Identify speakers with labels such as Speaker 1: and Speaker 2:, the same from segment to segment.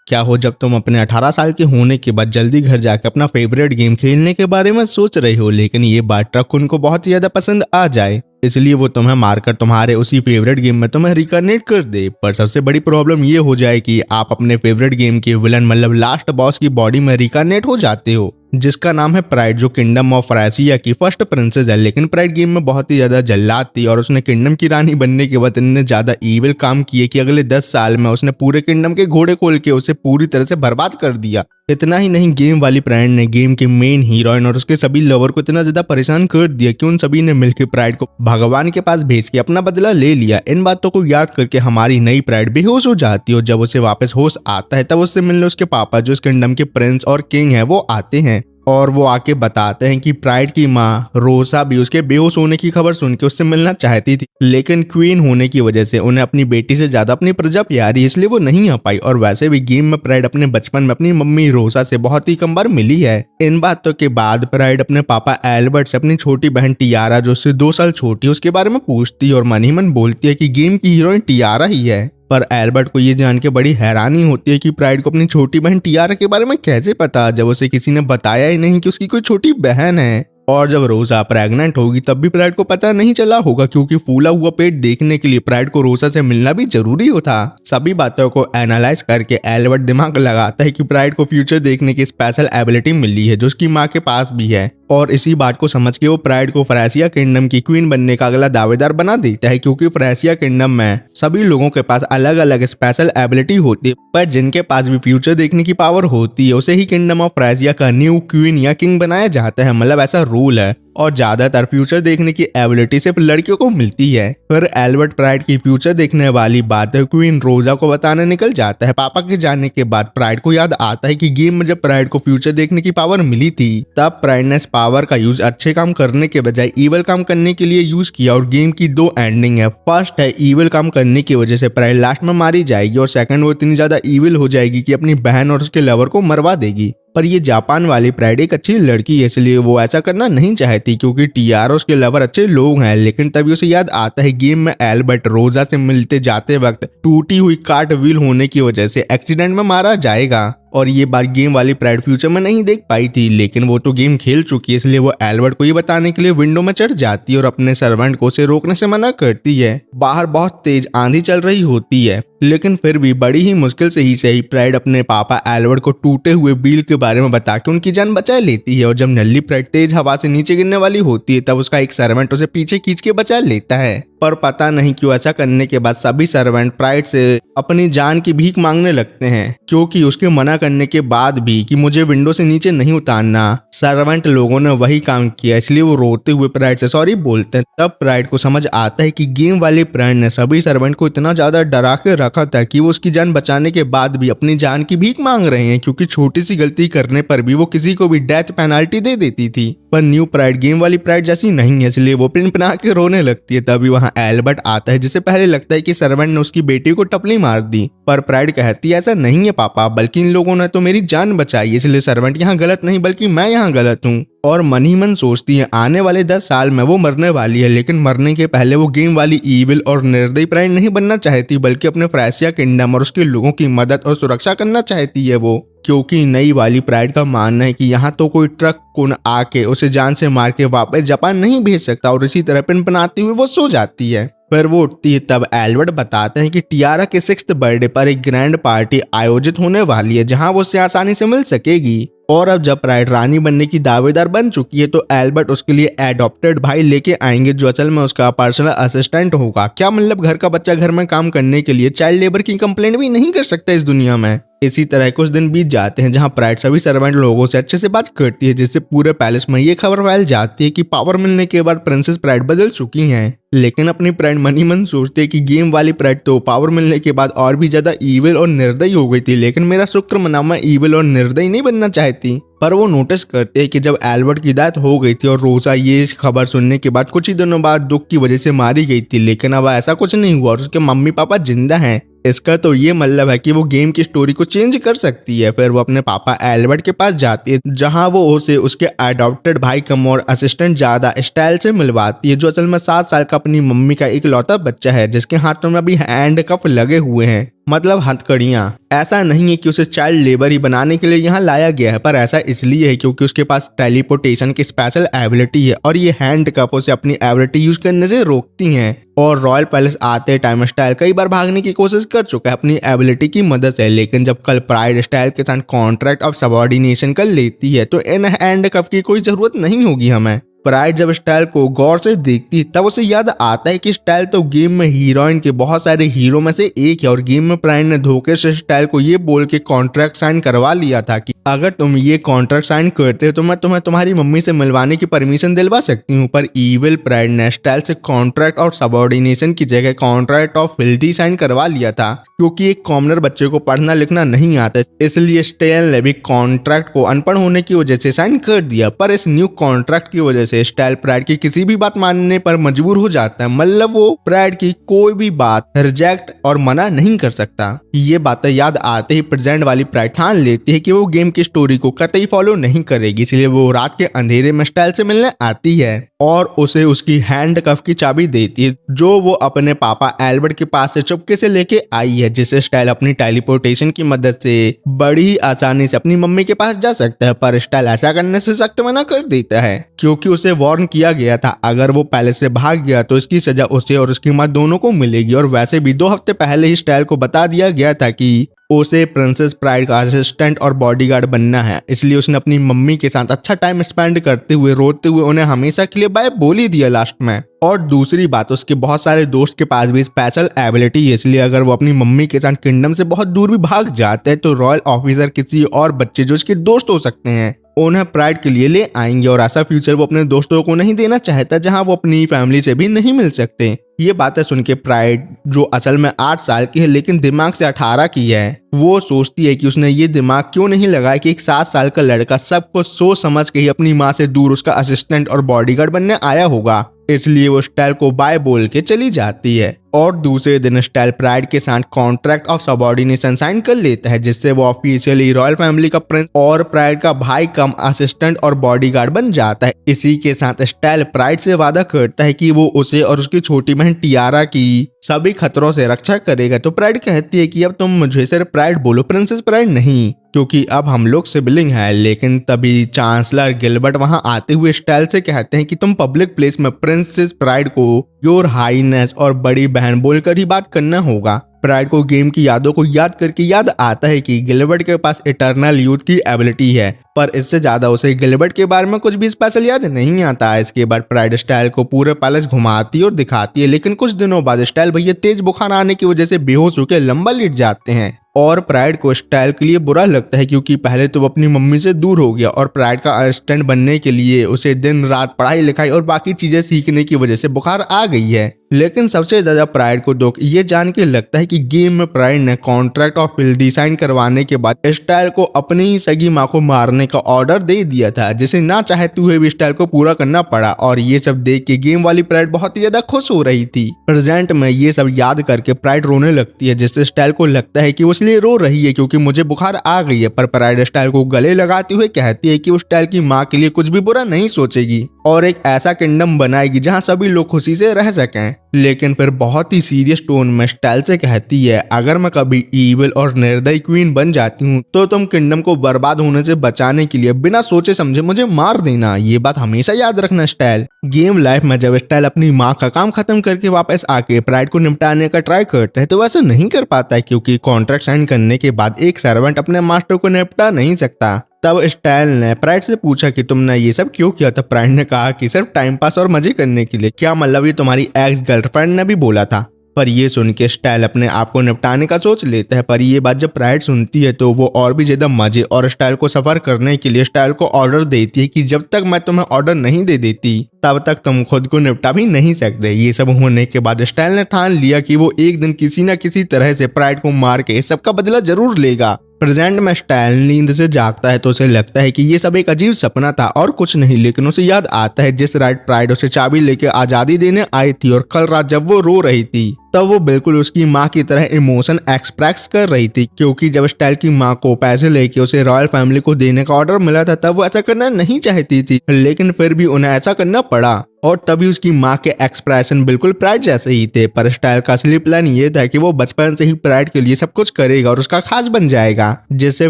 Speaker 1: क्या हो जब तुम अपने 18 साल के होने के बाद जल्दी घर जाकर अपना फेवरेट गेम खेलने के बारे में सोच रहे हो, लेकिन ये बात ट्रक उनको बहुत ही ज्यादा पसंद आ जाए, इसलिए वो तुम्हें मारकर तुम्हारे उसी फेवरेट गेम में तुम्हें रिकनेक्ट कर दे। पर सबसे बड़ी प्रॉब्लम ये हो जाए कि आप अपने फेवरेट गेम के विलन मतलब लास्ट बॉस की बॉडी में रिकनेक्ट हो जाते हो, जिसका नाम है प्राइड, जो किंगडम ऑफ फ्रासिया की फर्स्ट प्रिंसेस है। लेकिन प्राइड गेम में बहुत ही ज्यादा जल्लाद थी और उसने किंगडम की रानी बनने के बाद इतने ज्यादा ईविल काम किए कि अगले 10 साल में उसने पूरे किंगडम के घोड़े खोल के उसे पूरी तरह से बर्बाद कर दिया। इतना ही नहीं, गेम वाली प्राइड ने गेम के मेन हीरोइन और उसके सभी लवर को इतना ज्यादा परेशान कर दिया कि उन सभी ने मिलकर प्राइड को भगवान के पास भेज के अपना बदला ले लिया। इन बातों को याद करके हमारी नई प्राइड बेहोश हो जाती है और जब उसे वापस होश आता है तब उससे मिलने उसके पापा, जो इस किंगडम के प्रिंस और किंग है, वो आते हैं और वो आके बताते हैं कि प्राइड की माँ रोसा भी उसके बेहोश होने की खबर सुन के उससे मिलना चाहती थी, लेकिन क्वीन होने की वजह से उन्हें अपनी बेटी से ज्यादा अपनी प्रजा प्यारी, इसलिए वो नहीं आ पाई। और वैसे भी गेम में प्राइड अपने बचपन में अपनी मम्मी रोसा से बहुत ही कम बार मिली है। इन बातों के बाद प्राइड अपने पापा एल्बर्ट से अपनी छोटी बहन टियारा, जो उससे 2 साल छोटी है, उसके बारे में पूछती है और मन ही मन बोलती है कि गेम की हीरोइन टियारा ही है। पर एल्बर्ट को ये जान के बड़ी हैरानी होती है कि प्राइड को अपनी छोटी बहन टियारा के बारे में कैसे पता, जब उसे किसी ने बताया ही नहीं कि उसकी कोई छोटी बहन है। और जब रोसा प्रेग्नेंट होगी तब भी प्राइड को पता नहीं चला होगा, क्योंकि फूला हुआ पेट देखने के लिए प्राइड को रोसा से मिलना भी जरूरी होता। सभी बातों को एनालाइज करके एल्बर्ट दिमाग लगाता है कि प्राइड को फ्यूचर देखने की स्पेशल एबिलिटी मिली है, जो उसकी माँ के पास भी है। और इसी बात को समझ के वो प्राइड को फ्रासिया किंगडम की क्वीन बनने का अगला दावेदार बना देता है, क्योंकि फ्रासिया किंगडम में सभी लोगों के पास अलग अलग स्पेशल एबिलिटी होती है, पर जिनके पास भी फ्यूचर देखने की पावर होती है उसे ही किंगडम ऑफ फ्रासिया का न्यू क्वीन या किंग बनाया जाता है। मतलब ऐसा रूल है और ज्यादातर फ्यूचर देखने की एबिलिटी सिर्फ लड़कियों को मिलती है। फिर एल्बर्ट प्राइड की फ्यूचर देखने वाली बातें क्वीन रोजा को बताने निकल जाता है। पापा के जाने के बाद प्राइड को याद आता है कि गेम में जब प्राइड को फ्यूचर देखने की पावर मिली थी तब प्राइड ने इस पावर का यूज अच्छे काम करने के बजाय ईवल काम करने के लिए यूज किया। और गेम की 2 एंडिंग है। फर्स्ट है ईवल काम करने की वजह से प्राइड लास्ट में मारी जाएगी, और सेकंड वो इतनी ज्यादा ईवल हो जाएगी कि अपनी बहन और उसके लवर को मरवा देगी। पर ये जापान वाली प्राइड एक अच्छी लड़की है, इसलिए वो ऐसा करना नहीं चाहती, क्योंकि टियारा उसके लवर अच्छे लोग हैं। लेकिन तभी उसे याद आता है गेम में एल्बर्ट रोजा से मिलते जाते वक्त टूटी हुई कार्ट व्हील होने की वजह से एक्सीडेंट में मारा जाएगा। और ये बात गेम वाली प्राइड फ्यूचर में नहीं देख पाई थी, लेकिन वो तो गेम खेल चुकी है, इसलिए वो एल्बर्ट को ये बताने के लिए विंडो में चढ़ जाती है और अपने सर्वेंट को उसे रोकने से मना करती है। बाहर बहुत तेज आंधी चल रही होती है, लेकिन फिर भी बड़ी ही मुश्किल से ही सही प्राइड अपने पापा एल्बर्ट को टूटे हुए व्हील के बारे में बता के उनकी जान बचा लेती है। और जब नल्ली प्राइड तेज हवा से नीचे गिरने वाली होती है तब उसका एक सर्वेंट उसे पीछे खींच के बचा लेता है। पर पता नहीं क्यों ऐसा करने के बाद सभी सर्वेंट प्राइड से अपनी जान की भीख मांगने लगते हैं, क्योंकि उसके मना करने के बाद भी कि मुझे विंडो से नीचे नहीं उतारना, सर्वेंट लोगों ने वही काम किया, इसलिए वो रोते हुए प्राइड से सॉरी बोलते हैं। तब प्राइड को समझ आता है कि गेम वाले प्राइड ने सभी सर्वेंट को इतना ज्यादा डरा के रखा था कि वो उसकी जान बचाने के बाद भी अपनी जान की भीख मांग रहे हैं, क्योंकि छोटी सी गलती करने पर भी वो किसी को भी डेथ पेनाल्टी दे देती थी। पर न्यू प्राइड गेम वाली प्राइड जैसी नहीं है, इसलिए वो पिनपिना के रोने लगती है। तभी वहाँ एल्बर्ट आता है, जिसे पहले लगता है कि सर्वेंट ने उसकी बेटी को टपली मार दी। पर प्राइड कहती है ऐसा नहीं है पापा, बल्कि इन लोगों ने तो मेरी जान बचाई, इसलिए सर्वेंट यहाँ गलत नहीं बल्कि मैं यहाँ गलत हूँ। और मन ही मन सोचती है आने वाले 10 साल में वो मरने वाली है, लेकिन मरने के पहले वो गेम वाली ईविल और निर्दयी प्राइड नहीं बनना चाहती, बल्कि अपने फ्रासिया किंगडम और उसके लोगों की मदद और सुरक्षा करना चाहती है वो। क्योंकि नई वाली प्राइड का मानना है कि यहाँ तो कोई ट्रक को आके उसे जान से मार के वापस जापान नहीं भेज सकता, और इसी तरह पिनपनाती हुई वो सो जाती है। फिर वो उठती है तब एल्बर्ट बताते हैं कि टियारा के 6th बर्थडे पर एक ग्रैंड पार्टी आयोजित होने वाली है, जहां वो उससे आसानी से मिल सकेगी। और अब जब प्राइड रानी बनने की दावेदार बन चुकी है तो एल्बर्ट उसके लिए एडॉप्टेड भाई लेके आएंगे, जो असल में उसका पर्सनल असिस्टेंट होगा। क्या मतलब, घर का बच्चा घर में काम करने के लिए चाइल्ड लेबर की कंप्लेंट भी नहीं कर सकता इस दुनिया में। इसी तरह कुछ दिन बीत जाते हैं, जहां प्राइड सभी सर्वेंट लोगों से अच्छे से बात करती है, जिससे पूरे पैलेस में ये खबर फैल जाती है कि पावर मिलने के बाद प्रिंसेस प्राइड बदल चुकी हैं। लेकिन अपनी प्राइड मन ही मन सोचती है कि गेम वाली प्राइड तो पावर मिलने के बाद और भी ज्यादा ईविल और निर्दयी हो गई थी, लेकिन मेरा शुक्र मनामा ईविल और निर्दयी नहीं बनना चाहती। पर वो नोटिस करते हैं कि जब एल्बर्ट की डेथ हो गई थी और रोसा ये खबर सुनने के बाद कुछ ही दिनों बाद दुख की वजह से मारी गई थी, लेकिन अब ऐसा कुछ नहीं हुआ और उसके मम्मी पापा जिंदा हैं। इसका तो ये मतलब है कि वो गेम की स्टोरी को चेंज कर सकती है। फिर वो अपने पापा एल्बर्ट के पास जाती है, जहां वो उसे उसके अडॉप्टेड भाई कम और असिस्टेंट ज्यादा स्टाइल से मिलवाती है, जो असल में 7 साल का अपनी मम्मी का इकलौता बच्चा है, जिसके हाथों में अभी हैंड कफ लगे हुए हैं। मतलब हथकड़ियाँ। ऐसा नहीं है कि उसे चाइल्ड लेबर ही बनाने के लिए यहाँ लाया गया है, पर ऐसा इसलिए है क्योंकि उसके पास टेलीपोर्टेशन की स्पेशल एबिलिटी है और ये हैंड कप उसे अपनी एबिलिटी यूज करने से रोकती हैं। और रॉयल पैलेस आते टाइम स्टाइल कई बार भागने की कोशिश कर चुका है अपनी एबिलिटी की मदद से, लेकिन जब कल प्राइड स्टाइल के साथ कॉन्ट्रैक्ट ऑफ सबऑर्डिनेशन कर लेती है तो इन हैंड कप की कोई जरूरत नहीं होगी हमें। प्राइड जब स्टाइल को गौर से देखती है तब उसे याद आता है कि स्टाइल तो गेम में हीरोइन के बहुत सारे हीरो में से एक है और गेम में प्राइड ने धोखे से स्टाइल को ये बोल के कॉन्ट्रैक्ट साइन करवा लिया था कि अगर तुम ये कॉन्ट्रैक्ट साइन करते हो तो मैं तुम्हें तुम्हारी मम्मी से मिलवाने की परमिशन दिलवा सकती हूँ। पर इविल प्राइड ने स्टाइल से कॉन्ट्रैक्ट और सबऑर्डिनेशन की जगह कॉन्ट्रैक्ट ऑफ फिल्थी साइन करवा लिया था, क्योंकि एक कॉमनर बच्चे को पढ़ना लिखना नहीं आता, इसलिए स्टाइल ने भी कॉन्ट्रैक्ट को अनपढ़ होने की वजह से साइन कर दिया। पर इस न्यू कॉन्ट्रैक्ट की वजह से स्टाइल प्राइड की किसी भी बात मानने पर मजबूर हो जाता है, मतलब वो प्राइड की कोई भी बात रिजेक्ट और मना नहीं कर सकता। ये बातें याद आते ही प्रेजेंट वाली प्राइड ठान लेती है कि वो गेम की स्टोरी को कतई फॉलो नहीं करेगी, इसलिए वो रात के अंधेरे में स्टाइल से मिलने आती है और उसे उसकी हैंड कफ की चाबी देती है जो वो अपने पापा एल्बर्ट के पास से चुपके से लेके आई है, जिससे स्टाइल अपनी टेलीपोर्टेशन की मदद से बड़ी ही आसानी से अपनी मम्मी के पास जा सकता है। पर स्टाइल ऐसा करने से सख्त मना कर देता है क्योंकि उसे वार्न किया गया था अगर वो पैलेस से भाग गया तो इसकी सजा उसे और उसकी माँ दोनों को मिलेगी। और वैसे भी 2 हफ्ते पहले ही स्टाइल को बता दिया गया था कि उसे प्रिंसेस प्राइड का असिस्टेंट और बॉडीगार्ड बनना है, इसलिए उसने अपनी मम्मी के साथ अच्छा टाइम स्पेंड करते हुए रोते हुए उन्हें हमेशा के लिए बाय बोल ही दिया लास्ट में। और दूसरी बात, उसके बहुत सारे दोस्त के पास भी स्पेशल एबिलिटी है, इसलिए अगर वो अपनी मम्मी के साथ किंगडम से बहुत दूर भी भाग जाते हैं तो रॉयल ऑफिसर किसी और बच्चे जो उसके दोस्त हो सकते हैं उन्हें प्राइड के लिए ले आएंगे और ऐसा फ्यूचर वो अपने दोस्तों को नहीं देना चाहता जहां वो अपनी फैमिली से भी नहीं मिल सकते। ये बातें सुन के प्राइड, जो असल में 8 साल की है लेकिन दिमाग से 18 की है, वो सोचती है कि उसने ये दिमाग क्यों नहीं लगाया कि एक 7 साल का लड़का सब कुछ सोच समझ के ही अपनी माँ से दूर उसका असिस्टेंट और बॉडीगार्ड बनने आया होगा। इसलिए वो स्टाइल को बाय बोल के चली जाती है और दूसरे दिन स्टाइल प्राइड के साथ कॉन्ट्रैक्ट ऑफ सबऑर्डिनेशन साइन कर लेता है, जिससे वो ऑफिशियली रॉयल फैमिली का प्रिंस और प्राइड का भाई कम असिस्टेंट और बॉडीगार्ड बन जाता है। इसी के साथ स्टाइल प्राइड से वादा करता है कि वो उसे और उसकी छोटी बहन टियारा की सभी खतरों से रक्षा करेगा। तो प्राइड कहती है कि अब तुम मुझे सिर्फ प्राइड बोलो, प्रिंसेस प्राइड नहीं, क्योंकि अब हम लोग सिबलिंग हैं। लेकिन तभी चांसलर गिलबर्ट वहां आते हुए स्टाइल से कहते हैं कि तुम पब्लिक प्लेस में प्रिंसेस प्राइड को योर हाईनेस और बड़ी बहन बोलकर ही बात करना होगा। प्राइड को गेम की यादों को याद करके याद आता है कि गिलबर्ट के पास इटर्नल यूथ की एबिलिटी है, पर इससे ज्यादा उसे गिलबर्ट के बारे में कुछ भी स्पेशल याद नहीं आता है। इसके बाद प्राइड स्टाइल को पूरे पैलेस घुमाती और दिखाती है, लेकिन कुछ दिनों बाद स्टाइल भैया तेज बुखार आने की वजह से बेहोश होकर लंबा लेट जाते हैं और प्राइड को स्टाइल के लिए बुरा लगता है क्योंकि पहले तो वो अपनी मम्मी से दूर हो गया और प्राइड का असिस्टेंट बनने के लिए उसे दिन रात पढ़ाई लिखाई और बाकी चीजें सीखने की वजह से बुखार आ गई है। लेकिन सबसे ज्यादा प्राइड को दुख ये जान के लगता है कि गेम में प्राइड ने कॉन्ट्रैक्ट ऑफ फिल्थी साइन करवाने के बाद स्टाइल को अपनी ही सगी माँ को मारने का ऑर्डर दे दिया था, जिसे ना चाहते हुए भी स्टाइल को पूरा करना पड़ा। और ये सब देख के गेम वाली प्राइड बहुत ही ज्यादा खुश हो रही थी। प्रेजेंट में ये सब याद करके प्राइड रोने लगती है, जिससे स्टाइल को लगता है कि वो इसलिए रो रही है क्योंकि मुझे बुखार आ गई है। पर प्राइड स्टाइल को गले लगाते हुए कहती है कि वो स्टाइल की माँ के लिए कुछ भी बुरा नहीं सोचेगी और एक ऐसा किंगडम बनाएगी जहाँ सभी लोग खुशी से रह सकें। लेकिन फिर बहुत ही सीरियस टोन में स्टाइल से कहती है, अगर मैं कभी ईविल और निर्दयी क्वीन बन जाती हूँ तो तुम किंगडम को बर्बाद होने से बचाने के लिए बिना सोचे समझे मुझे मार देना। ये बात हमेशा याद रखना स्टाइल। गेम लाइफ में जब स्टाइल अपनी माँ का काम खत्म करके वापस आके प्राइड को निपटाने का ट्राई करता है तो वैसे नहीं कर पाता है क्योंकि कॉन्ट्रैक्ट साइन करने के बाद एक सर्वेंट अपने मास्टर को निपटा नहीं सकता। तब स्टाइल ने प्राइड से पूछा कि तुमने ये सब क्यों किया था। प्राइड ने कहा कि सिर्फ टाइम पास और मजे करने के लिए। क्या मतलब ये तुम्हारी एक्स गर्लफ्रेंड ने भी बोला था। पर ये सुन के स्टाइल अपने आप को निपटाने का सोच लेता है। पर ये बात जब प्राइड सुनती है तो वो और भी ज्यादा मजे और स्टाइल को सफर करने के लिए स्टाइल को ऑर्डर देती है कि जब तक मैं तुम्हें ऑर्डर नहीं दे देती तब तक तुम खुद को निपटा भी नहीं सकते। ये सब होने के बाद स्टाइल ने ठान लिया कि वो एक दिन किसी न किसी तरह से प्राइड को मार के सबका बदला जरूर लेगा। प्रेजेंट में स्टाइल नींद से जागता है तो उसे लगता है कि ये सब एक अजीब सपना था और कुछ नहीं, लेकिन उसे याद आता है जिस रात प्राइड उसे चाबी लेके आजादी देने आई थी और कल रात जब वो रो रही थी तब वो बिल्कुल उसकी माँ की तरह इमोशन एक्सप्रेस कर रही थी, क्योंकि जब स्टाइल की माँ को पैसे लेके उसे रॉयल फैमिली को देने का ऑर्डर मिला था तब वो ऐसा करना नहीं चाहती थी, लेकिन फिर भी उन्हें ऐसा करना पड़ा। और तभी उसकी माँ के एक्सप्रेशन बिल्कुल प्राइड जैसे ही थे। पर स्टाइल का असली प्लान ये था कि वो बचपन से ही प्राइड के लिए सब कुछ करेगा और उसका खास बन जाएगा, जिससे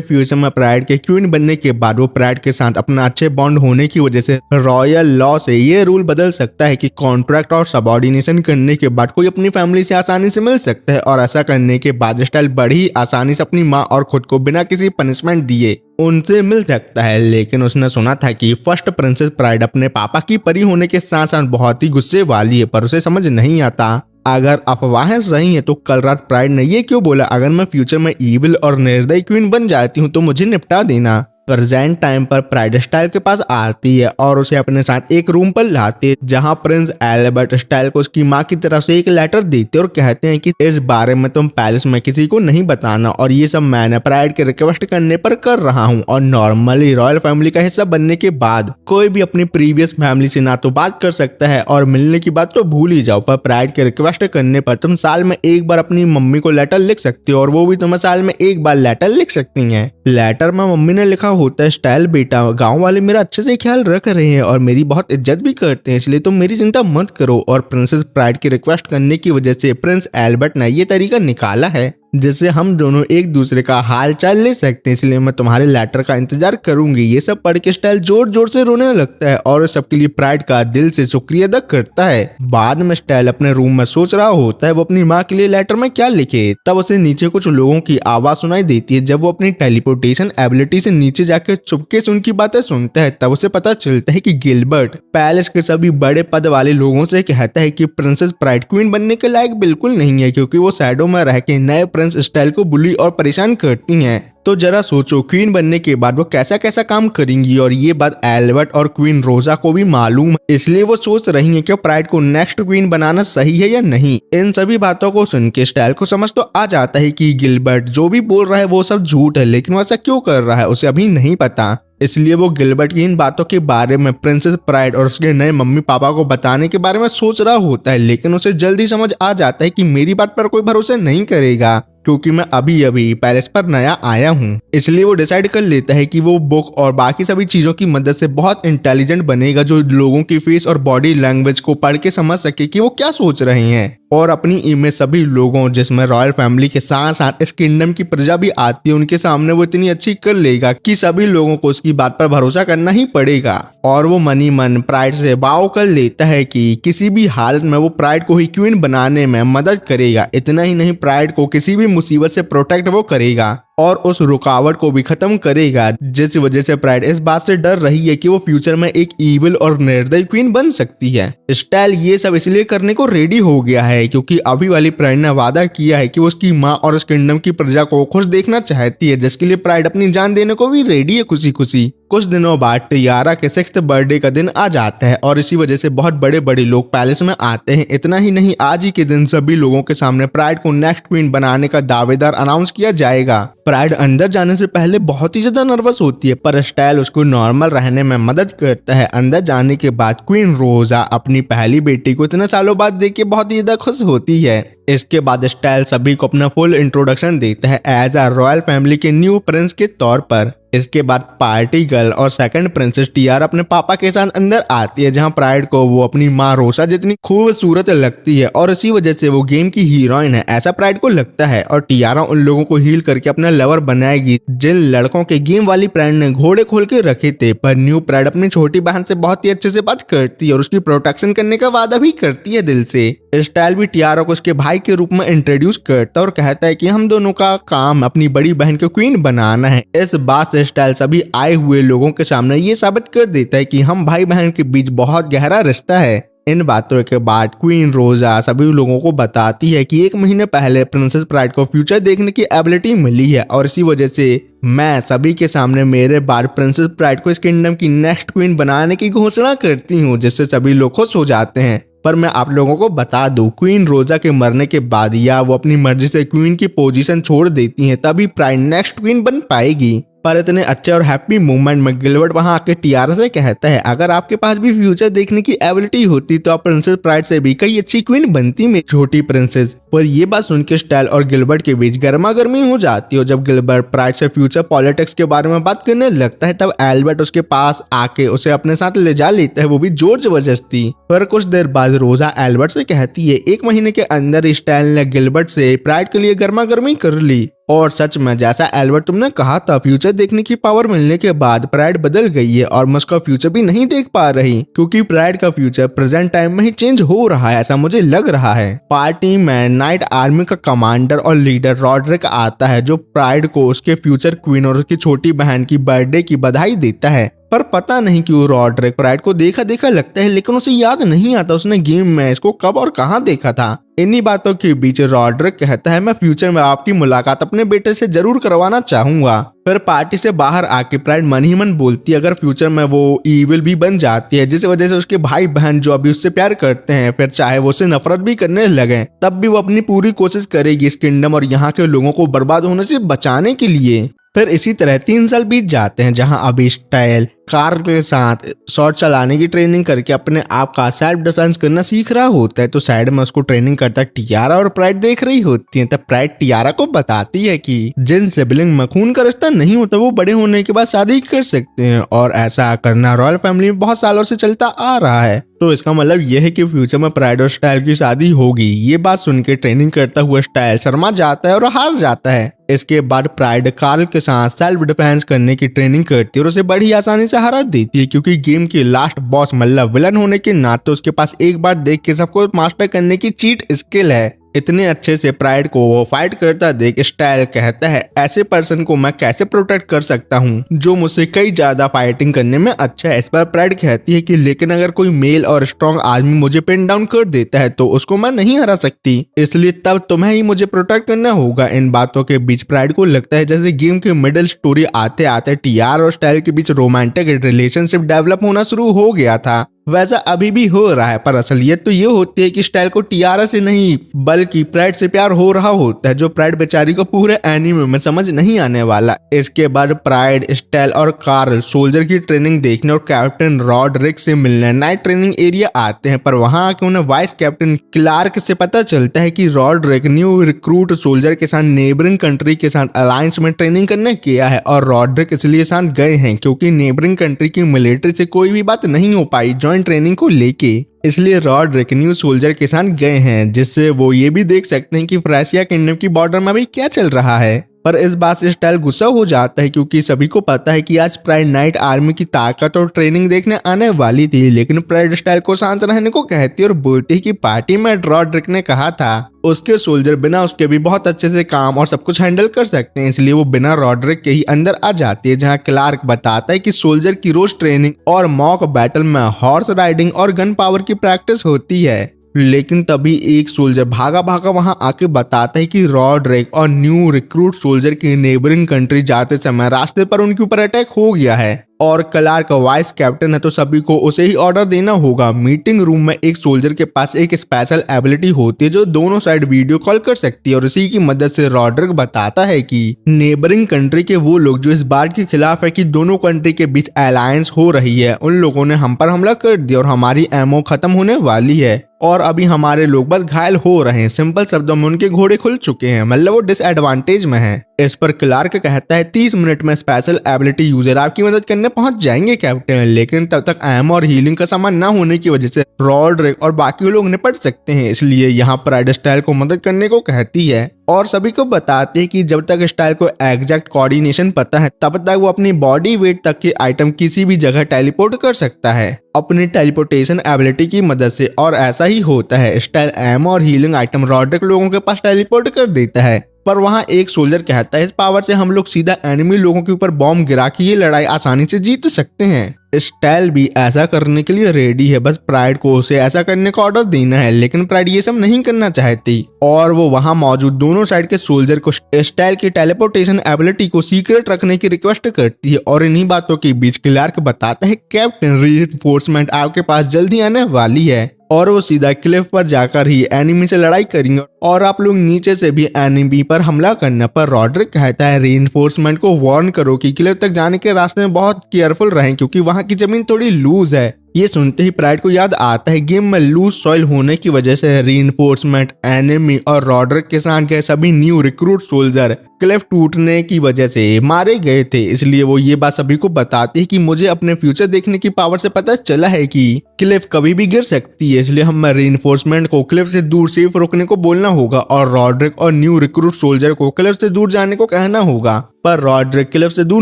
Speaker 1: फ्यूचर में प्राइड के क्वीन बनने के बाद वो प्राइड के साथ अपना अच्छे बॉन्ड होने की वजह से रॉयल लॉ से ये रूल बदल सकता है कि कॉन्ट्रैक्ट और सबऑर्डिनेशन करने के बाद कोई अपनी फैमिली से आसानी से मिल सकता है। और ऐसा करने के बाद स्टाइल बड़ी आसानी से अपनी माँ और खुद को बिना किसी पनिशमेंट दिए उनसे मिल सकता है। लेकिन उसने सुना था कि फर्स्ट प्रिंसेस प्राइड अपने पापा की परी होने के साथ साथ बहुत ही गुस्से वाली है, पर उसे समझ नहीं आता अगर अफवाहें सही है तो कल रात प्राइड ने ये क्यों बोला, अगर मैं फ्यूचर में इविल और निर्दयी क्वीन बन जाती हूँ तो मुझे निपटा देना। प्रेजेंट टाइम पर प्राइड स्टाइल के पास आती है और उसे अपने साथ एक रूम पर लाती है, जहां प्रिंस एल्बर्ट स्टाइल को उसकी माँ की तरफ से एक लेटर देते और कहते हैं कि इस बारे में तुम पैलेस में किसी को नहीं बताना, और ये सब मैंने प्राइड के रिक्वेस्ट करने पर कर रहा हूँ। और नॉर्मली रॉयल फैमिली का हिस्सा बनने के बाद कोई भी अपनी प्रीवियस फैमिली से ना तो बात कर सकता है और मिलने की बात तो भूल ही जाओ, पर प्राइड के रिक्वेस्ट करने पर तुम साल में एक बार अपनी मम्मी को लेटर लिख सकते हो और वो भी तुम्हें साल में एक बार लेटर लिख सकती है। लेटर में मम्मी ने लिखा होता है, स्टाइल बेटा, गांव वाले मेरा अच्छे से ख्याल रख रहे हैं और मेरी बहुत इज्जत भी करते हैं, इसलिए तुम मेरी चिंता मत करो। और प्रिंसेस प्राइड की रिक्वेस्ट करने की वजह से प्रिंस एल्बर्ट ने ये तरीका निकाला है जिससे हम दोनों एक दूसरे का हाल चाल ले सकते हैं, इसलिए मैं तुम्हारे लेटर का इंतजार करूंगी। ये सब पढ़ के स्टाइल जोर जोर से रोने लगता है और सबके लिए प्राइड का दिल से शुक्रिया अदा करता है। बाद में स्टाइल अपने रूम में सोच रहा होता है वो अपनी माँ के लिए लेटर में क्या लिखे, तब उसे नीचे कुछ लोगों की आवाज सुनाई देती है। जब वो अपनी टेलीपोर्टेशन एबिलिटी से नीचे जाकर चुपके से उनकी बातें सुनता है तब उसे पता चलता है कि गिलबर्ट पैलेस के सभी बड़े पद वाले लोगों से कहता है कि प्रिंसेस प्राइड क्वीन बनने के लायक बिल्कुल नहीं है, क्योंकि वो शैडो में रह के नए स्टाइल को बुली और परेशान करती हैं। तो जरा सोचो क्वीन बनने के बाद वो कैसा कैसा काम करेंगी, और ये बात एल्बर्ट और क्वीन रोजा को भी मालूम है, इसलिए वो सोच रही हैं कि प्राइड को नेक्स्ट क्वीन बनाना सही है या नहीं। इन सभी बातों को सुन के स्टाइल को समझ तो आ जाता है कि गिलबर्ट जो भी बोल रहा है वो सब झूठ है, लेकिन वो ऐसा क्यों कर रहा है उसे अभी नहीं पता। इसलिए वो गिलबर्ट की इन बातों के बारे में प्रिंसेस प्राइड और उसके नए मम्मी पापा को बताने के बारे में सोच रहा होता है, लेकिन उसे जल्दी समझ आ जाता है कि मेरी बात पर कोई भरोसा नहीं करेगा, क्योंकि मैं अभी अभी पैलेस पर नया आया हूँ। इसलिए वो डिसाइड कर लेता है कि वो बुक और बाकी सभी चीजों की मदद से बहुत इंटेलिजेंट बनेगा, जो लोगों की फेस और बॉडी लैंग्वेज को पढ़ के समझ सके कि वो क्या सोच रहे हैं, और अपनी इमेज सभी लोगों जिसमें रॉयल फैमिली के साथ साथ इस किंगडम की प्रजा भी आती है उनके सामने वो इतनी अच्छी कर लेगा कि सभी लोगों को उसकी बात पर भरोसा करना ही पड़ेगा। और वो मनी मन प्राइड से वाव कर लेता है कि किसी भी हालत में वो प्राइड को ही क्वीन बनाने में मदद करेगा। इतना ही नहीं, प्राइड को किसी भी मुसीबत से प्रोटेक्ट वो करेगा और उस रुकावट को भी खत्म करेगा, जिस वजह से प्राइड इस बात से डर रही है कि वो फ्यूचर में एक इविल और निर्दयी क्वीन बन सकती है। स्टाइल ये सब इसलिए करने को रेडी हो गया है क्योंकि अभी वाली प्राइड ने वादा किया है कि वो उसकी माँ और उस किंगडम की प्रजा को खुश देखना चाहती है, जिसके लिए प्राइड अपनी जान देने को भी रेडी है खुशी खुशी। कुछ दिनों बाद टियारा के 6th बर्थडे का दिन आ जाता है और इसी वजह से बहुत बड़े बड़े लोग पैलेस में आते हैं। इतना ही नहीं, आज ही के दिन सभी लोगों के सामने प्राइड को नेक्स्ट क्वीन बनाने का दावेदार अनाउंस किया जाएगा। प्राइड अंदर जाने से पहले बहुत ही ज्यादा नर्वस होती है, पर स्टाइल उसको नॉर्मल रहने में मदद करता है। अंदर जाने के बाद क्वीन रोजा अपनी पहली बेटी को इतने सालों बाद देख के बहुत ही ज्यादा खुश होती है। इसके बाद स्टाइल सभी को अपना फुल इंट्रोडक्शन देता है एज अ रॉयल फैमिली के न्यू प्रिंस के तौर पर। इसके बाद पार्टी गर्ल और सेकंड प्रिंसेस टियारा अपने पापा के साथ अंदर आती है, जहां प्राइड को वो अपनी माँ रोसा जितनी खूबसूरत लगती है और इसी वजह से वो गेम की हीरोइन है, ऐसा प्राइड को लगता है। और टियारा उन लोगों को हील करके अपना लवर बनाएगी जिन लड़कों के गेम वाली प्राइड ने घोड़े खोल के रखे थे। पर न्यू प्राइड अपनी छोटी बहन से बहुत ही अच्छे से बात करती है और उसकी प्रोटेक्शन करने का वादा भी करती है दिल से। स्टाइल भी टियारा को उसके भाई के रूप में इंट्रोड्यूस करता है और कहता है कि हम दोनों का काम अपनी बड़ी बहन को क्वीन बनाना है। इस बात से स्टाइल सभी आए हुए लोगों के सामने ये साबित कर देता है कि हम भाई बहन के बीच बहुत गहरा रिश्ता है। इन बातों के बाद क्वीन रोजा सभी लोगों को बताती है कि 1 महीने पहले प्रिंसेस प्राइड को फ्यूचर देखने की एबिलिटी मिली है और इसी वजह से मैं सभी के सामने मेरे बाद प्रिंसेस प्राइड को इस किंगडम की नेक्स्ट क्वीन बनाने की घोषणा करती हूँ, जिससे सभी लोग खुश हो जाते हैं। पर मैं आप लोगों को बता दूं, क्वीन रोजा के मरने के बाद या वो अपनी मर्जी से क्वीन की पोजीशन छोड़ देती हैं, तभी प्राइड नेक्स्ट क्वीन बन पाएगी। पर इतने अच्छे और हैप्पी मोमेंट में गिलबर्ट वहां आके टियारा से कहता है, अगर आपके पास भी फ्यूचर देखने की एबिलिटी होती तो आप प्रिंसेस प्राइड से भी कई अच्छी क्वीन बनती मेरी छोटी प्रिंसेस। पर ये बात सुन के स्टाइल और गिलबर्ट के बीच गर्मा गर्मी हो जाती है। जब गिलबर्ट प्राइड से फ्यूचर पॉलिटिक्स के बारे में बात करने लगता है तब एल्बर्ट उसके पास आके उसे अपने साथ ले जा लेता है, वो भी जोर जबरदस्ती। पर कुछ देर बाद रोजा एल्बर्ट से कहती है 1 महीने के अंदर स्टाइल ने गिलबर्ट से प्राइड के लिए गर्मा गर्मी कर ली। और सच में जैसा एल्बर्ट तुमने कहा था, फ्यूचर देखने की पावर मिलने के बाद प्राइड बदल गई है और मैं उसका फ्यूचर भी नहीं देख पा रही, क्योंकि प्राइड का फ्यूचर प्रेजेंट टाइम में ही चेंज हो रहा है, ऐसा मुझे लग रहा है। पार्टी में नाइट आर्मी का कमांडर और लीडर रॉड्रिक आता है, जो प्राइड को उसके फ्यूचर क्वीन और उसकी छोटी बहन की बर्थडे की बधाई देता है। पर पता नहीं क्यों रॉड्रिक प्राइड को देखा देखा लगता है, लेकिन उसे याद नहीं आता उसने गेम में इसको कब और कहां देखा था। इन्हीं बातों के बीच रॉड्रिक कहता है, मैं फ्यूचर में आपकी मुलाकात अपने बेटे से जरूर करवाना चाहूंगा। फिर पार्टी से बाहर आके प्राइड मन ही मन बोलती है अगर फ्यूचर में वो ईविल भी बन जाती है, जिस वजह से उसके भाई बहन जो अभी उससे प्यार करते हैं, फिर चाहे वो उससे नफरत भी करने लगे, तब भी वो अपनी पूरी कोशिश करेगी इस किंगडम और यहाँ के लोगों को बर्बाद होने से बचाने के लिए। फिर इसी तरह 3 साल बीत जाते हैं, जहां अभी स्टाइल कार के साथ शॉट चलाने की ट्रेनिंग करके अपने आप का सेल्फ डिफेंस करना सीख रहा होता है। तो साइड में उसको ट्रेनिंग करता टियारा और प्राइड देख रही होती है। तब प्राइड टियारा को बताती है कि जिन सिबलिंग में खून का रिश्ता नहीं होता वो बड़े होने के बाद शादी कर सकते हैं, और ऐसा करना रॉयल फैमिली में बहुत सालों से चलता आ रहा है। तो इसका मतलब यह है कि फ्यूचर में प्राइड और स्टाइल की शादी होगी। ये बात सुन के ट्रेनिंग करता हुआ स्टाइल शर्मा जाता है और हार जाता है। इसके बाद प्राइड कार्ल के साथ सेल्फ डिफेंस करने की ट्रेनिंग करती है और उसे बड़ी आसानी से हरा देती है, क्योंकि गेम के लास्ट बॉस मतलब विलन होने के नाते उसके पास एक बार देख के सबको मास्टर करने की चीट स्किल है। इतने अच्छे से प्राइड को वो फाइट करता देख स्टाइल कहता है, ऐसे पर्सन को मैं कैसे प्रोटेक्ट कर सकता हूँ जो मुझसे कई ज्यादा फाइटिंग करने में अच्छा है। इस पर प्राइड कहती है कि लेकिन अगर कोई मेल और स्ट्रॉन्ग आदमी मुझे पिन डाउन कर देता है तो उसको मैं नहीं हरा सकती, इसलिए तब तुम्हें ही मुझे प्रोटेक्ट करना होगा। इन बातों के बीच प्राइड को लगता है जैसे गेम के मिडिल स्टोरी आते आते टीआर और स्टाइल के बीच रोमांटिक रिलेशनशिप डेवलप होना शुरू हो गया था। वैसा अभी भी हो रहा है, पर असलियत तो ये होती है कि स्टाइल को टियारा से नहीं बल्कि प्राइड से प्यार हो रहा होता है, जो प्राइड बेचारी को पूरे एनीमे में समझ नहीं आने वाला। इसके बाद प्राइड, स्टाइल और कार्ल सोल्जर की ट्रेनिंग देखने और कैप्टन रॉड्रिक से मिलने नाइट ट्रेनिंग एरिया आते हैं, पर वहां आके उन्हें वाइस कैप्टन क्लार्क से पता चलता है कि रॉड्रिक न्यू रिक्रूट सोल्जर के साथ नेबरिंग कंट्री के साथ अलायंस में ट्रेनिंग करने किया है। और रॉड्रिक इसलिए साथ गए हैं क्योंकि नेबरिंग कंट्री की मिलिट्री से कोई भी बात नहीं हो पाई ट्रेनिंग को लेके, इसलिए रॉड्रिक न्यू सोल्जर के साथ गए हैं, जिससे वो ये भी देख सकते हैं कि फ्रेशिया किंगडम की बॉर्डर में अभी क्या चल रहा है। पर इस बात से स्टाइल गुस्सा हो जाता है क्योंकि सभी को पता है कि आज प्राइड नाइट आर्मी की ताकत और ट्रेनिंग देखने आने वाली थी, लेकिन प्राइड स्टाइल को शांत रहने को कहती है और बोलती है कि पार्टी में रॉड्रिक ने कहा था उसके सोल्जर बिना उसके भी बहुत अच्छे से काम और सब कुछ हैंडल कर सकते हैं, इसलिए वो बिना रॉड्रिक के ही अंदर आ जाती है। जहां क्लार्क बताता है कि सोल्जर की रोज ट्रेनिंग और मॉक बैटल में हॉर्स राइडिंग और गन पावर की प्रैक्टिस होती है। लेकिन तभी एक सोल्जर भागा भागा वहां आके बताता है कि रॉड्रिक और न्यू रिक्रूट सोल्जर की नेबरिंग कंट्री जाते समय रास्ते पर उनके ऊपर अटैक हो गया है और क्लार्क वाइस कैप्टन है तो सभी को उसे ही ऑर्डर देना होगा। मीटिंग रूम में एक सोल्जर के पास एक स्पेशल एबिलिटी होती है जो दोनों साइड वीडियो कॉल कर सकती है और इसी की मदद से रॉड्रिक बताता है कि नेबरिंग कंट्री के वो लोग जो इस बात के खिलाफ है कि दोनों कंट्री के बीच अलायंस हो रही है, उन लोगों ने हम पर हमला कर दिया और हमारी एमओ खत्म होने वाली है और अभी हमारे लोग बस घायल हो रहे हैं। सिंपल शब्दों में उनके घोड़े खुल चुके हैं, मतलब वो डिसएडवांटेज में है। इस पर क्लार्क कहता है 30 मिनट में स्पेशल एबिलिटी यूजर आपकी मदद करने पहुंच जाएंगे कैप्टन, लेकिन तब तक एमओ और हीलिंग का सामान न होने की वजह से रॉड्रिक और बाकी लोग निपट सकते हैं, इसलिए यहाँ प्राइड स्टाइल को मदद करने को कहती है और सभी को बताती है कि जब तक स्टाइल को एग्जैक्ट कोऑर्डिनेशन पता है तब तक वो अपनी बॉडी वेट तक के आइटम किसी भी जगह टेलीपोर्ट कर सकता है अपनी टेलीपोर्टेशन एबिलिटी की मदद से। और ऐसा ही होता है, स्टाइल एमओ और हीलिंग आइटम रॉड्रिक लोगों के पास टेलीपोर्ट कर देता है। पर वहां एक सोल्जर कहता है इस पावर से हम लोग सीधा एनिमी लोगों के ऊपर बॉम्ब गिरा के ये लड़ाई आसानी से जीत सकते हैं। स्टाइल भी ऐसा करने के लिए रेडी है, बस प्राइड को उसे ऐसा करने का ऑर्डर देना है, लेकिन प्राइड ये सब नहीं करना चाहती और वो वहां मौजूद दोनों साइड के सोल्जर को स्टाइल की टेलीपोर्टेशन एबिलिटी को सीक्रेट रखने की रिक्वेस्ट करती है। और इन्हीं बातों के बीच क्लार्क बताता है कैप्टन रीइंफोर्समेंट आपके पास जल्दी आने वाली है और वो सीधा क्लिफ पर जाकर ही एनिमी से लड़ाई करेंगे और आप लोग नीचे से भी एनिमी पर हमला करने पर रॉड्रिक कहता है रीइंफोर्समेंट को वार्न करो कि क्लिफ तक जाने के रास्ते में बहुत केयरफुल रहें क्योंकि वहां की जमीन थोड़ी लूज है। ये सुनते ही प्राइड को याद आता है गेम में लूज सॉइल होने की वजह से रीइंफोर्समेंट, एनिमी और रॉड्रिक के साथ गए सभी न्यू रिक्रूट सोल्जर क्लिफ टूटने की वजह से मारे गए थे। इसलिए वो ये बात सभी को बताती है कि मुझे अपने फ्यूचर देखने की पावर से पता चला है कि क्लिफ कभी भी गिर सकती है, इसलिए हम रीइंफोर्समेंट को क्लिफ से दूर सेफ रोकने को बोलना होगा और रॉड्रिक और न्यू रिक्रूट सोल्जर को क्लिफ से दूर जाने को कहना होगा। पर रॉड्रिक क्लिफ से दूर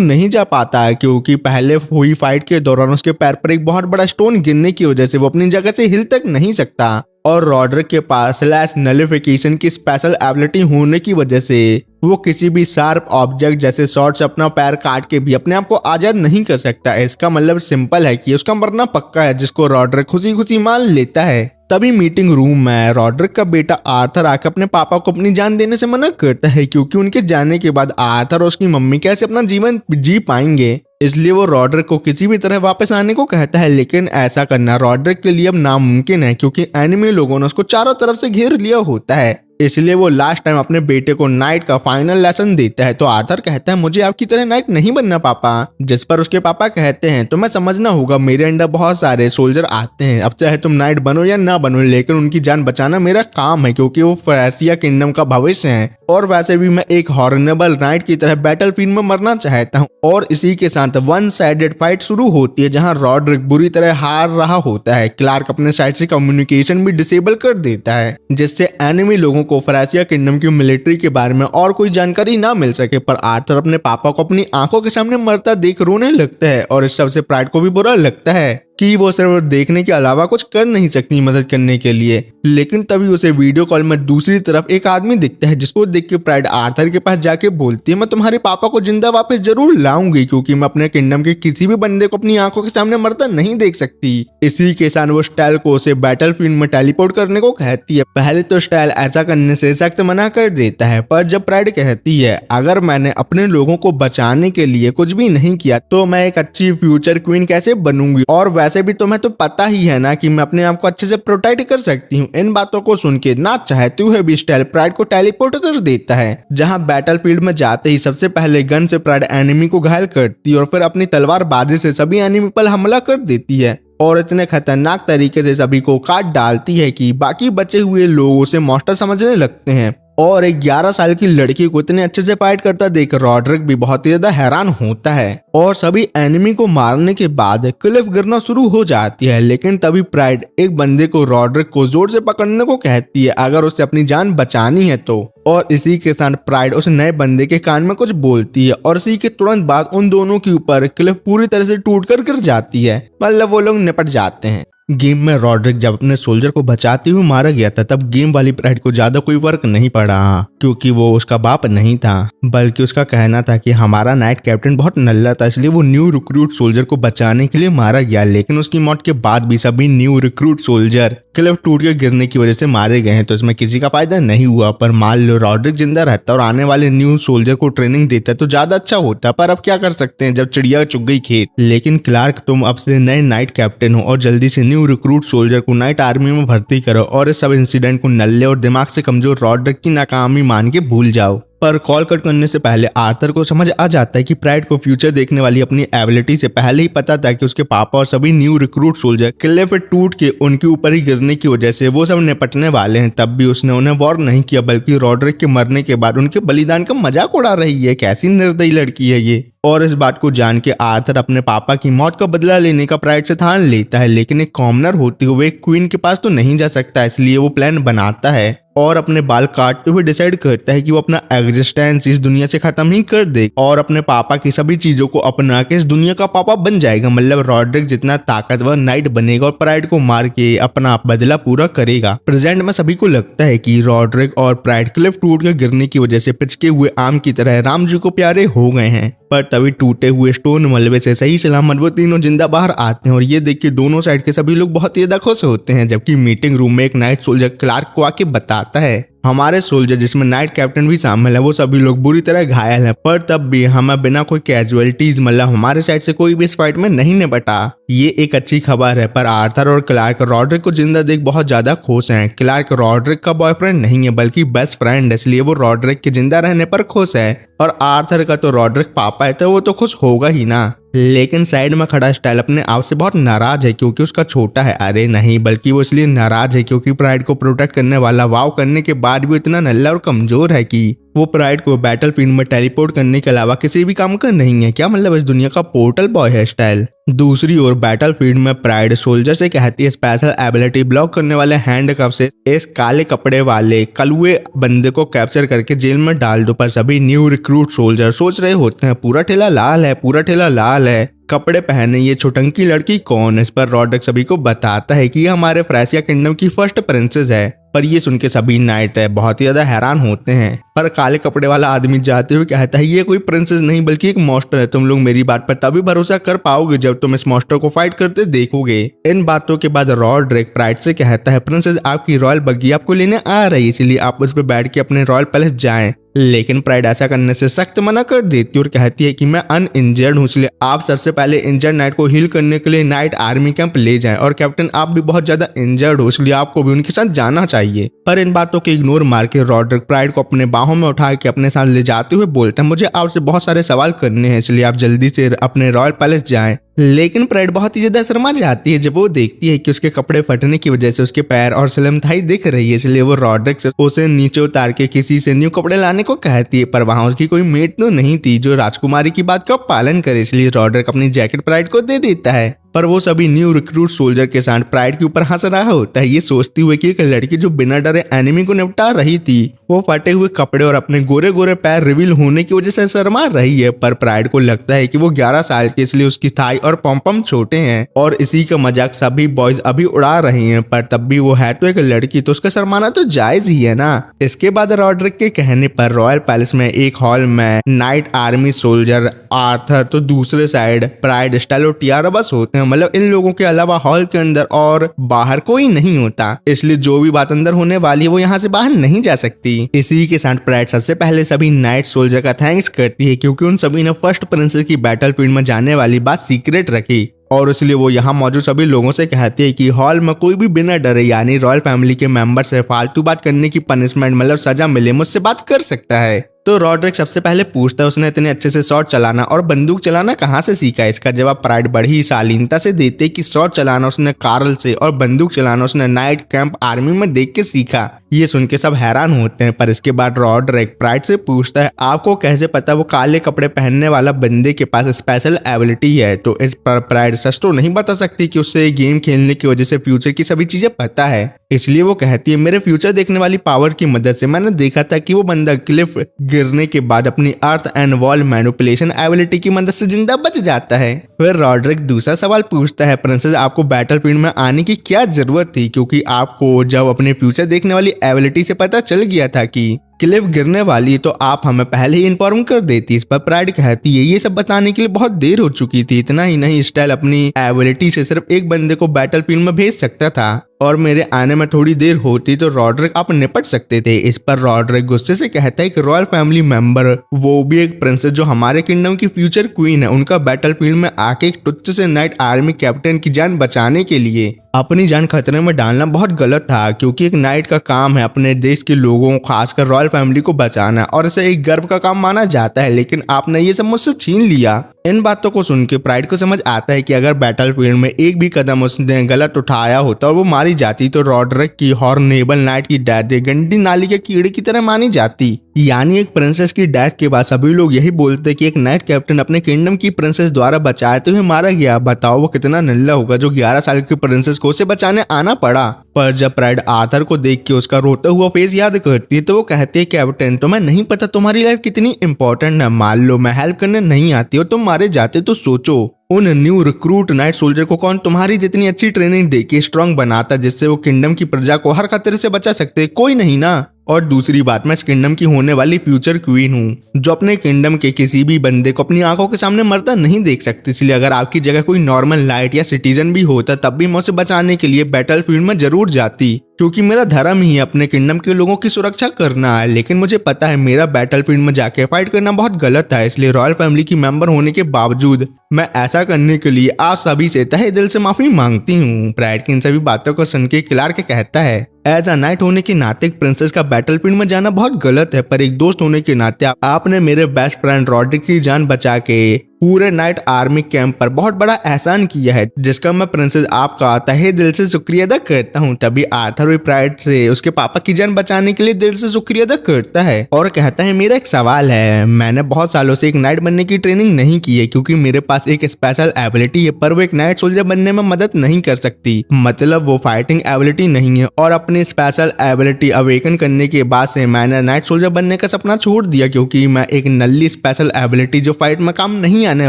Speaker 1: नहीं जा पाता है क्योंकि पहले हुई फाइट के दौरान उसके पैर पर एक बहुत बड़ा स्टोन गिरने की वजह से वो अपनी जगह से हिल तक नहीं सकता और रॉड्रिक के पास स्लैश नलिफिकेशन की स्पेशल एबिलिटी होने की वजह से वो किसी भी शार्प ऑब्जेक्ट जैसे शॉर्ट से अपना पैर काट के भी अपने आप को आजाद नहीं कर सकता। इसका मतलब सिंपल है कि उसका मरना पक्का है, जिसको रॉड्रिक खुशी खुशी मान लेता है। तभी मीटिंग रूम में रॉड्रिक का बेटा आर्थर आकर अपने पापा को अपनी जान देने से मना करता है क्योंकि उनके जाने के बाद आर्थर और उसकी मम्मी कैसे अपना जीवन जी पाएंगे। इसलिए वो रॉड्रिक को किसी भी तरह वापस आने को कहता है, लेकिन ऐसा करना रॉड्रिक के लिए अब नामुमकिन है क्योंकि एनिमी लोगों ने उसको चारों तरफ से घेर लिया होता है। इसलिए वो लास्ट टाइम अपने बेटे को नाइट का फाइनल लेसन देता है तो आर्थर कहता है मुझे आपकी तरह नाइट नहीं बनना पापा, जिस पर उसके पापा कहते हैं तो मैं समझना होगा मेरे अंडर बहुत सारे सोल्जर आते हैं, अब चाहे तुम नाइट बनो या ना बनो लेकिन उनकी जान बचाना मेरा काम है क्योंकि वो फ्रेसिया किंगडम का भविष्य है और वैसे भी मैं एक हॉर्नेबल नाइट की तरह बैटलफील्ड में मरना चाहता हूँ। और इसी के साथ वन साइडेड फाइट शुरू होती है जहाँ रॉड्रिक बुरी तरह हार रहा होता है। क्लार्क अपने साइड से कम्युनिकेशन भी डिसेबल कर देता है जिससे एनिमी लोगों को फ्रेसिया किंगडम की मिलिट्री के बारे में और कोई जानकारी ना मिल सके। पर आर्थर अपने पापा को अपनी आंखों के सामने मरता देख रोने लगता है और इस सबसे प्राइड को भी बुरा लगता है कि वो सिर्फ देखने के अलावा कुछ कर नहीं सकती मदद करने के लिए। लेकिन तभी उसे वीडियो कॉल में दूसरी तरफ एक आदमी दिखता है जिसको देख के प्राइड आर्थर के पास जाके बोलती है मैं तुम्हारे पापा को जिंदा वापस जरूर लाऊंगी क्योंकि मैं अपने किंगडम के किसी भी बंदे को अपनी आंखों के सामने मरता नहीं देख सकती। इसी के साथ वो स्टाइल को उसे बैटलफील्ड में टेलीपोर्ट करने को कहती है। पहले तो स्टाइल ऐसा करने से सख्त मना कर देता है पर जब प्राइड कहती है अगर मैंने अपने लोगों को बचाने के लिए कुछ भी नहीं किया तो मैं एक अच्छी फ्यूचर क्वीन कैसे बनूंगी और वैसे भी तुम्हें तो पता ही है ना कि मैं अपने आप को अच्छे से प्रोटेक्ट कर सकती हूँ। इन बातों को सुन के ना चाहते हुए भी स्टाइल प्राइड को टेलीपोर्ट कर देता है जहाँ बैटलफील्ड में जाते ही सबसे पहले गन से प्राइड एनिमी को घायल करती है और फिर अपनी तलवारबाजी से सभी एनिमी पर हमला कर देती है और इतने खतरनाक तरीके से सभी को काट डालती है कि बाकी बचे हुए लोग उसे मॉन्स्टर समझने लगते हैं। और एक 11 साल की लड़की को इतने अच्छे से फाइट करता देख रॉड्रिक भी बहुत ही ज्यादा हैरान होता है और सभी एनिमी को मारने के बाद क्लिफ गिरना शुरू हो जाती है। लेकिन तभी प्राइड एक बंदे को रॉड्रिक को जोर से पकड़ने को कहती है अगर उसे अपनी जान बचानी है तो। और इसी के साथ प्राइड उस नए बंदे के कान में कुछ बोलती है और इसी के तुरंत बाद उन दोनों के ऊपर क्लिफ पूरी तरह से टूट कर गिर जाती है, मतलब वो लोग निपट जाते हैं। गेम में रॉड्रिक जब अपने सोल्जर को बचाते हुए मारा गया था तब गेम वाली प्राइड को ज्यादा कोई फर्क नहीं पड़ा क्योंकि वो उसका बाप नहीं था बल्कि उसका कहना था कि हमारा नाइट कैप्टन बहुत नल्ला था इसलिए वो न्यू रिक्रूट सोल्जर को बचाने के लिए मारा गया। लेकिन उसकी मौत के बाद भी सभी न्यू रिक्रूट सोल्जर क्लिफ टूट के गिरने की वजह से मारे गए हैं तो इसमें किसी का फायदा नहीं हुआ। पर मान लो रॉड्रिक जिंदा रहता और आने वाले न्यू सोल्जर को ट्रेनिंग देता तो ज्यादा अच्छा होता, पर अब क्या कर सकते हैं जब चिड़िया चुग गई खेत। लेकिन क्लार्क तुम अब से नए नाइट कैप्टन हो और जल्दी से न्यू रिक्रूट सोल्जर को नाइट आर्मी में भर्ती करो और इस सब इंसिडेंट को नल्ले और दिमाग से कमजोर रॉड्रिक की नाकामी मान के भूल जाओ। पर कॉल कट करने से पहले आर्थर को समझ आ जाता है कि प्राइड को फ्यूचर देखने वाली अपनी एबिलिटी से पहले ही पता था कि उसके पापा और सभी न्यू रिक्रूट सोल्जर क्लिफ टूट के उनके ऊपर ही गिरने की वजह से वो सब निपटने वाले हैं। तब भी उसने उन्हें वॉर नहीं किया बल्कि रॉड्रिक के मरने के बाद उनके बलिदान का मजाक उड़ा रही है। कैसी निर्दयी लड़की है ये। और इस बात को जान के आर्थर अपने पापा की मौत का बदला लेने का प्राइड से ठान लेता है, लेकिन एक कॉमनर होते हुए एक क्वीन के पास तो नहीं जा सकता, इसलिए वो प्लान बनाता है और अपने बाल काटते हुए डिसाइड करता है कि वो अपना एग्जिस्टेंस इस दुनिया से खत्म ही कर दे और अपने पापा की सभी चीजों को अपना के इस दुनिया का पापा बन जाएगा। मतलब रॉड्रिक जितना ताकतवर नाइट बनेगा और प्राइड को मार के अपना बदला पूरा करेगा। प्रेजेंट में सभी को लगता है कि रॉड्रिक और प्राइड क्लिफ टूट के गिरने की वजह से पिचके हुए आम की तरह राम जी को प्यारे हो गए हैं। पर तभी टूटे हुए स्टोन मलबे से सही सलामत वो तीनों जिंदा बाहर आते हैं और ये देख के दोनों साइड के सभी लोग बहुत ही ज्यादा खुश होते हैं। जबकि मीटिंग रूम में एक नाइट सोल्जर क्लार्क को आके बताता है हमारे सोल्जर जिसमें नाइट कैप्टन भी शामिल है वो सभी लोग बुरी तरह घायल हैं, पर तब भी हमें बिना कोई कैजुअलिटीज मतलब हमारे साइड से कोई भी इस फाइट में नहीं निपटा। ये एक अच्छी खबर है, पर आर्थर और क्लार्क रॉड्रिक को जिंदा देख बहुत ज्यादा खुश हैं। क्लार्क रॉड्रिक का बॉयफ्रेंड नहीं है बल्कि बेस्ट फ्रेंड है, इसलिए वो रॉड्रिक के जिंदा रहने पर खुश है। और आर्थर का तो रॉड्रिक पापा है तो वो तो खुश होगा ही ना। लेकिन साइड में खड़ा स्टाइल अपने आप से बहुत नाराज है क्योंकि उसका छोटा है। अरे नहीं, बल्कि वो इसलिए नाराज है क्योंकि प्राइड को प्रोटेक्ट करने वाला वाव करने के बाद भी इतना नल्ला और कमजोर है कि वो प्राइड को बैटल फील्ड में टेलीपोर्ट करने के अलावा किसी भी काम का नहीं है। क्या मतलब इस दुनिया का पोर्टल बॉय है स्टाइल। दूसरी ओर बैटल फील्ड में प्राइड सोल्जर से कहती है स्पेशल एबिलिटी ब्लॉक करने वाले हैंड कफ से इस काले कपड़े वाले कलुए बंदे को कैप्चर करके जेल में डाल दो। पर सभी न्यू रिक्रूट सोल्जर सोच रहे होते हैं पूरा ठेला लाल है, पूरा ठेला लाल है, कपड़े पहने ये छोटंकी लड़की कौन है। इस पर रॉड्रिक सभी को बताता है कि ये हमारे फ्रेसिया किंगडम की फर्स्ट प्रिंसेस है। पर ये सुन के सभी नाइट है बहुत ही ज्यादा हैरान होते हैं। पर काले कपड़े वाला आदमी जाते हुए कहता है ये कोई प्रिंसेस नहीं बल्कि एक मॉन्स्टर है। तुम लोग मेरी बात पर तभी भरोसा कर पाओगे जब तुम इस मॉन्स्टर को फाइट करते देखोगे। इन बातों के बाद रॉड्रिक प्राइड से कहता है प्रिंसेस आपकी रॉयल बग्गी आपको लेने आ रही है, इसलिए आप उस पर बैठ के अपने रॉयल पैलेस जाएं। लेकिन प्राइड ऐसा करने से सख्त मना कर देती है और कहती है कि मैं अनइंजर्ड हूँ, इसलिए आप सबसे पहले इंजर्ड नाइट को हील करने के लिए नाइट आर्मी कैंप ले जाएं। और कैप्टन आप भी बहुत ज्यादा इंजर्ड हो, इसलिए आपको भी उनके साथ जाना चाहिए। पर इन बातों को इग्नोर मार के रॉड्रिक प्राइड को अपने बाहों में उठा के अपने साथ ले जाते हुए बोलता है मुझे आपसे बहुत सारे सवाल करने हैं, इसलिए आप जल्दी से अपने रॉयल पैलेस जाएं। लेकिन प्राइड बहुत ही ज्यादा शर्मा जाती है जब वो देखती है कि उसके कपड़े फटने की वजह से उसके पैर और स्लिम थाई दिख रही है, इसलिए वो रॉड्रिक से उसे नीचे उतार के किसी से न्यू कपड़े लाने को कहती है। पर वहां उसकी कोई मेट तो नहीं थी जो राजकुमारी की बात का पालन करे, इसलिए रॉड्रिक अपनी जैकेट प्राइड को दे देता है। पर वो सभी न्यू रिक्रूट सोल्जर के साथ प्राइड के ऊपर हंस रहा होता है, ये सोचती हुई कि एक लड़की जो बिना डरे एनिमी को निपटा रही थी वो फटे हुए कपड़े और अपने गोरे गोरे पैर रिवील होने की वजह से शर्मा रही है। पर प्राइड को लगता है कि वो 11 साल की इसलिए उसकी थाई और पॉम्पम छोटे हैं और इसी का मजाक सभी बॉयज अभी उड़ा रहे हैं। पर तब भी वो है तो एक लड़की तो उसका शर्माना तो जायज ही है ना। इसके बाद रॉड्रिक के कहने पर रॉयल पैलेस में एक हॉल में नाइट आर्मी सोल्जर आर्थर तो दूसरे साइड प्राइड स्टाइल और टियारा बस होते हैं। मतलब इन लोगों के अलावा हॉल के अंदर और बाहर कोई नहीं होता, इसलिए जो भी बात अंदर होने वाली है वो यहाँ से बाहर नहीं जा सकती। इसी के साथ प्राइड सबसे पहले सभी नाइट सोल्जर का थैंक्स करती है क्योंकि उन सभी ने फर्स्ट प्रिंसेस की बैटल फील्ड में जाने वाली बात सीक्रेट रखी और इसलिए वो यहाँ मौजूद सभी लोगों से कहती है कि हॉल में कोई भी बिना डरे यानी रॉयल फैमिली के मेंबर से फालतू बात करने की पनिशमेंट मतलब सजा मिले मुझसे बात कर सकता है। तो रॉड्रिक सबसे पहले पूछता है उसने इतने अच्छे से शॉट चलाना और बंदूक चलाना कहाँ से सीखा। इसका जवाब प्राइड बड़ी शालीनता से देते कि शॉट चलाना उसने कार्ल से और बंदूक चलाना उसने नाइट कैंप आर्मी में देख के सीखा। ये सुन के सब हैरान होते हैं। पर इसके बाद रॉड्रिक प्राइड से पूछता है आपको कैसे पता वो काले कपड़े पहनने वाला बंदे के पास स्पेशल एबिलिटी है। तो इस पर प्राइड सच तो नहीं बता सकती कि उससे गेम खेलने की वजह से फ्यूचर की सभी चीजें पता है, इसलिए वो कहती है मेरे फ्यूचर देखने वाली पावर की मदद से मैंने देखा था कि वो बंदा क्लिफ गिरने के बाद अपनी earth and wall manipulation ability की मदद से जिंदा बच जाता है। फिर रॉड्रिक दूसरा सवाल पूछता है प्रिंसेस आपको बैटल फील्ड में आने की क्या जरूरत थी, क्योंकि आपको जब अपने फ्यूचर देखने वाली एबिलिटी से पता चल गया था कि क्लिफ गिरने वाली तो आप हमें पहले ही इन्फॉर्म कर देती। इस पर प्राइड कहती है ये सब बताने के लिए बहुत देर हो चुकी थी, इतना ही नहीं स्टाइल अपनी एबिलिटी से सिर्फ एक बंदे को बैटल फील्ड में भेज सकता था और मेरे आने में थोड़ी देर होती तो रॉड्रिक आप निपट सकते थे। इस पर रॉड्रिक गुस्से से कहता है कि रॉयल फैमिली मेंबर वो भी एक प्रिंसेस जो हमारे किंगडम की फ्यूचर क्वीन है, उनका बैटल फील्ड में आके एक तुच्छ से नाइट आर्मी कैप्टन की जान बचाने के लिए अपनी जान खतरे में डालना बहुत गलत था, क्योंकि एक नाइट का काम है अपने देश के लोगों खासकर रॉयल फैमिली को बचाना और इसे एक गर्व का काम माना जाता है, लेकिन आपने ये सब मुझसे छीन लिया। इन बातों को सुन के प्राइड को समझ आता है कि अगर बैटल फील्ड में एक भी कदम उसने गलत उठाया होता और वो मारी जाती तो रॉड्रिक की हॉर्नेबल नाइट की डेथ गंदी नाली के कीड़े की तरह मानी जाती। यानी एक प्रिंसेस की डेथ के बाद सभी लोग यही बोलते कि एक नाइट कैप्टन अपने किंगडम की प्रिंसेस द्वारा बचाते हुए मारा गया। बताओ वो कितना नल्ला होगा जो 11 साल की प्रिंसेस को उसे बचाने आना पड़ा। पर जब प्राइड आर्थर को देख के उसका रोता हुआ फेस याद करती है तो वो कहती है कैप्टन तुम्हें नहीं पता तुम्हारी लाइफ कितनी इंपॉर्टेंट है, मान लो मैं हेल्प करने नहीं आती और तुम मारे जाते तो सोचो उन न्यू रिक्रूट नाइट सोल्जर को कौन तुम्हारी जितनी अच्छी ट्रेनिंग देके स्ट्रांग बनाता जिससे वो किंगडम की प्रजा को हर खतरे से बचा सकते, कोई नहीं ना। और दूसरी बात मैं इस किंगडम की होने वाली फ्यूचर क्वीन हूँ जो अपने किंगडम के किसी भी बंदे को अपनी आंखों के सामने मरता नहीं देख सकती, इसलिए अगर आपकी जगह कोई नॉर्मल लाइट या सिटीजन भी होता तब भी मैं उसे बचाने के लिए बैटल फील्ड में जरूर जाती, क्योंकि मेरा धर्म ही अपने किंगडम के लोगों की सुरक्षा करना है। लेकिन मुझे पता है मेरा बैटलफील्ड में जाके फाइट करना बहुत गलत है, इसलिए रॉयल फैमिली की मेंबर होने के बावजूद मैं ऐसा करने के लिए आप सभी से तहे दिल से माफी मांगती हूँ। प्राइड की इन सभी बातों को सुन के क्लार्क कहता है, एज अ नाइट होने के नाते एक प्रिंसेस का बैटलफील्ड में जाना बहुत गलत है, पर एक दोस्त होने के नाते आपने मेरे बेस्ट फ्रेंड रॉड्रिक की जान बचा के पूरे नाइट आर्मी कैंप पर बहुत बड़ा एहसान किया है, जिसका मैं प्रिंसेस आपका तहे दिल से शुक्रिया अदा करता हूँ। तभी आर्थर भी प्राइड से उसके पापा की जान बचाने के लिए दिल से शुक्रिया अदा करता है और कहता है, मेरा एक सवाल है, मैंने बहुत सालों से एक नाइट बनने की ट्रेनिंग नहीं की है क्योंकि मेरे पास एक स्पेशल एबिलिटी है, पर वो एक नाइट सोल्जर बनने में मदद नहीं कर सकती। मतलब वो फाइटिंग एबिलिटी नहीं है और अपनी स्पेशल एबिलिटी अवेकन करने के बाद से मैंने नाइट सोल्जर बनने का सपना छोड़ दिया, क्योंकि मैं एक नल्ली स्पेशल एबिलिटी जो फाइट में काम नहीं आने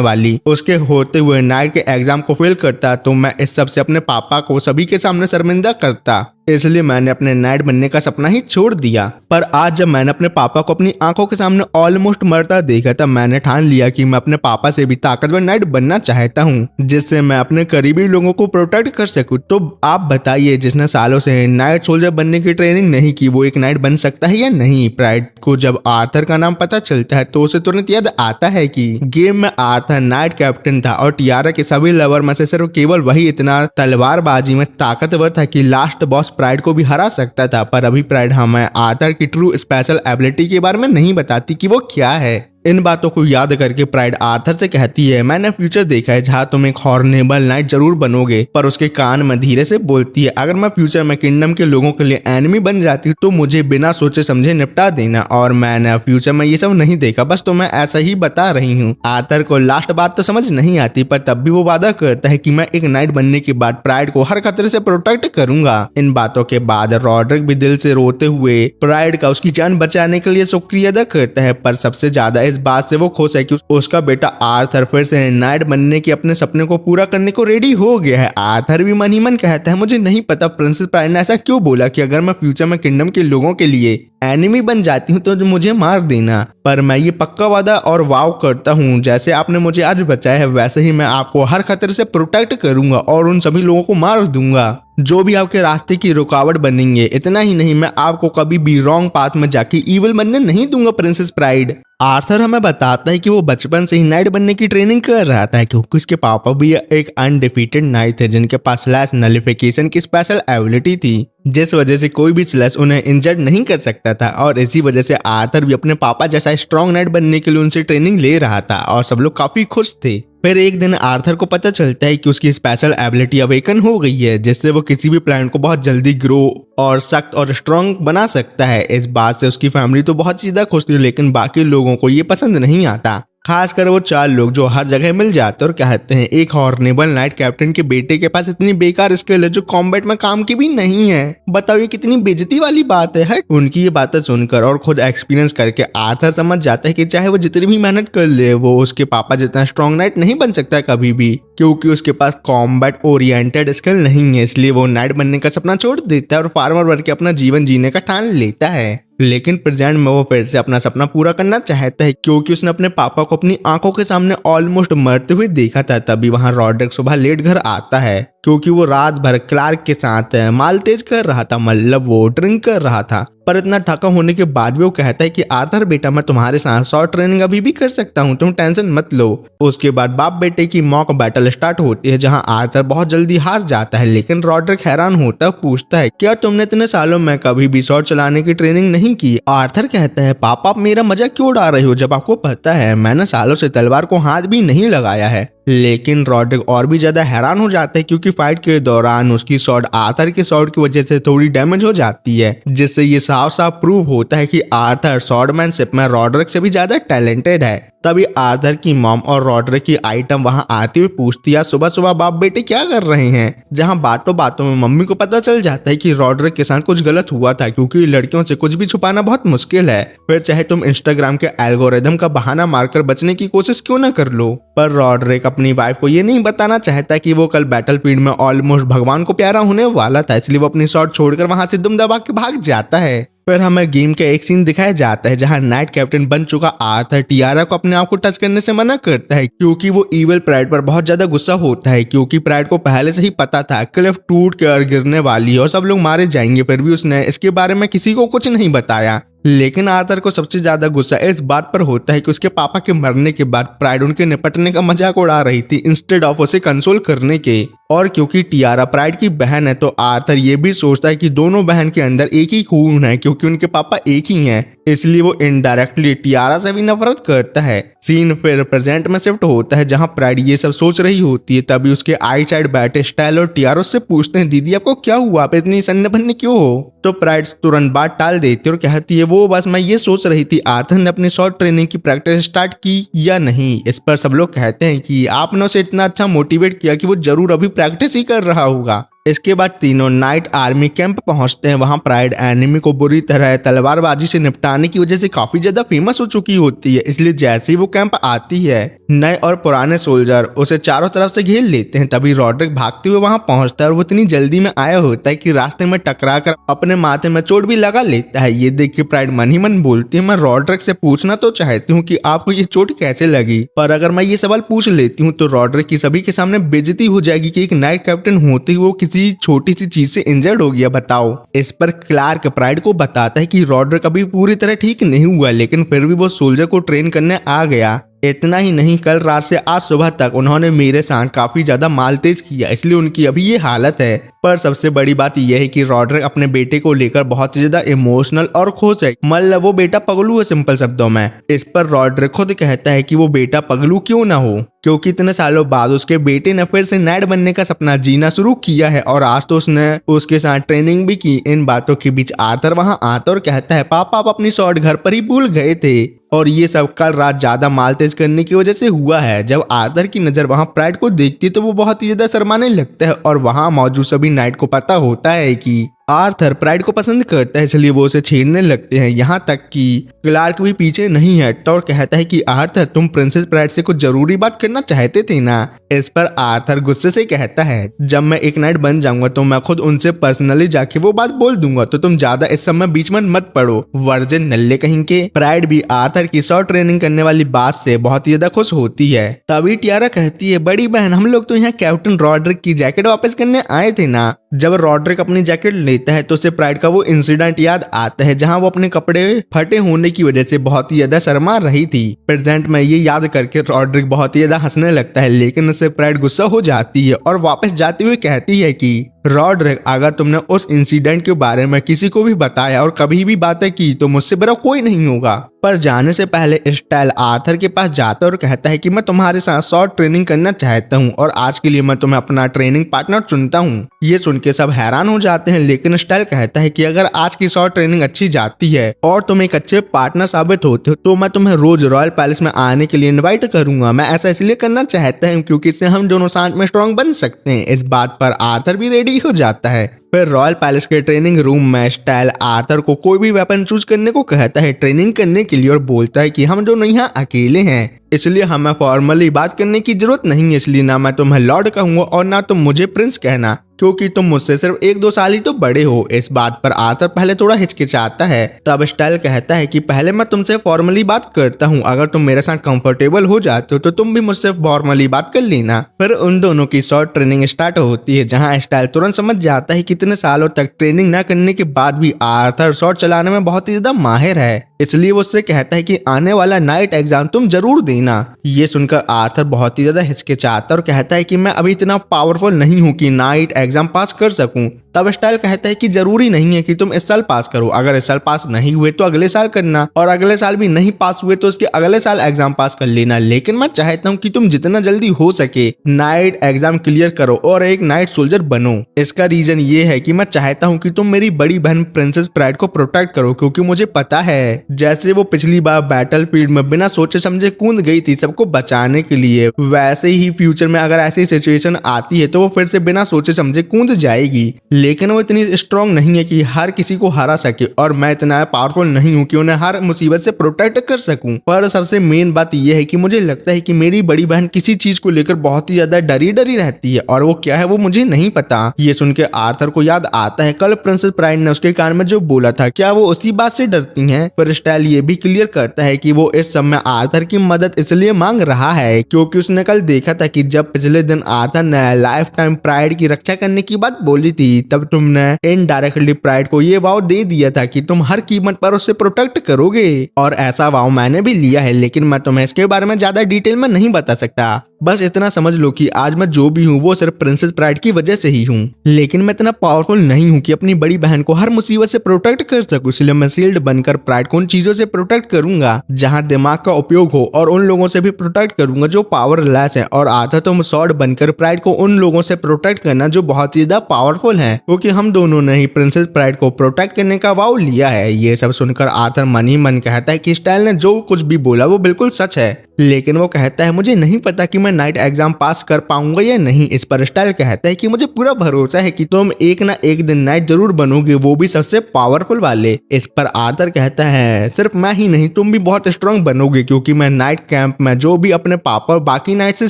Speaker 1: वाली उसके होते हुए नाइट के एग्जाम को फेल करता, तो मैं इस सब से अपने पापा को सभी के सामने शर्मिंदा करता, इसलिए मैंने अपने नाइट बनने का सपना ही छोड़ दिया। पर आज जब मैंने अपने पापा को अपनी आंखों के सामने ऑलमोस्ट मरता देखा, तब मैंने ठान लिया कि मैं अपने पापा से भी ताकतवर नाइट बनना चाहता हूँ, जिससे मैं अपने करीबी लोगों को प्रोटेक्ट कर सकूं। तो आप बताइए, जिसने सालों से नाइट सोल्जर बनने की ट्रेनिंग नहीं की, वो एक नाइट बन सकता है या नहीं? प्राइड को जब आर्थर का नाम पता चलता है तो उसे तुरंत याद आता है कि गेम में आर्थर नाइट कैप्टन था और टियारा के सभी लवर में से सिर्फ केवल वही इतना तलवारबाजी में ताकतवर था कि लास्ट बॉस प्राइड को भी हरा सकता था। पर अभी प्राइड हमें आर्थर की ट्रू स्पेशल एबिलिटी के बारे में नहीं बताती कि वो क्या है। इन बातों को याद करके प्राइड आर्थर से कहती है, मैंने फ्यूचर देखा है जहाँ तुम एक हॉर्नेबल नाइट जरूर बनोगे। पर उसके कान में धीरे से बोलती है, अगर मैं फ्यूचर में किंगडम के लोगों के लिए एनिमी बन जाती हूँ तो मुझे बिना सोचे समझे निपटा देना, और मैंने फ्यूचर में ये सब नहीं देखा, बस तो मैं ऐसा ही बता रही हूँ। आर्थर को लास्ट बात तो समझ नहीं आती, पर तब भी वो वादा करता है कि मैं एक नाइट बनने के बाद प्राइड को हर खतरे से प्रोटेक्ट करूंगा। इन बातों के बाद रॉड्रिक भी दिल से रोते हुए प्राइड का उसकी जान बचाने के लिए शुक्रिया अदा करता है, पर सबसे ज्यादा इस बात से वो खुश है कि उसका बेटा आर्थर फिर से नाइट बनने के अपने सपने को पूरा करने को रेडी हो गया है। आर्थर भी मन ही मन कहता है, मुझे नहीं पता प्रिंसेस प्राइड ने ऐसा क्यों बोला कि अगर मैं फ्यूचर में किंगडम के लोगों के लिए एनिमी बन जाती हूँ तो मुझे मार देना, पर मैं ये पक्का वादा और वाव करता हूँ, जैसे आपने मुझे आज बचाया है वैसे ही मैं आपको हर खतरे से प्रोटेक्ट करूंगा और उन सभी लोगों को मार दूंगा जो भी आपके रास्ते की रुकावट बनेंगे। इतना ही नहीं, मैं आपको कभी भी रॉन्ग पाथ में जाके इविल बनने नहीं दूंगा प्रिंसेस प्राइड। आर्थर हमें बताता है कि वो बचपन से ही नाइट बनने की ट्रेनिंग कर रहा था, क्योंकि उसके पापा भी एक अनडिफीटेड नाइट थे जिनके पास स्लैश नलिफिकेशन की स्पेशल एबिलिटी थी, जिस वजह से कोई भी स्लैश उन्हें इंजर्ड नहीं कर सकता था। और इसी वजह से आर्थर भी अपने पापा जैसा स्ट्रॉन्ग नाइट बनने के लिए उनसे ट्रेनिंग ले रहा था और सब लोग काफी खुश थे। फिर एक दिन आर्थर को पता चलता है कि उसकी स्पेशल एबिलिटी अवेकन हो गई है, जिससे वो किसी भी प्लांट को बहुत जल्दी ग्रो और सख्त और स्ट्रॉन्ग बना सकता है। इस बात से उसकी फैमिली तो बहुत ज्यादा खुश थी, लेकिन बाकी लोगों को ये पसंद नहीं आता, खासकर वो 4 लोग जो हर जगह मिल जाते और कहते हैं एक हॉर्नेबल नाइट कैप्टन के बेटे के पास इतनी बेकार स्किल है जो कॉम्बैट में काम की भी नहीं है। बताओ ये कितनी बेइज्जती वाली बात है। हट। उनकी ये बातें सुनकर और खुद एक्सपीरियंस करके आर्थर समझ जाता है कि चाहे वो जितनी भी मेहनत कर ले, वो उसके पापा जितना स्ट्रॉन्ग नाइट नहीं बन सकता कभी भी, क्योंकि उसके पास कॉम्बैट ओरिएंटेड स्किल नहीं है। इसलिए वो नाइट बनने का सपना छोड़ देता है और फार्मर बन के अपना जीवन जीने का ठान लेता है। लेकिन प्रेजेंट में वो फिर से अपना सपना पूरा करना चाहता है, क्योंकि उसने अपने पापा को अपनी आंखों के सामने ऑलमोस्ट मरते हुए देखा था। तभी वहां रॉड्रिक सुबह लेट घर आता है, क्योंकि वो रात भर क्लार्क के साथ माल तेज कर रहा था, मतलब वो ड्रिंक कर रहा था। पर इतना थका होने के बाद भी वो कहता है कि आर्थर बेटा, मैं तुम्हारे साथ शॉर्ट ट्रेनिंग अभी भी कर सकता हूँ, तुम टेंशन मत लो। उसके बाद बाप बेटे की मॉक बैटल स्टार्ट होती है, जहाँ आर्थर बहुत जल्दी हार जाता है। लेकिन रॉड्रिक हैरान होता पूछता है, क्या तुमने इतने सालों में कभी भी शॉर्ट चलाने की ट्रेनिंग नहीं की? आर्थर कहता है, पापा आप मेरा मजाक क्यों उड़ा रहे हो, जब आपको पता है मैंने सालों से तलवार को हाथ भी नहीं लगाया है। लेकिन रॉड्रिक और भी ज्यादा हैरान हो जाता है, क्योंकि फाइट के दौरान उसकी शॉट आर्थर के शॉट की वजह से थोड़ी डैमेज हो जाती है, जिससे ये साफ साफ प्रूव होता है कि आर्थर स्वॉर्डमैनशिप में रॉड्रिक से भी ज्यादा टैलेंटेड है। तभी आर्थर की मॉम और रॉड्रिक की आइटम वहां आते हुए पूछती है, सुबह सुबह बाप बेटे क्या कर रहे हैं? जहां बातों बातों में मम्मी को पता चल जाता है कि रॉड्रिक के साथ कुछ गलत हुआ था, क्योंकि लड़कियों से कुछ भी छुपाना बहुत मुश्किल है, फिर चाहे तुम इंस्टाग्राम के एल्गोरिदम का बहाना मारकर बचने की कोशिश क्यों न कर लो। पर रॉड्रिक अपनी वाइफ को ये नहीं बताना चाहता कि वो कल बैटलफील्ड में ऑलमोस्ट भगवान को प्यारा होने वाला था, इसलिए वो अपनी शॉट छोड़कर वहां से दुम दबा के भाग जाता है। फिर हमें गेम का एक सीन दिखाया जाता है जहां नाइट कैप्टन बन चुका आर्थर टियारा को अपने आप को टच करने से मना करता है क्योंकि वो इविल प्राइड पर बहुत ज्यादा गुस्सा होता है, क्योंकि प्राइड को पहले से ही पता था क्लिफ टूट कर गिरने वाली है और सब लोग मारे जाएंगे, फिर भी उसने इसके बारे में किसी को कुछ नहीं बताया। लेकिन आर्थर को सबसे ज्यादा गुस्सा इस बात पर होता है कि उसके पापा के मरने के बाद प्राइड उनके निपटने का मजाक उड़ा रही थी इंस्टेड ऑफ उसे कंसोल करने के। और क्योंकि टियारा प्राइड की बहन है तो आर्थर ये भी सोचता है कि दोनों बहन के अंदर एक ही खून है क्योंकि उनके पापा एक ही हैं, इसलिए वो इनडायरेक्टली टियारा से भी नफरत करता है। सीन फिर प्रेजेंट में शिफ्ट होता है जहां प्राइड ये सब सोच रही होती है, तभी उसके आई साइड बैठे स्टाइल और टियारा से पूछते हैं, दीदी आपको क्या हुआ, आप इतनी सन्ने बन्ने क्यों हो? तो प्राइड तुरंत बात टाल देती है और कहती है वो बस मैं ये सोच रही थी आर्थर ने अपनी शॉर्ट ट्रेनिंग की प्रैक्टिस स्टार्ट की या नहीं। इस पर सब लोग कहते हैं कि आपने उसे इतना अच्छा मोटिवेट किया कि वो जरूर अभी प्रैक्टिस ही कर रहा होगा। इसके बाद तीनों नाइट आर्मी कैंप पहुंचते हैं। वहां प्राइड एनिमी को बुरी तरह तलवारबाजी से निपटाने की वजह से काफी ज्यादा फेमस हो चुकी होती है, इसलिए जैसे ही वो कैंप आती है नए और पुराने सोल्जर उसे चारों तरफ से घेर लेते हैं। तभी रॉड्रिक भागते हुए वहां पहुंचता है और वो इतनी जल्दी में आया होता है कि रास्ते में टकरा कर अपने माथे में चोट भी लगा लेता है। ये देख के प्राइड मन ही मन बोलती है, मैं रॉड्रिक से पूछना तो चाहती हूँ कि आपको ये चोट कैसे लगी, पर अगर मैं ये सवाल पूछ लेती हूँ तो रॉड्रिक की सभी के सामने बेइज्जती हो जाएगी कि एक नाइट कैप्टन होते हुए वो किसी छोटी सी चीज से इंजर्ड हो गया, बताओ। इस पर क्लार्क प्राइड को बताता है कि रॉड्रिक अभी पूरी तरह ठीक नहीं हुआ, लेकिन फिर भी वो सोल्जर को ट्रेन करने आ गया। इतना ही नहीं, कल रात से आज सुबह तक उन्होंने मेरे साथ काफी ज्यादा माल तेज किया, इसलिए उनकी अभी ये हालत है। पर सबसे बड़ी बात यह है कि रॉड्रिक अपने बेटे को लेकर बहुत ज्यादा इमोशनल और खुश है, मतलब वो बेटा पगलू है सिंपल शब्दों में। इस पर रॉड्रिक खुद कहता है कि वो बेटा पगलू क्यों ना हो, क्योंकि इतने सालों बाद उसके बेटे ने फिर से नाइट बनने का सपना जीना शुरू किया है और आज तो उसने उसके साथ ट्रेनिंग भी की। इन बातों के बीच आर्थर वहां आता और कहता है पापा आप अपनी शॉट घर पर ही भूल गए थे और ये सब कल रात ज्यादा माल तेज करने की वजह से हुआ है। जब आर्थर की नजर वहां प्राइड को देखती है तो वो बहुत ही ज्यादा शर्माने लगता है और वहां मौजूद सभी नाइट को पता होता है कि आर्थर प्राइड को पसंद करता है, इसलिए वो उसे छेड़ने लगते हैं। यहाँ तक कि क्लार्क भी पीछे नहीं हटता और कहता है कि आर्थर तुम प्रिंसेस प्राइड से कुछ जरूरी बात करना चाहते थे ना। इस पर आर्थर गुस्से से कहता है जब मैं एक नाइट बन जाऊंगा तो मैं खुद उनसे पर्सनली जाके वो बात बोल दूंगा, तो तुम ज्यादा इस समय बीच में मत पड़ो वर्जिन नल्ले कहीं के। प्राइड भी आर्थर की शॉर्ट ट्रेनिंग करने वाली बात से बहुत ही ज्यादा खुश होती है। तभी टियारा कहती है बड़ी बहन हम लोग तो यहाँ कैप्टन रॉड्रिक की जैकेट वापस करने आए थे ना। जब रॉड्रिक अपनी जैकेट लेता है तो उसे प्राइड का वो इंसिडेंट याद आता है जहां वो अपने कपड़े फटे होने की वजह से बहुत ही ज्यादा शर्मा रही थी। प्रेजेंट में ये याद करके रॉड्रिक बहुत ही ज्यादा हंसने लगता है, लेकिन उससे प्राइड गुस्सा हो जाती है और वापस जाते हुए कहती है कि रॉड्रिक अगर तुमने उस इंसिडेंट के बारे में किसी को भी बताया और कभी भी बातें की तो मुझसे बड़ा कोई नहीं होगा। पर जाने से पहले स्टाइल आर्थर के पास जाता है और कहता है कि मैं तुम्हारे साथ शॉर्ट ट्रेनिंग करना चाहता हूँ और आज के लिए मैं तुम्हें अपना ट्रेनिंग पार्टनर चुनता हूँ। ये सुन के सब हैरान हो जाते हैं, लेकिन स्टाइल कहता है कि अगर आज की शॉर्ट ट्रेनिंग अच्छी जाती है और तुम एक अच्छे पार्टनर साबित होते हो तो मैं तुम्हें रोज रॉयल पैलेस में आने के लिए इन्वाइट करूंगा। मैं ऐसा इसलिए करना चाहता हूँ क्योंकि इससे हम दोनों साथ में स्ट्रॉन्ग बन सकते हैं। इस बात पर आर्थर भी रेडी हो जाता है। फिर रॉयल पैलेस के ट्रेनिंग रूम में स्टाइल आर्थर को कोई भी वेपन चूज करने को कहता है ट्रेनिंग करने के लिए और बोलता है कि हम दोनों यहाँ अकेले हैं, इसलिए हमें फॉर्मली बात करने की जरूरत नहीं है, इसलिए ना मैं तुम्हें लॉर्ड कहूंगा और ना तुम मुझे प्रिंस कहना क्योंकि तुम मुझसे सिर्फ 1-2 साल ही तो बड़े हो। इस बात पर आर्थर पहले थोड़ा हिचकिचाता है, तब स्टाइल कहता है कि पहले मैं तुमसे फॉर्मली बात करता हूँ, अगर तुम मेरे साथ कंफर्टेबल हो जाते हो तो तुम भी मुझसे फॉर्मली बात कर लेना। फिर उन दोनों की शॉर्ट ट्रेनिंग स्टार्ट होती है जहाँ स्टाइल तुरंत समझ जाता है कि इतने सालों तक ट्रेनिंग न करने के बाद भी आर्थर शॉट चलाने में बहुत ही ज्यादा माहिर है, इसलिए वो उससे कहता है कि आने वाला नाइट एग्जाम तुम जरूर देना। ये सुनकर आर्थर बहुत ही ज्यादा हिचकिचाता और कहता है कि मैं अभी इतना पावरफुल नहीं हूँ कि नाइट एग्जाम पास कर सकूं। तब स्टाइल कहता है कि जरूरी नहीं है कि तुम इस साल पास करो, अगर इस साल पास नहीं हुए तो अगले साल करना और अगले साल भी नहीं पास हुए तो उसके अगले साल एग्जाम पास कर लेना, लेकिन मैं चाहता हूँ कि तुम जितना जल्दी हो सके नाइट एग्जाम क्लियर करो और एक नाइट सोल्जर बनो। इसका रीजन ये है कि मैं चाहता हूँ कि तुम मेरी बड़ी बहन प्रिंसेस प्राइड को प्रोटेक्ट करो, क्योंकि मुझे पता है जैसे वो पिछली बार बैटलफील्ड में बिना सोचे समझे कूद गई थी सबको बचाने के लिए, वैसे ही फ्यूचर में अगर ऐसी सिचुएशन आती है तो वो फिर से बिना सोचे समझे कूद जाएगी। लेकिन वो इतनी स्ट्रांग नहीं है कि हर किसी को हरा सके, और मैं इतना पावरफुल नहीं हूँ कि उन्हें हर मुसीबत से प्रोटेक्ट कर सकूं। पर सबसे मेन बात यह है कि मुझे लगता है कि मेरी बड़ी बहन किसी चीज को लेकर बहुत ही ज्यादा डरी डरी रहती है, और वो क्या है वो मुझे नहीं पता। ये सुन के आर्थर को याद आता है कल प्रिंसेस प्राइड ने उसके कान में जो बोला था, क्या वो उसी बात से डरती हैं? पर स्टाइल ये भी क्लियर करता है कि वो इस समय आर्थर की मदद इसलिए मांग रहा है क्योंकि उसने कल देखा था कि जब पिछले दिन आर्थर ने लाइफ टाइम प्राइड की रक्षा करने की बात बोली थी, तब तुमने इनडायरेक्टली प्राइड को ये वाव दे दिया था कि तुम हर कीमत पर उससे प्रोटेक्ट करोगे। और ऐसा वाव मैंने भी लिया है, लेकिन मैं तुम्हें इसके बारे में ज्यादा डिटेल में नहीं बता सकता। बस इतना समझ लो कि आज मैं जो भी हूँ वो सिर्फ प्रिंसेस प्राइड की वजह से ही हूँ। लेकिन मैं इतना पावरफुल नहीं हूँ कि अपनी बड़ी बहन को हर मुसीबत से प्रोटेक्ट कर सकूं, इसलिए मैं शील्ड बनकर प्राइड को उन चीजों से प्रोटेक्ट करूंगा जहाँ दिमाग का उपयोग हो, और उन लोगों से भी प्रोटेक्ट करूंगा जो पावरलेस है। और आर्थर तुम स्वॉर्ड बनकर प्राइड को उन लोगों से प्रोटेक्ट करना जो बहुत ज्यादा पावरफुल है, क्योंकि हम दोनों ने ही प्रिंसेस प्राइड को प्रोटेक्ट करने का वाव लिया है। ये सब सुनकर आर्थर मन ही मन कहता है कि स्टाइल ने जो कुछ भी बोला वो बिल्कुल सच है। लेकिन वो कहता है मुझे नहीं पता कि मैं नाइट एग्जाम पास कर पाऊंगा या नहीं। इस पर स्टाइल कहता है कि मुझे पूरा भरोसा है कि तुम एक ना एक दिन नाइट जरूर बनोगे, वो भी सबसे पावरफुल वाले। इस पर आर्थर कहता है सिर्फ मैं ही नहीं तुम भी बहुत स्ट्रांग बनोगे, क्योंकि मैं नाइट कैंप में जो भी अपने पापा और बाकी नाइट से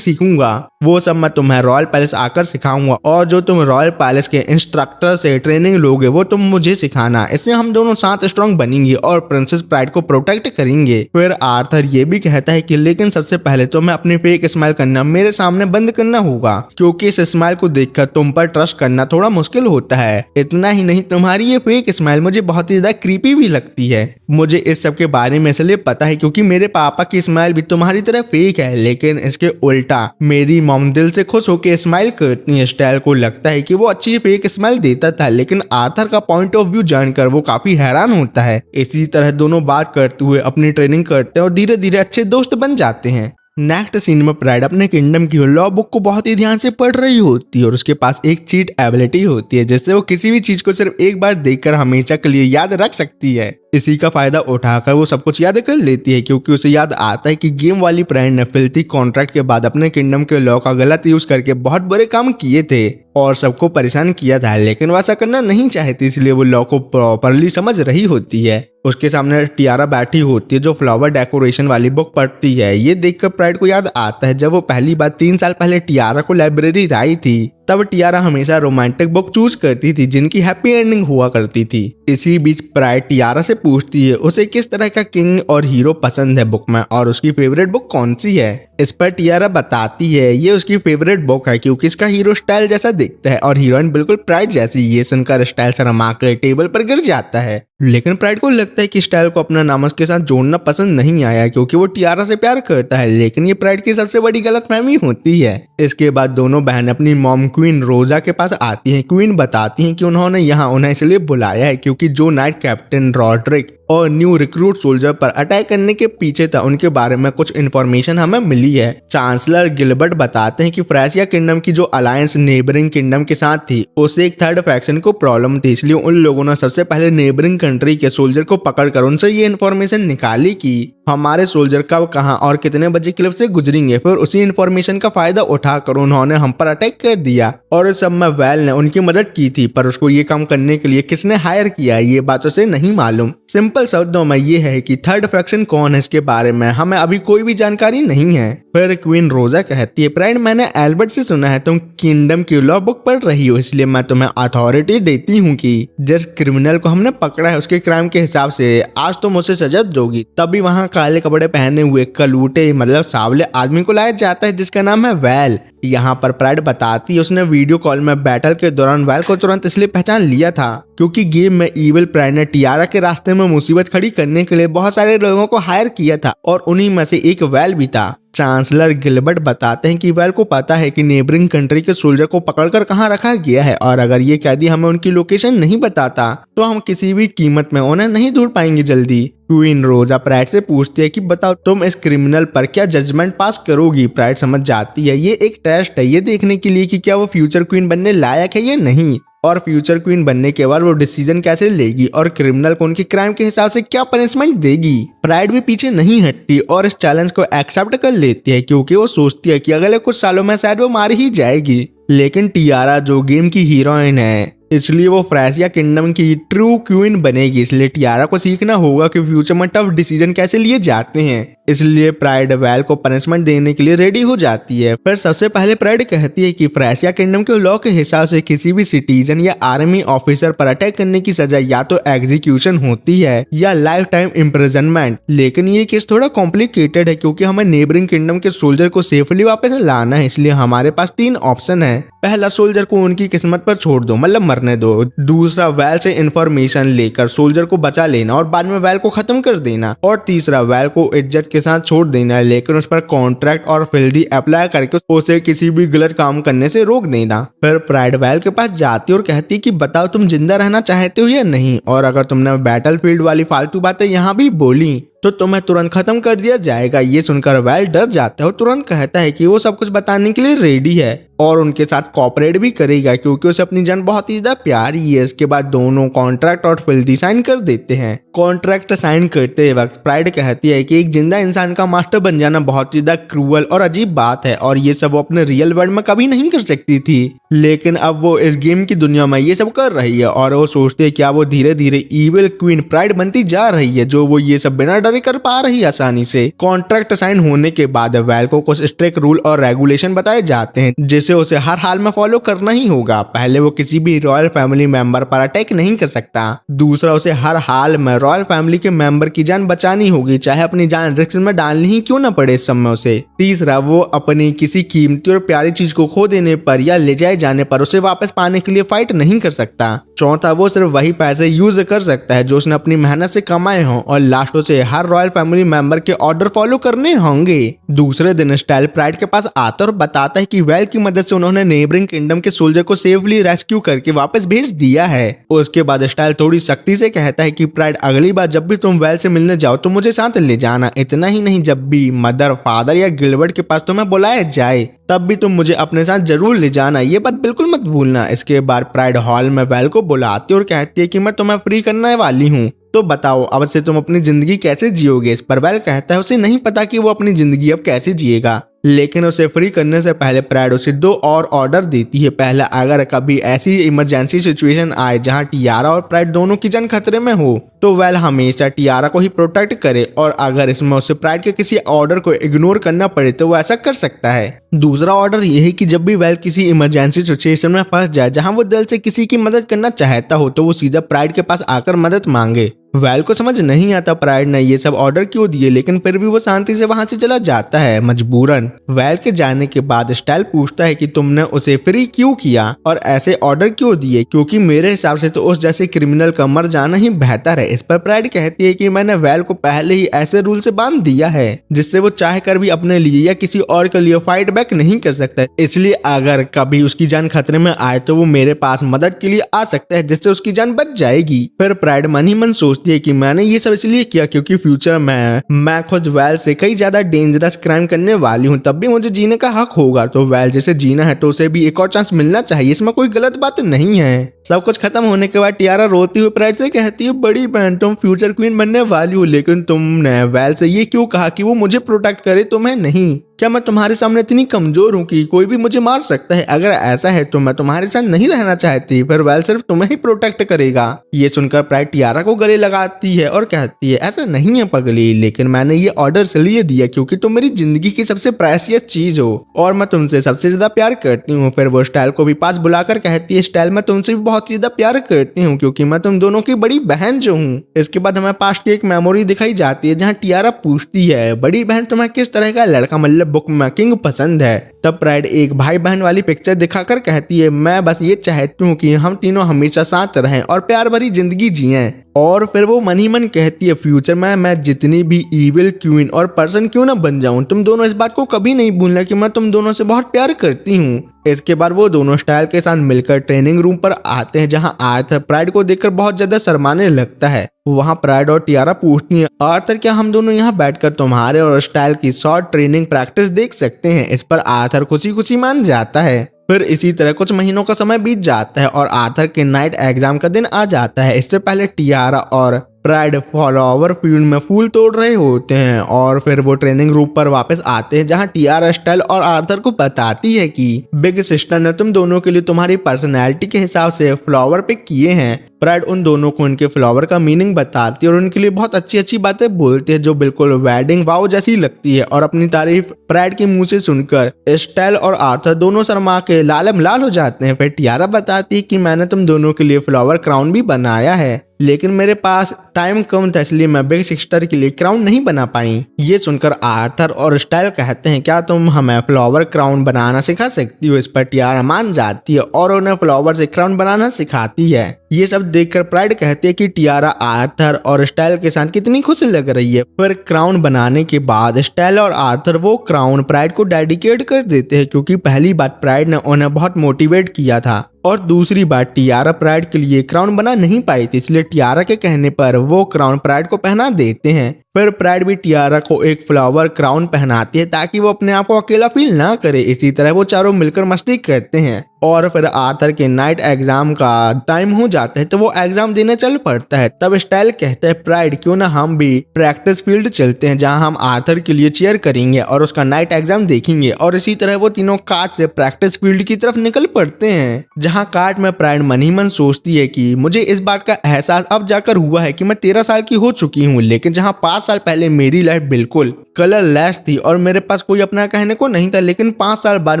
Speaker 1: सीखूंगा वो सब मैं तुम्हें रॉयल पैलेस आकर सिखाऊंगा, और जो तुम रॉयल पैलेस के इंस्ट्रक्टर से ट्रेनिंग लोगे वो तुम मुझे सिखाना। इससे हम दोनों साथ स्ट्रांग बनेंगे और प्रिंसेस प्राइड को प्रोटेक्ट करेंगे। फिर आर्थर ये भी कहता है कि लेकिन सबसे पहले तो मैं अपनी फेक स्माइल करना मेरे सामने बंद करना होगा, क्योंकि इस स्माइल को देखकर तुम पर ट्रस्ट करना थोड़ा मुश्किल होता है। इतना ही नहीं, तुम्हारी ये फेक स्माइल मुझे बहुत ही ज्यादा क्रीपी भी लगती है। मुझे इस सब के बारे में इसलिए पता है क्योंकि मेरे पापा की स्माइल भी तुम्हारी तरह फेक है, लेकिन इसके उल्टा मेरी मॉम दिल से खुश होकर स्माइल करती है। स्टाइल को लगता है कि वो अच्छी फेक स्माइल देता था, लेकिन आर्थर का पॉइंट ऑफ व्यू जानकर वो काफी हैरान होता है। इसी तरह दोनों बात करते हुए अपनी ट्रेनिंग करते हैं और धीरे धीरे अच्छे दोस्त बन जाते हैं। नेक्स्ट सीन में प्राइड अपने किंगडम की लॉ बुक को बहुत ही ध्यान से पढ़ रही होती है, और उसके पास एक चीट एबिलिटी होती है जिससे वो किसी भी चीज को सिर्फ एक बार देखकर हमेशा के लिए याद रख सकती है। इसी का फायदा उठाकर वो सब कुछ याद कर लेती है, क्योंकि उसे याद आता है कि गेम वाली प्राइड ने फिल्थी कॉन्ट्रैक्ट के बाद अपने किंगडम के लॉ का गलत यूज करके बहुत बुरे काम किए थे और सबको परेशान किया था, लेकिन वो ऐसा करना नहीं चाहती, इसलिए वो लॉ को प्रॉपरली समझ रही होती है। उसके सामने टियारा बैठी होती है जो फ्लावर डेकोरेशन वाली बुक पढ़ती है। ये देखकर प्राइड को याद आता है जब वो पहली बार 3 साल पहले टियारा को लाइब्रेरी लाई थी, तब टियारा हमेशा रोमांटिक बुक चूज करती थी जिनकी हैप्पी एंडिंग हुआ करती थी। इसी बीच प्राइड टियारा से पूछती है उसे किस तरह का किंग और हीरो पसंद है बुक में, और उसकी फेवरेट बुक कौन सी है। इस पर टियारा बताती है ये उसकी फेवरेट बुक है क्योंकि इसका हीरो स्टाइल जैसा दिखता है और हीरोइन बिल्कुल प्राइड जैसी। ये सुनकर स्टाइल शर्मा कर टेबल पर गिर जाता है, लेकिन प्राइड को लगता है कि स्टाइल को अपना नाम उसके साथ जोड़ना पसंद नहीं आया क्योंकि वो टियारा से प्यार करता है, लेकिन ये प्राइड की सबसे बड़ी गलतफहमी होती है। इसके बाद दोनों बहन अपनी मॉम क्वीन रोजा के पास आती हैं। क्वीन बताती हैं कि उन्होंने यहाँ उन्हें इसलिए बुलाया है क्योंकि जो नाइट कैप्टन रॉड्रिक और न्यू रिक्रूट सोल्जर पर अटैक करने के पीछे था उनके बारे में कुछ इन्फॉर्मेशन हमें मिली है। चांसलर गिलबर्ट बताते हैं कि फ्रेशिया किंगडम की जो अलायंस नेबरिंग किंगडम के साथ थी उसे एक थर्ड फैक्शन को प्रॉब्लम थी, इसलिए उन लोगों ने सबसे पहले नेबरिंग कंट्री के सोल्जर को पकड़कर उनसे ये इन्फॉर्मेशन निकाली कि हमारे सोल्जर कब कहां और कितने बजे क्लिफ से गुजरेंगे। फिर उसी इन्फॉर्मेशन का फायदा उठाकर उन्होंने हम पर अटैक कर दिया और इस सब में वेल ने उनकी मदद की थी, पर उसको ये काम करने के लिए किसने हायर किया ये बात उसे नहीं मालूम। सिंपल शब्दों में ये है कि थर्ड फैक्शन कौन है इसके बारे में हमें अभी कोई भी जानकारी नहीं है। फिर क्वीन रोजा कहती है प्राइड मैंने एल्बर्ट से सुना है तुम किंगडम की लॉ बुक पढ़ रही हो, इसलिए मैं तुम्हें अथॉरिटी देती हूँ कि जिस क्रिमिनल को हमने पकड़ा है उसके क्राइम के हिसाब से आज तुम उसे सजा दोगी। तभी वहाँ काले कपड़े पहने हुए कलूटे मतलब सावले आदमी को लाया जाता है जिसका नाम है वेल। यहाँ पर प्राइड बताती है उसने वीडियो कॉल में बैटल के दौरान वेल को तुरंत इसलिए पहचान लिया था क्योंकि गेम में इविल प्राइड ने टियारा के रास्ते में मुसीबत खड़ी करने के लिए बहुत सारे लोगों को हायर किया था और उन्हीं में से एक वेल भी था। चांसलर गिलबर्ट बताते हैं कि वेल को पता है कि नेबरिंग कंट्री के सोल्जर को पकड़कर कहां रखा गया है और अगर ये कैदी हमें उनकी लोकेशन नहीं बताता तो हम किसी भी कीमत में उन्हें नहीं ढूंढ पाएंगे जल्दी। क्वीन रोजा प्राइड से पूछती है कि बताओ तुम इस क्रिमिनल पर क्या जजमेंट पास करोगी। प्राइड समझ जाती है ये एक टेस्ट है ये देखने के लिए कि क्या वो फ्यूचर क्वीन बनने लायक है या नहीं। और फ्यूचर क्वीन बनने के बाद वो डिसीजन कैसे लेगी और क्रिमिनल को उनके क्राइम के हिसाब से क्या पनिशमेंट देगी। प्राइड भी पीछे नहीं हटती और इस चैलेंज को एक्सेप्ट कर लेती है क्योंकि वो सोचती है कि अगले कुछ सालों में शायद वो मार ही जाएगी। लेकिन टियारा जो गेम की हीरोइन है इसलिए वो फ्रेसिया किंगडम की ट्रू क्वीन बनेगी, इसलिए टियारा को सीखना होगा कि फ्यूचर में टफ डिसीजन कैसे लिए जाते हैं। इसलिए प्राइड वेल को पनिशमेंट देने के लिए रेडी हो जाती है। फिर सबसे पहले प्राइड कहती है कि फ्रेसिया किंगडम के लॉ के हिसाब से किसी भी सिटीजन या आर्मी ऑफिसर पर अटैक करने की सजा या तो एग्जीक्यूशन होती है या लाइफ टाइम इम्प्रिजनमेंट। लेकिन ये केस थोड़ा कॉम्प्लिकेटेड है क्योंकि हमें नेबरिंग किंगडम के सोल्जर को सेफली वापस लाना है, इसलिए हमारे पास 3 ऑप्शन है। पहला, सोल्जर को उनकी किस्मत पर छोड़ दो, मतलब मरने दो। दूसरा, वेल से इंफॉर्मेशन लेकर सोल्जर को बचा लेना और बाद में वेल को खत्म कर देना। और तीसरा, वेल को इज्जत के साथ छोड़ देना है लेकिन उस पर कॉन्ट्रैक्ट और फिल्दी अप्लाई करके उसे किसी भी गलत काम करने से रोक देना। फिर प्राइड वेल के पास जाती और कहती कि बताओ तुम जिंदा रहना चाहते हो या नहीं, और अगर तुमने बैटलफील्ड वाली फालतू बातें यहाँ भी बोली तो तुम्हें तुरंत खत्म कर दिया जाएगा। ये सुनकर वेल डर जाता है और तुरंत कहता है कि वो सब कुछ बताने के लिए रेडी है और उनके साथ कोऑपरेट भी करेगा क्योंकि उसे अपनी जान बहुत ही ज्यादा प्यारी है। इसके बाद दोनों कॉन्ट्रैक्ट और फिल्दी साइन कर देते हैं। कॉन्ट्रैक्ट साइन करते वक्त प्राइड कहती है कि एक जिंदा इंसान का मास्टर बन जाना बहुत ही ज्यादा क्रूअल और अजीब बात है और ये सब वो अपने रियल वर्ल्ड में कभी नहीं कर सकती थी, लेकिन अब वो इस गेम की दुनिया में ये सब कर रही है और वो सोचते है क्या वो धीरे धीरे इविल क्वीन प्राइड बनती जा रही है जो वो ये सब बिना डरे कर पा रही आसानी से। कॉन्ट्रैक्ट साइन होने के बाद वेल को कुछ स्ट्रिक्ट रूल और रेगुलेशन बताए जाते हैं जिसे उसे हर हाल में फॉलो करना ही होगा। पहले, वो किसी भी रॉयल फैमिली मेंबर पर अटैक नहीं कर सकता। दूसरा, उसे हर हाल में रॉयल फैमिली के मेंबर की जान बचानी होगी, चाहे अपनी जान रिस्क में डालनी ही क्यों न पड़े इस समय उसे। तीसरा, वो अपनी किसी कीमती और प्यारी चीज को खो देने पर या ले जाए जाने पर उसे वापस पाने के लिए फाइट नहीं कर सकता। चौथा, वो सिर्फ वही पैसे यूज कर सकता है जो उसने अपनी मेहनत से कमाए हों। और लास्ट, उसे हर रॉयल फैमिली मेंबर के ऑर्डर फॉलो करने होंगे। दूसरे दिन स्टाइल प्राइड के पास आता और बताता है कि वेल की मदद से उन्होंने नेबरिंग किंगडम के सोल्जर को सेफली रेस्क्यू करके वापस भेज दिया है। उसके बाद स्टाइल थोड़ी सख्ती से कहता है कि प्राइड, अगली बार जब भी तुम वेल से मिलने जाओ तो मुझे साथ ले जाना। इतना ही नहीं, जब भी मदर, फादर या गिलबर्ट के पास तुम्हें बुलाया जाए तब भी तुम मुझे अपने साथ जरूर ले जाना, ये बात बिल्कुल मत भूलना। इसके बाद प्राइड हॉल में वेल को बुलाती और कहती है कि मैं तुम्हें फ्री करने वाली हूँ, तो बताओ अब से तुम अपनी जिंदगी कैसे जियोगे। इस पर वेल कहता है उसे नहीं पता कि वो अपनी जिंदगी अब कैसे जिएगा, लेकिन उसे फ्री करने से पहले प्राइड उसे 2 और ऑर्डर देती है। पहला, अगर कभी ऐसी इमरजेंसी सिचुएशन आए जहां टियारा और प्राइड दोनों की जान खतरे में हो तो वेल हमेशा टियारा को ही प्रोटेक्ट करे, और अगर इसमें उसे प्राइड के किसी ऑर्डर को इग्नोर करना पड़े तो वो ऐसा कर सकता है। दूसरा ऑर्डर यह है कि जब भी वेल किसी इमरजेंसी सिचुएशन में फंस जाए जहां वो दिल से किसी की मदद करना चाहता हो तो वो सीधा प्राइड के पास आकर मदद मांगे। वेल को समझ नहीं आता प्राइड ने ये सब ऑर्डर क्यों दिए, लेकिन फिर भी वो शांति से वहां से चला जाता है मजबूरन। वेल के जाने के बाद स्टाइल पूछता है कि तुमने उसे फ्री क्यों किया और ऐसे ऑर्डर क्यों दिए, क्योंकि मेरे हिसाब से तो उस जैसे क्रिमिनल का मर जाना ही बेहतर है। इस पर प्राइड कहती है कि मैंने वेल को पहले ही ऐसे रूल से बांध दिया है जिससे वो चाह कर भी अपने लिए या किसी और के लिए फाइट बैक नहीं कर सकता, इसलिए अगर कभी उसकी जान खतरे में आए तो वो मेरे पास मदद के लिए आ सकता है जिससे उसकी जान बच जाएगी। फिर प्राइड मन ही मन सोचती है कि मैंने ये सब इसलिए किया क्योंकि फ्यूचर में मैं खुद वेल से कई ज्यादा डेंजरस क्राइम करने वाली हूँ, तब भी मुझे जीने का हक होगा। तो वेल जैसे जीना है तो उसे भी एक और चांस मिलना चाहिए, इसमें कोई गलत बात नहीं है। सब कुछ खत्म होने के बाद टियारा रोती हुई प्राइड से कहती है, बड़ी बहन तुम फ्यूचर क्वीन बनने वाली हो, लेकिन तुमने वेल से ये क्यों कहा कि वो मुझे प्रोटेक्ट करे, तुम्हें नहीं? क्या मैं तुम्हारे सामने इतनी कमजोर हूँ कि कोई भी मुझे मार सकता है? अगर ऐसा है तो मैं तुम्हारे साथ नहीं रहना चाहती, फिर वेल सिर्फ तुम्हें ही प्रोटेक्ट करेगा। ये सुनकर प्राइड टियारा को गले लगाती है और कहती है, ऐसा नहीं है पगली, लेकिन मैंने ये ऑर्डर इसलिए दिया क्योंकि तुम मेरी जिंदगी की सबसे प्रेशियस चीज हो और मैं तुमसे सबसे ज्यादा प्यार करती हूँ। फिर वो स्टाइल को भी पास बुलाकर कहती है, स्टाइल मैं तुमसे भी बहुत ज्यादा प्यार करती हूँ क्योंकि मैं तुम दोनों की बड़ी बहन जो हूँ। इसके बाद हमें पास्ट की एक मेमोरी दिखाई जाती है जहाँ टियारा पूछती है, बड़ी बहन तुम्हें किस तरह का लड़का मतलब बुक मेकिंग पसंद है? तब प्राइड एक भाई बहन वाली पिक्चर दिखाकर कहती है, मैं बस ये चाहती हूँ कि हम तीनों हमेशा साथ रहें और प्यार भरी जिंदगी जिएं। और फिर वो मन ही मन कहती है, फ्यूचर में मैं जितनी भी इविल क्वीन और पर्सन क्यों ना बन जाऊं, तुम दोनों इस बात को कभी नहीं भूलना कि मैं तुम दोनों से बहुत प्यार करती हूँ। इसके बाद वो दोनों स्टाइल के साथ मिलकर ट्रेनिंग रूम पर आते हैं जहां आर्थर प्राइड को देखकर बहुत ज्यादा शर्माने लगता है। वहां प्राइड और टियारा पूछती है, आर्थर क्या हम दोनों यहाँ बैठकर तुम्हारे और स्टाइल की शॉर्ट ट्रेनिंग प्रैक्टिस देख सकते हैं? इस पर आर्थर खुशी खुशी मान जाता है। फिर इसी तरह कुछ महीनों का समय बीत जाता है और आर्थर के नाइट एग्जाम का दिन आ जाता है। इससे पहले टियारा और प्राइड फ्लावर फील्ड में फूल तोड़ रहे होते हैं और फिर वो ट्रेनिंग रूम पर वापस आते हैं, जहां टियारा स्टेल और आर्थर को बताती है कि बिग सिस्टर ने तुम दोनों के लिए तुम्हारी पर्सनैलिटी के हिसाब से फ्लावर पिक किए हैं। प्राइड उन दोनों को उनके फ्लावर का मीनिंग बताती है और उनके लिए बहुत अच्छी अच्छी बातें बोलती है जो बिल्कुल वेडिंग वाव जैसी लगती है। और अपनी तारीफ प्राइड के मुंह से सुनकर स्टेल और आर्थर दोनों शर्मा के लालम लाल हो जाते हैं। फिर टियारा बताती है कि मैंने तुम दोनों के लिए फ्लावर क्राउन भी बनाया है, लेकिन मेरे पास टाइम कम था इसलिए मैं बिग सिस्टर के लिए क्राउन नहीं बना पाई। ये सुनकर आर्थर और स्टाइल कहते हैं क्या तुम हमें फ्लावर क्राउन बनाना सिखा सकती हो। इस पर टियारा मान जाती है और उन्हें फ्लावर से क्राउन बनाना सिखाती है। ये सब देखकर प्राइड कहती है कि टियारा आर्थर और स्टाइल के साथ कितनी खुश लग रही है। फिर क्राउन बनाने के बाद स्टाइल और आर्थर वो क्राउन प्राइड को डेडिकेट कर देते हैं, क्योंकि पहली बात प्राइड ने उन्हें बहुत मोटिवेट किया था और दूसरी बात टियारा प्राइड के लिए क्राउन बना नहीं पाई थी, इसलिए टियारा के कहने पर वो क्राउन प्राइड को पहना देते हैं। फिर प्राइड भी टियारा को एक फ्लावर क्राउन पहनाती है ताकि वो अपने आप को अकेला फील ना करे। इसी तरह वो चारों मिलकर मस्ती करते हैं और फिर आर्थर के नाइट एग्जाम का टाइम हो जाता है तो वो एग्जाम देने चल पड़ता है। तब स्टाइल कहता है प्राइड क्यों ना हम भी प्रैक्टिस फील्ड चलते हैं जहां हम आर्थर के लिए चीयर करेंगे और उसका नाइट एग्जाम देखेंगे। और इसी तरह वो तीनों कार्ट से प्रैक्टिस फील्ड की तरफ निकल पड़ते हैं, जहां कार्ट में प्राइड मन ही मन सोचती है कि मुझे इस बात का एहसास अब जाकर हुआ है कि मैं 13 साल की हो चुकी हूँ, लेकिन जहाँ 5 साल पहले मेरी लाइफ बिल्कुल कलरलेस थी और मेरे पास कोई अपना कहने को नहीं था, लेकिन 5 साल बाद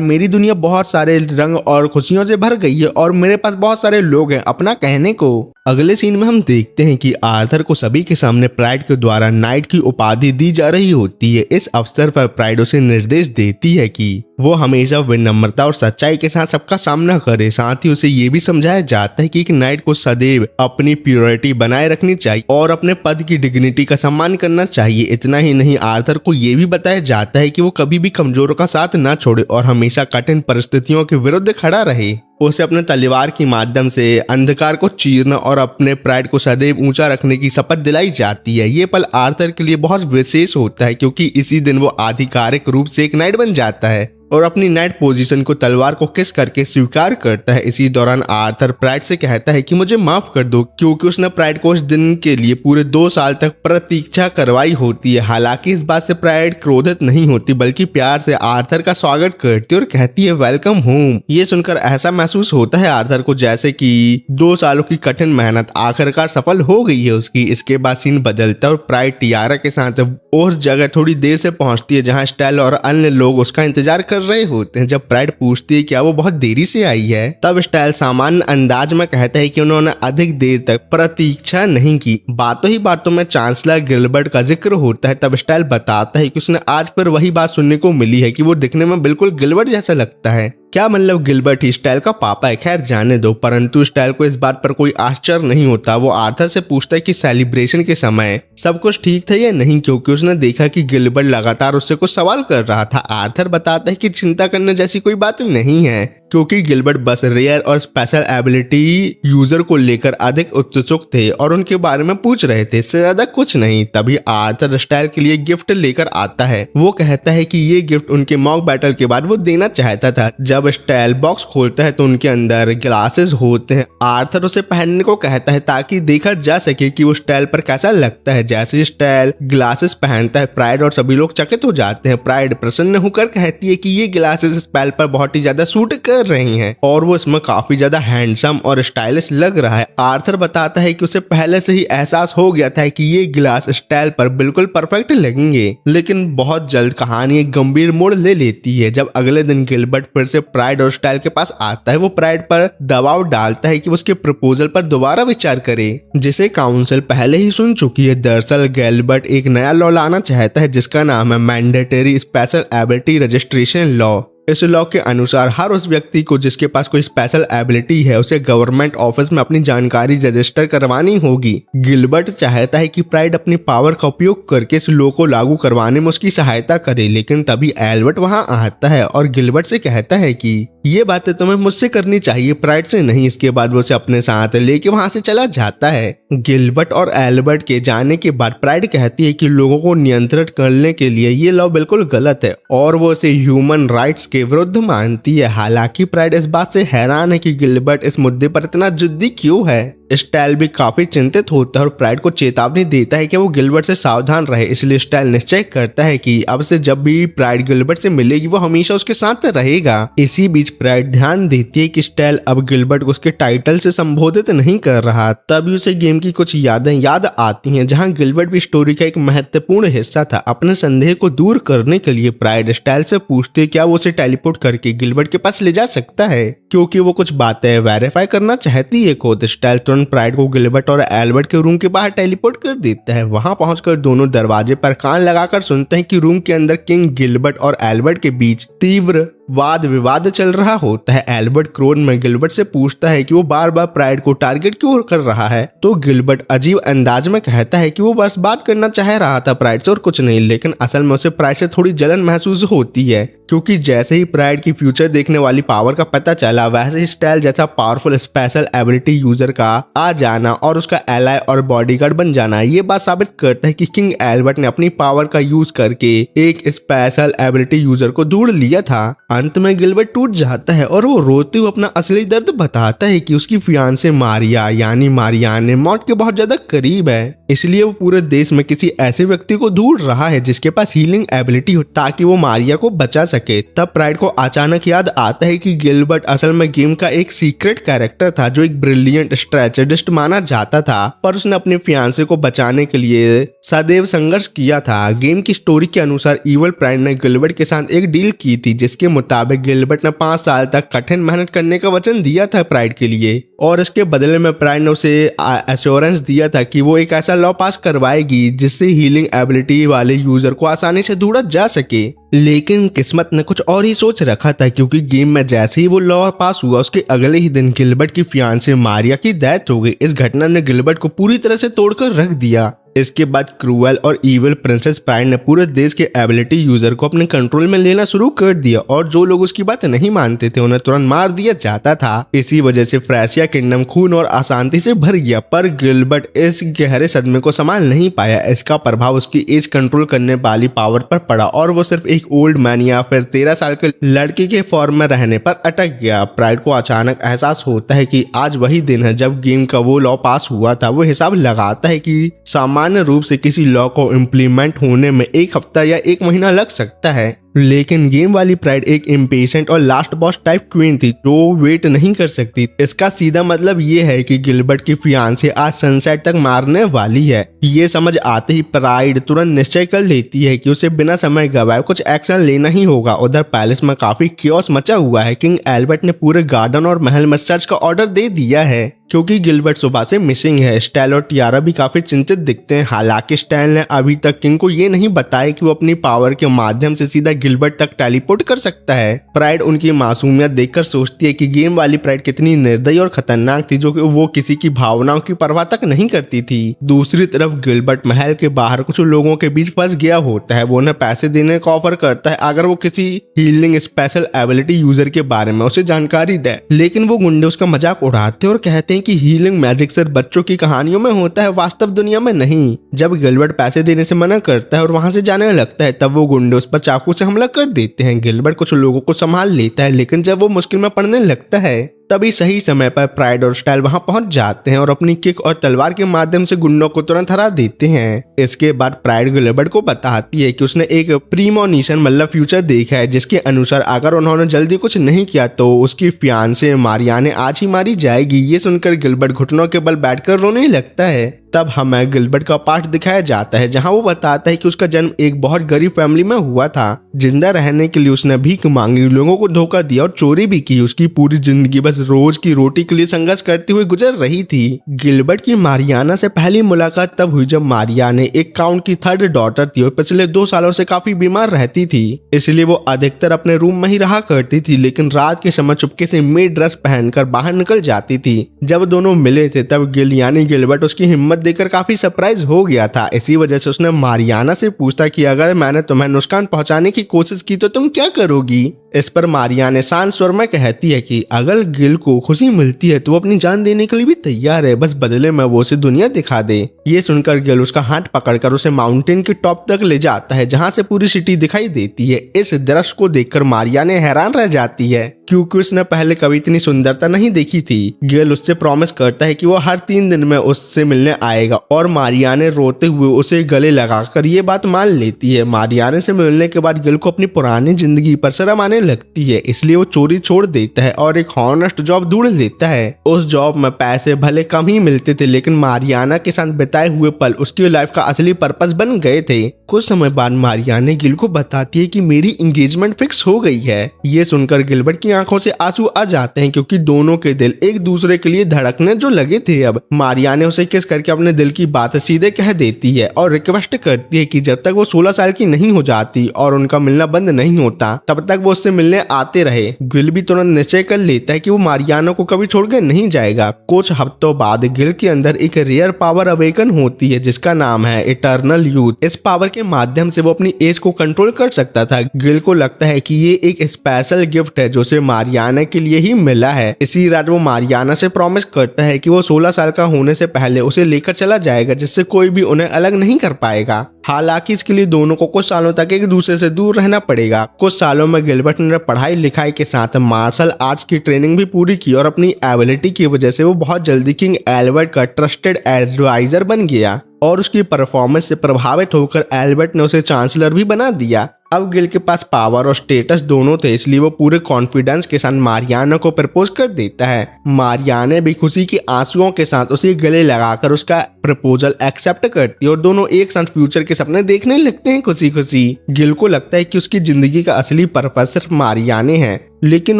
Speaker 1: मेरी दुनिया बहुत सारे रंग और खुशियों से भर गई है और मेरे पास बहुत सारे लोग हैं अपना कहने को। अगले सीन में हम देखते हैं कि आर्थर को सभी के सामने प्राइड के द्वारा नाइट की उपाधि दी जा रही होती है। इस अवसर पर प्राइड उसे निर्देश देती है कि वो हमेशा विनम्रता और सच्चाई के साथ सबका सामना करे। साथ ही उसे ये भी समझाया जाता है कि एक नाइट को सदैव अपनी प्योरिटी बनाए रखनी चाहिए और अपने पद की डिग्निटी का सम्मान करना चाहिए। इतना ही नहीं, आर्थर को ये भी बताया जाता है कि वो कभी भी कमजोरों का साथ ना छोड़े और हमेशा कठिन परिस्थितियों के विरुद्ध खड़ा रहे। उसे अपने तलवार के माध्यम से अंधकार को चीरना और अपने प्राइड को सदैव ऊंचा रखने की शपथ दिलाई जाती है। ये पल आर्थर के लिए बहुत विशेष होता है क्योंकि इसी दिन वो आधिकारिक रूप से एक नाइट बन जाता है और अपनी नाइट पोजीशन को तलवार को किस करके स्वीकार करता है। इसी दौरान आर्थर प्राइड से कहता है कि मुझे माफ कर दो, क्योंकि उसने प्राइड को इस दिन के लिए पूरे 2 साल तक प्रतीक्षा करवाई होती है। हालांकि इस बात से प्राइड क्रोधित नहीं होती बल्कि प्यार से आर्थर का स्वागत करती है और कहती है वेलकम होम। ये सुनकर ऐसा महसूस होता है आर्थर को जैसे कि 2 सालों की कठिन मेहनत आखिरकार सफल हो गई है उसकी। इसके बाद सीन बदलता है और प्राइड टियारा के साथ उस जगह थोड़ी देर से पहुंचती है जहां स्टेल और अन्य लोग उसका इंतजार कर रहे होते हैं। जब प्राइड पूछती है क्या वो बहुत देरी से आई है, तब स्टाइल सामान्य अंदाज में कहता है कि उन्होंने अधिक देर तक प्रतीक्षा नहीं की। बातों ही बातों में चांसलर गिलबर्ट का जिक्र होता है। तब स्टाइल बताता है कि उसने आज पर वही बात सुनने को मिली है कि वो दिखने में बिल्कुल गिलबर्ट जैसा लगता है। क्या मतलब गिलबर्ट ही स्टाइल का पापा है? खैर जाने दो, परंतु स्टाइल को इस बात पर कोई आश्चर्य नहीं होता। वो आर्थर से पूछता है कि सेलिब्रेशन के समय सब कुछ ठीक था या नहीं, क्योंकि उसने देखा कि गिलबर्ट लगातार उससे कुछ सवाल कर रहा था। आर्थर बताता है कि चिंता करने जैसी कोई बात नहीं है, क्योंकि गिलबर्ट बस रेयर और स्पेशल एबिलिटी यूजर को लेकर अधिक उत्सुक थे और उनके बारे में पूछ रहे थे, इससे ज्यादा कुछ नहीं। तभी आर्थर स्टाइल के लिए गिफ्ट लेकर आता है। वो कहता है कि ये गिफ्ट उनके मॉक बैटल के बाद वो देना चाहता था। जब स्टाइल बॉक्स खोलता है तो उनके अंदर ग्लासेस होते हैं। आर्थर उसे पहनने को कहता है ताकि देखा जा सके कि वो स्टाइल पर कैसा लगता है। जैसे स्टाइल ग्लासेस पहनता है, प्राइड और सभी लोग चकित हो जाते हैं। प्राइड प्रसन्न होकर कहती है कि ये ग्लासेस स्टाइल पर बहुत ही ज्यादा सूट कर रही हैं और वो इसमें काफी ज्यादा हैंडसम और स्टाइलिश लग रहा है। आर्थर बताता है कि उसे पहले से ही एहसास हो गया था कि ये ग्लास स्टाइल पर बिल्कुल परफेक्ट लगेंगे, लेकिन बहुत जल्द कहानी एक गंभीर मोड़ ले लेती है। जब अगले दिन गिलबर्ट फिर से प्राइड और स्टाइल के पास आता है, वो प्राइड पर दबाव डालता है कि वो उसके प्रपोजल पर दोबारा विचार करे, जिसे काउंसिल पहले ही सुन चुकी है। दरअसल गिलबर्ट एक नया लॉ लाना चाहता है जिसका नाम है mandatory special ability registration law. इस लॉ के अनुसार हर उस व्यक्ति को जिसके पास कोई स्पेशल एबिलिटी है उसे गवर्नमेंट ऑफिस में अपनी जानकारी रजिस्टर करवानी होगी। गिलबर्ट चाहता है कि प्राइड अपनी पावर का उपयोग करके इस लॉ को लागू करवाने में उसकी सहायता करे, लेकिन तभी एल्बर्ट वहां आता है और गिलबर्ट से कहता है कि ये बातें तुम्हें मुझसे करनी चाहिए, प्राइड से नहीं। इसके बाद वो उसे अपने साथ लेके वहां से चला जाता है। गिलबर्ट और एल्बर्ट के जाने के बाद प्राइड कहती है कि लोगों को नियंत्रित करने के लिए ये लॉ बिल्कुल गलत है और वो इसे ह्यूमन राइट्स के के विरुद्ध मानती है। हालांकि प्राइड इस बात से हैरान है कि गिलबर्ट इस मुद्दे पर इतना जिद्दी क्यों है। स्टाइल भी काफी चिंतित होता है और प्राइड को चेतावनी देता है कि वो गिलबर्ट से सावधान रहे। इसलिए स्टाइल निश्चय करता है कि अब से जब भी प्राइड गिलबर्ट से मिलेगी वो हमेशा उसके साथ रहेगा। इसी बीच प्राइड ध्यान देती है कि स्टाइल अब गिलबर्ट को उसके टाइटल से संबोधित नहीं कर रहा। तभी उसे गेम की कुछ यादें याद आती हैं जहां गिलबर्ट भी स्टोरी का एक महत्वपूर्ण हिस्सा था। अपने संदेह को दूर करने के लिए प्राइड स्टाइल से पूछते क्या वो उसे टेलीपोर्ट करके गिलबर्ट के पास ले जा सकता है, क्योंकि वो कुछ बातें वेरीफाई करना चाहती है खुद। स्टाइल तुरंत प्राइड को गिलबर्ट और एल्बर्ट के रूम के बाहर टेलीपोर्ट कर देता है। वहां पहुंचकर दोनों दरवाजे पर कान लगाकर सुनते हैं कि रूम के अंदर किंग गिलबर्ट और एल्बर्ट के बीच तीव्र वाद विवाद चल रहा होता है। एल्बर्ट क्रोध में गिलबर्ट से पूछता है कि वो बार बार प्राइड को टारगेट क्यों कर रहा है, तो गिलबर्ट अजीब अंदाज में कहता है कि वो बस बात करना चाह रहा था प्राइड से और कुछ नहीं। लेकिन असल में उसे प्राइड से थोड़ी जलन महसूस होती है, क्योंकि जैसे ही प्राइड की फ्यूचर देखने वाली पावर का पता चला वैसे ही स्टाइल जैसा पावरफुल स्पेशल एबिलिटी यूजर का आ जाना और उसका एलाय और बॉडीगार्ड बन जाना ये बात साबित करता है कि किंग एल्बर्ट ने अपनी पावर का यूज करके एक स्पेशल एबिलिटी यूजर को ढूंढ लिया था। अंत में गिलबर्ट टूट जाता है और वो रोते हुए अपना असली दर्द बताता है कि उसकी फियांसे मारिया यानी मारियाने मौत के बहुत ज्यादा करीब है। इसलिए वो पूरे देश में किसी ऐसे व्यक्ति को ढूंढ रहा है जिसके पास हीलिंग एबिलिटी हो ताकि वो मारिया को बचा सके। तब प्राइड को अचानक याद आता है कि गिलबर्ट असल में गेम का एक सीक्रेट कैरेक्टर था जो एक ब्रिलियंट स्ट्रेटेजिस्ट माना जाता था, पर उसने अपने फियांसे को बचाने के लिए सदैव संघर्ष किया था। गेम की स्टोरी के अनुसार इवल प्राइड ने गिलबर्ट के साथ एक डील की थी जिसके मुताबिक गिलबर्ट ने 5 साल तक कठिन मेहनत करने का वचन दिया था प्राइड के लिए, और इसके बदले में प्राइड ने उसे एश्योरेंस दिया था कि वो एक ऐसा लॉ पास करवाएगी जिससे हीलिंग एबिलिटी वाले यूजर को आसानी से ढूंढा जा सके। लेकिन किस्मत ने कुछ और ही सोच रखा था, क्योंकि गेम में जैसे ही वो लॉ पास हुआ उसके अगले ही दिन गिलबर्ट की फियांसे मारिया की डेथ हो गई। इस घटना ने गिलबर्ट को पूरी तरह से तोड़कर रख दिया। इसके बाद क्रूएल और इविल प्रिंसेस प्राइड ने पूरे देश के एबिलिटी यूजर को अपने कंट्रोल में लेना शुरू कर दिया और जो लोग उसकी बात नहीं मानते थे उन्हें तुरंत मार दिया जाता था। इसी वजह से फ्रेशिया किंगडम खून और अशांति से भर गया, पर गिलबर्ट इस गहरे सदमे को संभाल नहीं पाया। इसका प्रभाव उसकी एज कंट्रोल करने वाली पावर पर पड़ा और वो सिर्फ एक ओल्ड मैन या फिर 13 साल के लड़के के फॉर्म में रहने पर अटक गया। प्राइड को अचानक एहसास होता है कि आज वही दिन है जब गेम का वो लॉ पास हुआ था। वो हिसाब लगाता है कि सामान्य रूप से किसी लॉ को इम्प्लीमेंट होने में 1 हफ्ता या 1 महीना लग सकता है, लेकिन गेम वाली प्राइड एक इम्पेशेंट और लास्ट बॉस टाइप क्वीन थी जो वेट नहीं कर सकती। इसका सीधा मतलब ये है कि गिलबर्ट की फियांसे आज सनसेट तक मारने वाली है। ये समझ आते ही प्राइड तुरंत निश्चय कर लेती है कि उसे बिना समय गवाए कुछ एक्शन लेना ही होगा। उधर पैलेस में काफी क्योस मचा हुआ है। किंग एल्बर्ट ने पूरे गार्डन और महल में सर्च का ऑर्डर दे दिया है क्योंकि गिलबर्ट सुबह से मिसिंग है। स्टाइल और टियारा भी काफी चिंतित दिखते हैं। हालांकि स्टाइल ने अभी तक किंग को ये नहीं बताया कि वो अपनी पावर के माध्यम से सीधा गिलबर्ट तक टेलीपोर्ट कर सकता है। प्राइड उनकी मासूमियत देखकर सोचती है कि गेम वाली प्राइड कितनी निर्दयी और खतरनाक थी जो कि वो किसी की भावनाओं की परवाह तक नहीं करती थी। दूसरी तरफ गिलबर्ट महल के बाहर कुछ लोगों के बीच फंस गया होता है। वो उन्हें पैसे देने का ऑफर करता है अगर वो किसी हीलिंग स्पेशल एबिलिटी यूजर के बारे में उसे जानकारी दे, लेकिन वो गुंडे उसका मजाक उड़ाते और कहते हैं कि हीलिंग मैजिक सिर्फ बच्चों की कहानियों में होता है, वास्तव दुनिया में नहीं। जब गिलबर्ट पैसे देने से मना करता है और वहां से जाने लगता है तब वो गुंडे उस पर चाकू से हमला कर देते हैं। गिलबर्ट कुछ लोगों को संभाल लेता है, लेकिन जब वो मुश्किल में पड़ने लगता है तभी सही समय पर प्राइड और स्टाइल वहां पहुंच जाते हैं और अपनी किक और तलवार के माध्यम से गुंडों को तुरंत हरा देते हैं। इसके बाद प्राइड गिलबर्ट को बताती है कि उसने एक प्रीमोनिशन मतलब फ्यूचर देखा है जिसके अनुसार अगर उन्होंने जल्दी कुछ नहीं किया तो उसकी फियांसे मारियाने आज ही मारी जाएगी। ये सुनकर गिलबर्ट घुटनों के बल बैठकर रोने लगता है। तब हमें गिलबर्ट का पार्ट दिखाया जाता है जहां वो बताता है कि उसका जन्म एक बहुत गरीब फैमिली में हुआ था। जिंदा रहने के लिए उसने भीख मांगी, लोगों को धोखा दिया और चोरी भी की। उसकी पूरी जिंदगी बस रोज की रोटी के लिए संघर्ष करते हुए गुजर रही थी। गिलबर्ट की मारियाना से पहली मुलाकात तब हुई जब मारियाने एक काउंट की 3rd डॉटर थी और पिछले 2 सालों से काफी बीमार रहती थी, इसलिए वो अधिकतर अपने रूम में ही रहा करती थी, लेकिन रात के समय चुपके से मेड ड्रेस पहनकर बाहर निकल जाती थी। जब दोनों मिले थे तब गिल यानी गिलबर्ट उसकी हिम्मत देखकर काफी सरप्राइज हो गया था। इसी वजह से उसने मारियाना से पूछा कि अगर मैंने तुम्हें नुकसान पहुंचाने की कोशिश की तो तुम क्या करोगी। इस पर मारियाने शांत स्वर में कहती है कि अगर गिल को खुशी मिलती है तो वो अपनी जान देने के लिए भी तैयार है, बस बदले में वो उसे दुनिया दिखा दे। ये सुनकर गिल उसका हाथ पकड़कर उसे माउंटेन के टॉप तक ले जाता है जहाँ से पूरी सिटी दिखाई देती है। इस दृश्य को देखकर मारियाने हैरान रह जाती है क्योंकि उसने पहले कभी इतनी सुंदरता नहीं देखी थी। गिल उससे प्रॉमिस करता है कि वो हर 3 दिन में उससे मिलने आएगा और मारियाने रोते हुए उसे गले लगाकर ये बात मान लेती है। मारियाने से मिलने के बाद गिल को अपनी पुरानी जिंदगी पर शर्म आने लगती है, इसलिए वो चोरी छोड़ देता है और एक हॉनेस्ट जॉब ढूंढ लेता है। उस जॉब में पैसे भले कम ही मिलते थे लेकिन मारियाना के साथ बिताए हुए पल उसकी लाइफ का असली पर्पस बन गए थे। कुछ समय बाद मारियाने गिल को बताती है कि मेरी एंगेजमेंट फिक्स हो गई है। ये सुनकर गिलबर्ट की आंखों से आंसू आ जाते हैं क्योंकि दोनों के दिल एक दूसरे के लिए धड़कने जो लगे थे। अब मारियाने उसे किस करके अपने दिल की बात सीधे कह देती है और रिक्वेस्ट करती है कि जब तक वो 16 साल की नहीं हो जाती और उनका मिलना बंद नहीं होता तब तक वो उससे मिलने आते रहे। गिल भी तुरंत निश्चय कर लेता है कि वो मारियाना को कभी छोड़ कर नहीं जाएगा। कुछ हफ्तों बाद गिल के अंदर एक रेयर पावर अवेकन होती है जिसका नाम है इटर्नल यूथ। इस पावर के माध्यम से वो अपनी एज को कंट्रोल कर सकता था। गिल को लगता है कि ये एक स्पेशल गिफ्ट है जो उसे मारियाना के लिए ही मिला है। इसी रात वो मारियाना से प्रॉमिस करता है कि वो 16 साल का होने से पहले उसे लेकर चला जाएगा जिससे कोई भी उन्हें अलग नहीं कर पाएगा। हालांकि इसके लिए दोनों को कुछ सालों तक एक दूसरे से दूर रहना पड़ेगा। कुछ सालों में गिलबर्ट ने पढ़ाई लिखाई के साथ मार्शल आर्ट्स की ट्रेनिंग भी पूरी की और अपनी एबिलिटी की वजह से वो बहुत जल्दी किंग एल्बर्ट का ट्रस्टेड एडवाइजर बन गया और उसकी परफॉर्मेंस से प्रभावित होकर एल्बर्ट ने उसे चांसलर भी बना दिया। अब गिल के पास पावर और स्टेटस दोनों थे, इसलिए वो पूरे कॉन्फिडेंस के साथ मारियाना को प्रपोज कर देता है। मारियाने भी खुशी के आंसुओं के साथ उसे गले लगाकर उसका प्रपोजल एक्सेप्ट करती है और दोनों एक साथ फ्यूचर के सपने देखने लगते हैं खुशी खुशी। गिल को लगता है कि उसकी जिंदगी का असली पर्पस सिर्फ मारियाने है, लेकिन